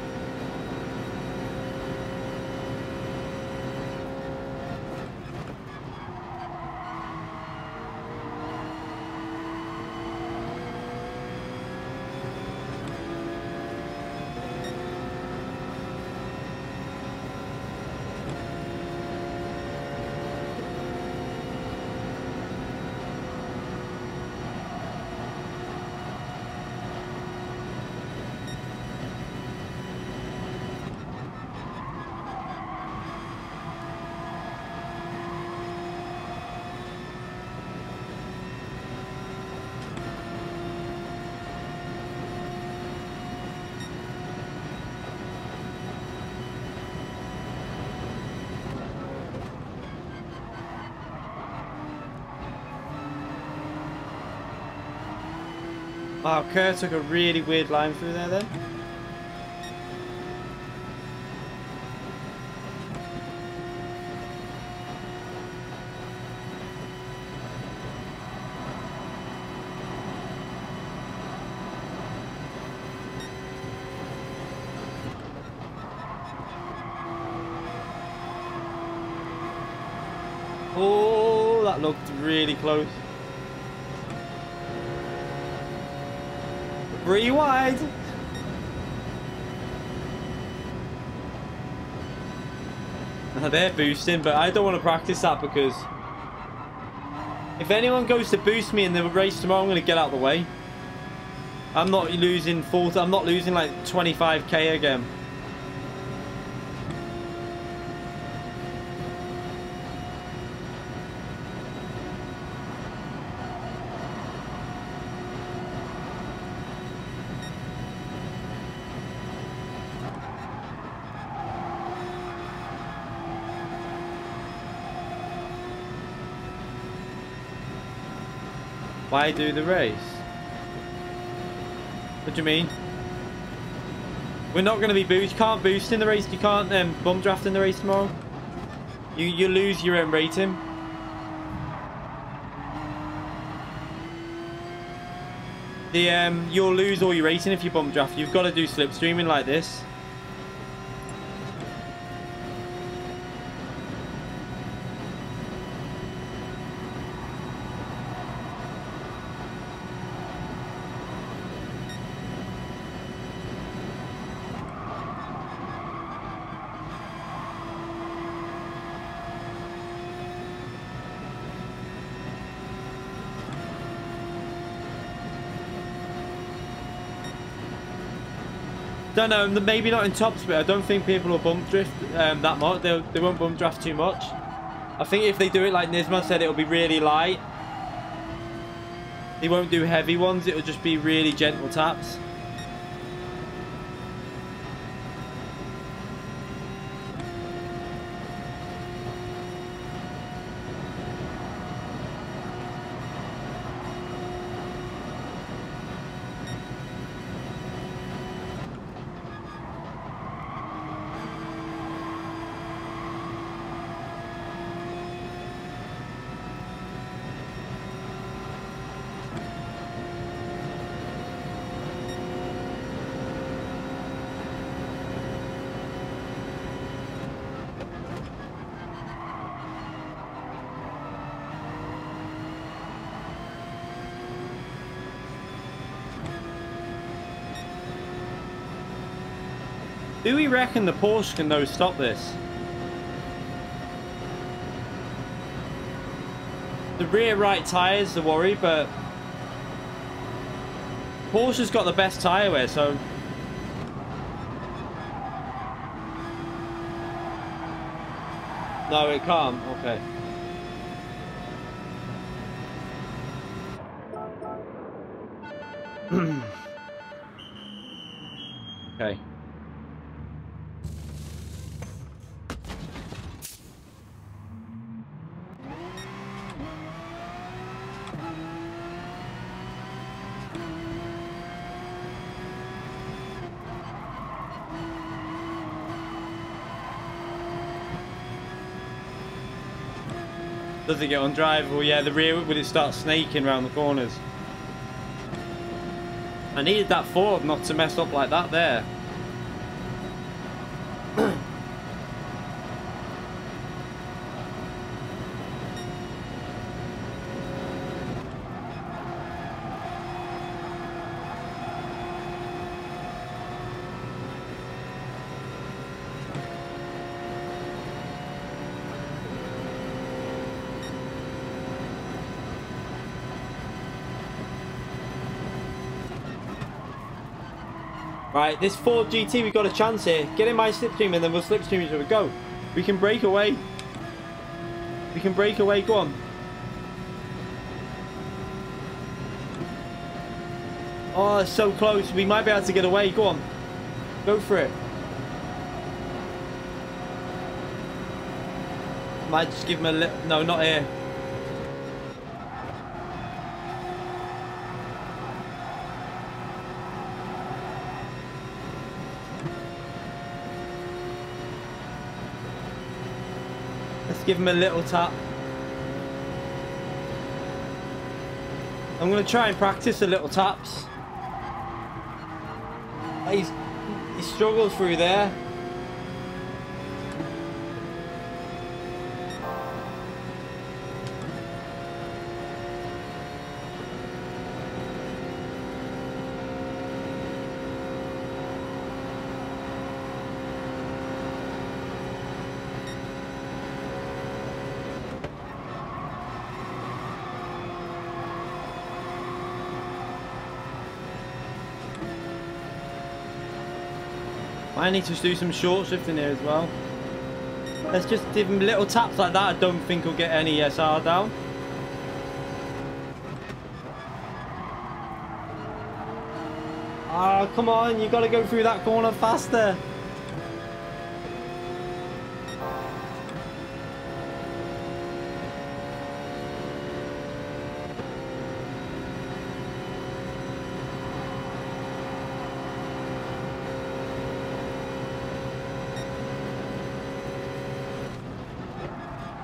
Wow, Kurt took a really weird line through there then. Oh, that looked really close. Rewind. They're boosting, but I don't want to practice that because if anyone goes to boost me in the race tomorrow, I'm going to get out of the way. I'm not losing I'm not losing like 25k again. Why do the race? What do you mean? We're not going to be boost. You can't boost in the race. You can't bump draft in the race tomorrow. You lose your rating. You'll lose all your rating if you bump draft. You've got to do slipstreaming like this. Don't know, maybe not in top speed. I don't think people will bump drift that much. They won't bump draft too much. I think if they do it like Nisma said, it'll be really light. They won't do heavy ones. It'll just be really gentle taps. Do we reckon the Porsche can though stop this? The rear right tyre is the worry, but Porsche's got the best tyre wear, so no, it can't. Okay. Okay. Does it get undrivable? Yeah, the rear would it start snaking around the corners. I needed that Ford not to mess up like that there. Right, this Ford GT, we've got a chance here. Get in my slipstream and then we'll slipstream each other. Go. We can break away. We can break away. Go on. Oh, it's so close. We might be able to get away. Go on. Go for it. Might just give him a little... No, not here. Give him a little tap. I'm going to try and practice the little taps. He struggled through there. I need to do some short shifting here as well. Let's just give him little taps like that. I don't think he'll get any SR down. Ah, come on, you got to go through that corner faster.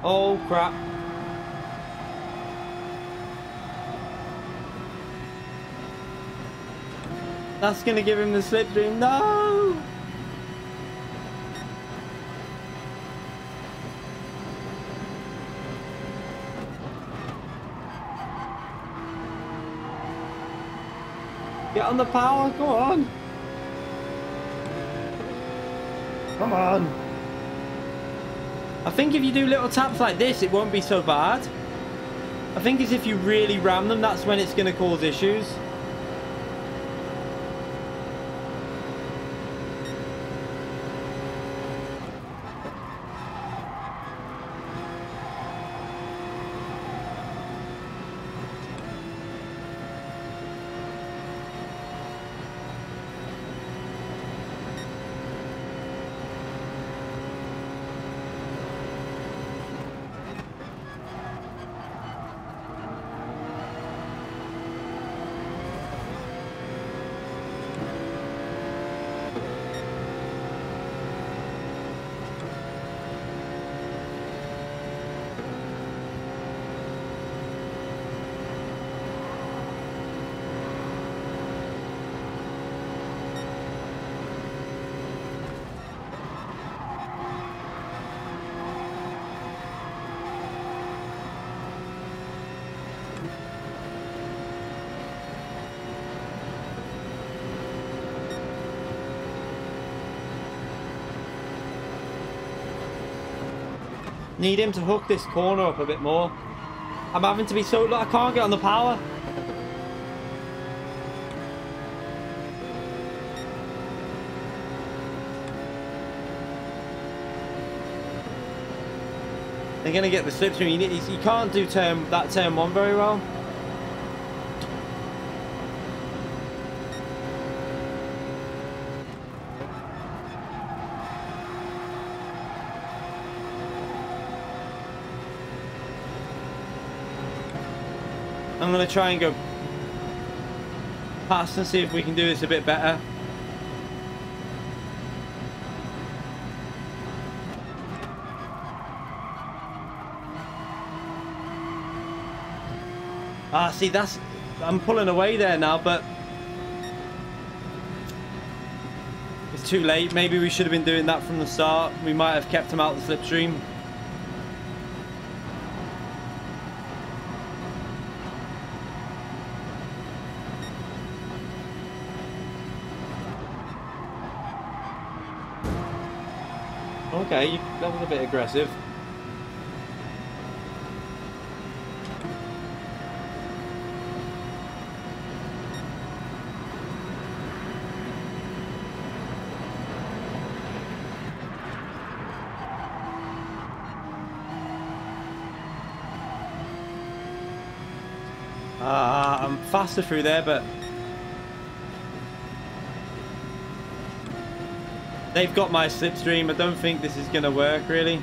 Oh crap. That's gonna give him the slipstream. No! Get on the power, go on. Come on. I think if you do little taps like this, it won't be so bad. I think it's if you really ram them, that's when it's going to cause issues. Need him to hook this corner up a bit more. I'm having to be so... Look, I can't get on the power. They're going to get the slipstream. You can't do that turn one very well. I'm going to try and go past and see if we can do this a bit better. Ah, see, that's... I'm pulling away there now, but... It's too late. Maybe we should have been doing that from the start. We might have kept him out of the slipstream. Okay, that was a bit aggressive. I'm faster through there, but they've got my slipstream. I don't think this is going to work, really.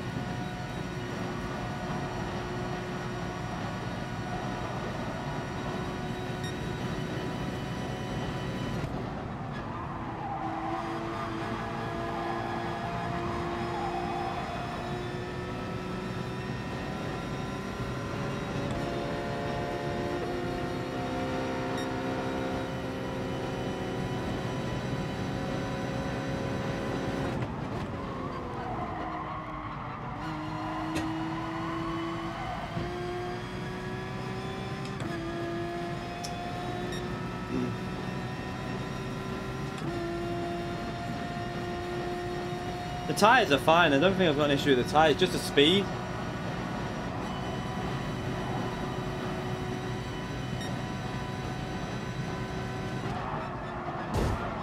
The tyres are fine. I don't think I've got an issue with the tyres, just the speed.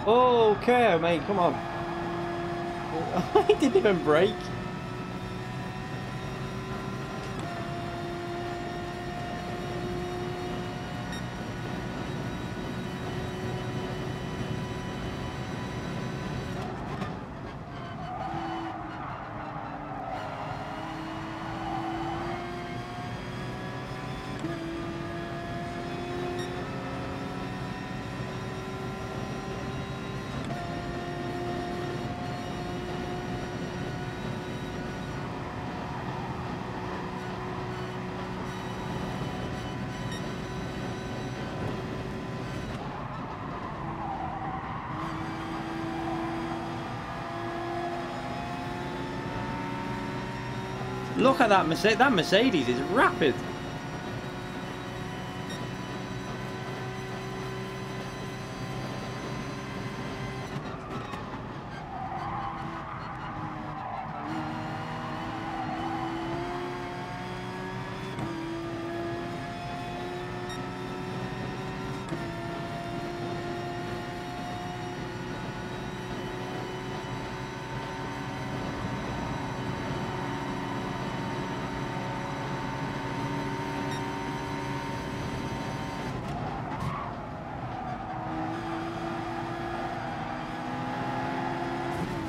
Okay, mate, come on. I didn't even brake. Look at that Mercedes. That Mercedes is rapid.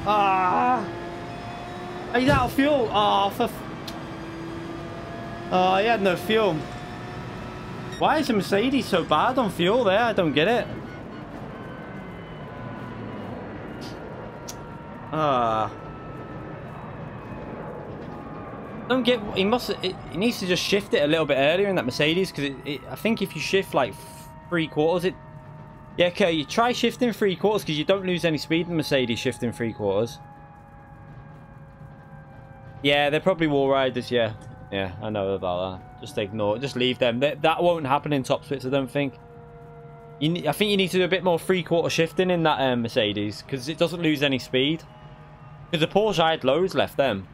Ah! He's out of fuel. Oh, oh, he had no fuel. Why is the Mercedes so bad on fuel there? I don't get it. Don't get. He needs to just shift it a little bit earlier in that Mercedes, because I think if you shift like 3/4, yeah, okay, you try shifting 3/4 because you don't lose any speed in the Mercedes shifting 3/4. Yeah, they're probably wall riders, yeah. Yeah, I know about that. Just ignore it. Just leave them. That won't happen in top splits, I don't think. I think you need to do a bit more 3/4 shifting in that Mercedes, because it doesn't lose any speed. Because the Porsche, I had loads left them.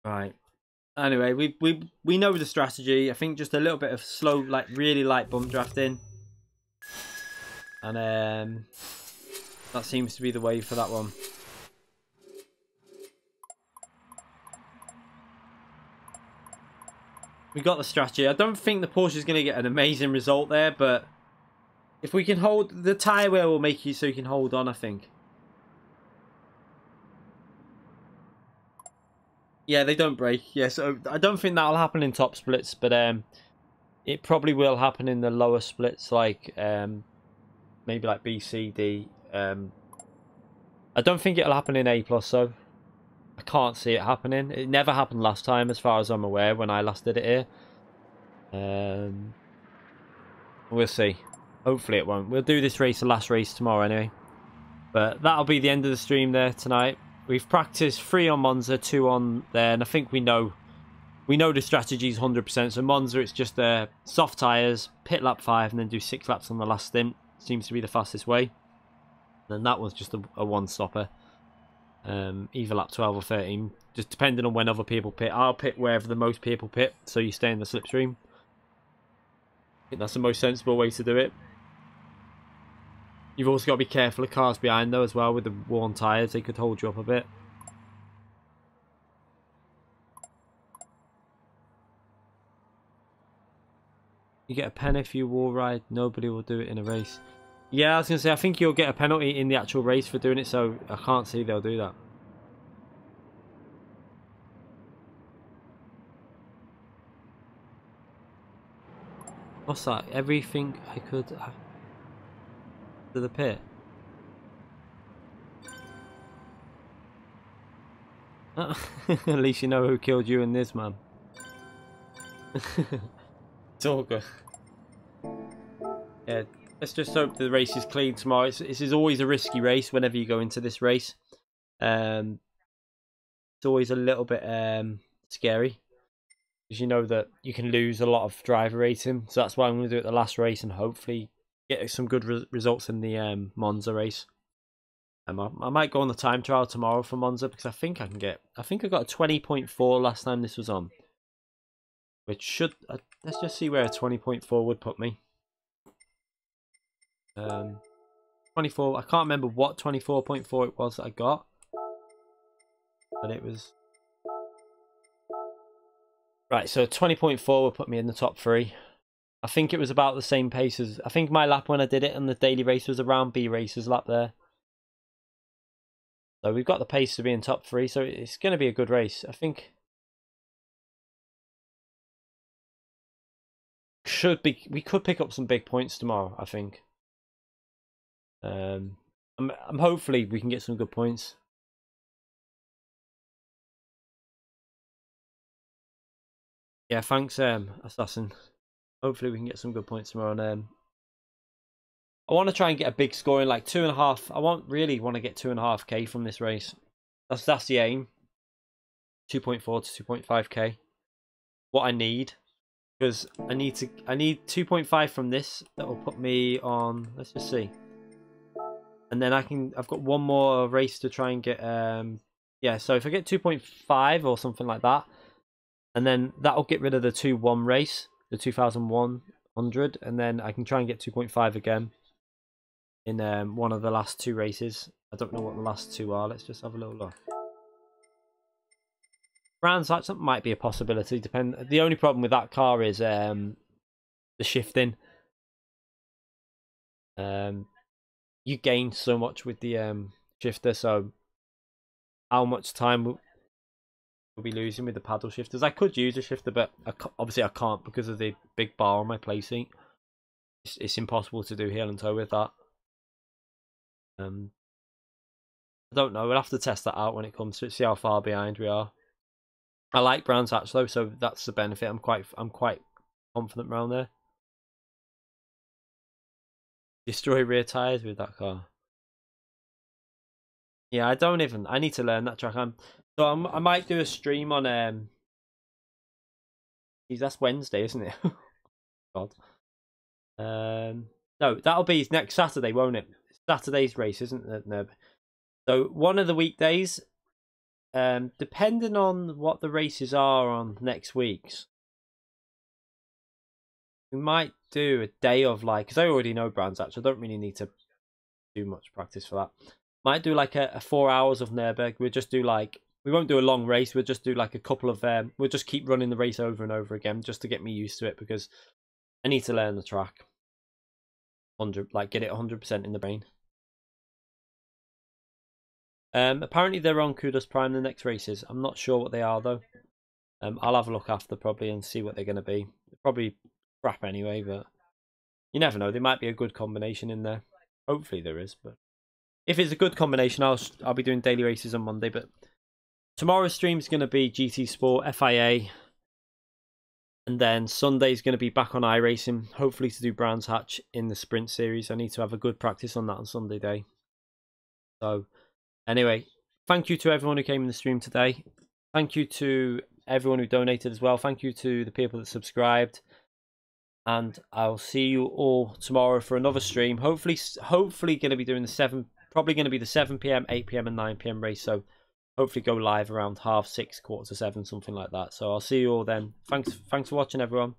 Right. Anyway, we know the strategy. I think just a little bit of slow, like really light bump drafting, and that seems to be the way for that one. We got the strategy. I don't think the Porsche is going to get an amazing result there, but if we can hold the tyre wear, will make you so you can hold on. I think. Yeah, they don't break. Yeah, so I don't think that'll happen in top splits, but it probably will happen in the lower splits, like maybe like B, C, D. I don't think it'll happen in A plus though. I can't see it happening. It never happened last time, as far as I'm aware, when I last did it here. We'll see. Hopefully it won't. We'll do this race, the last race tomorrow anyway. But that'll be the end of the stream there tonight. We've practiced 3 on Monza, 2 on there, and I think we know the strategy's 100%. So Monza, it's just soft tyres, pit lap 5, and then do 6 laps on the last stint. Seems to be the fastest way. And that one's just a one-stopper. Either lap 12 or 13, just depending on when other people pit. I'll pit wherever the most people pit, so you stay in the slipstream. I think that's the most sensible way to do it. You've also got to be careful of cars behind though as well, with the worn tyres. They could hold you up a bit. You get a pen if you wall ride. Nobody will do it in a race. Yeah, I was going to say, I think you'll get a penalty in the actual race for doing it, so I can't see they'll do that. What's that? Everything I could to the pit. At least you know who killed you in this, man. It's all good. Yeah, let's just hope the race is clean tomorrow. This is always a risky race whenever you go into this race. It's always a little bit scary, because you know that you can lose a lot of driver rating. So that's why I'm going to do it the last race and hopefully get some good results in the Monza race. I might go on the time trial tomorrow for Monza, because I think I got a 20.4 last time this was on, which should let's just see where a 20.4 would put me. 24. I can't remember what 24.4 it was that I got, but it was right. So 20.4 would put me in the top 3. I think it was about the same pace as, I think my lap when I did it on the daily race was around B Racer's lap there. So we've got the pace to be in top 3, so it's going to be a good race. I think we could pick up some big points tomorrow, I think. I'm hopefully we can get some good points. Yeah, thanks, Assassin. Hopefully we can get some good points tomorrow. And I want to try and get a big score in, like 2.5. I really want to get 2.5k from this race. That's the aim. 2.4 to 2.5k. What I need, because I need 2.5 from this. That will put me on. Let's just see. And then I've got one more race to try and get. Yeah. So if I get 2.5 or something like that, and then that'll get rid of the 2-1 race, the 2100, and then I can try and get 2.5 again in one of the last 2 races. I don't know what the last 2 are. Let's just have a little look. Brands like something might be a possibility. The only problem with that car is the shifting. You gain so much with the shifter, so how much time we'll be losing with the paddle shifters? I could use a shifter, but obviously I can't because of the big bar on my Playseat. It's impossible to do heel and toe with that. I don't know. We'll have to test that out when it comes to it. See how far behind we are. I like Brands Hatch though, so that's the benefit. I'm quite confident around there. Destroy rear tires with that car. Yeah, I need to learn that track. I might do a stream on geez, that's Wednesday, isn't it? God. No, that'll be next Saturday, won't it? Saturday's race, isn't it, Neb? So one of the weekdays, Depending on what the races are on next week's, we might do a day of like, because I already know Brands Hatch, I don't really need to do much practice for that. Might do like a 4 hours of Nürburgring. We'll just do like, we won't do a long race. We'll just do like a couple of, we'll just keep running the race over and over again just to get me used to it, because I need to learn the track. Like get it 100% in the brain. Apparently they're on Kudos Prime, the next races. I'm not sure what they are though. I'll have a look after probably and see what they're going to be. Probably crap anyway, but you never know. There might be a good combination in there. Hopefully there is, but if it's a good combination, I'll be doing daily races on Monday. But tomorrow's stream is going to be GT Sport FIA, and then Sunday's going to be back on iRacing. Hopefully to do Brands Hatch in the sprint series. I need to have a good practice on that on Sunday day. So anyway, thank you to everyone who came in the stream today. Thank you to everyone who donated as well. Thank you to the people that subscribed. And I'll see you all tomorrow for another stream. Hopefully going to be doing probably going to be the 7 PM, 8 PM and 9 PM race. So hopefully go live around 6:30, 7:15, something like that. So I'll see you all then. Thanks for watching, everyone.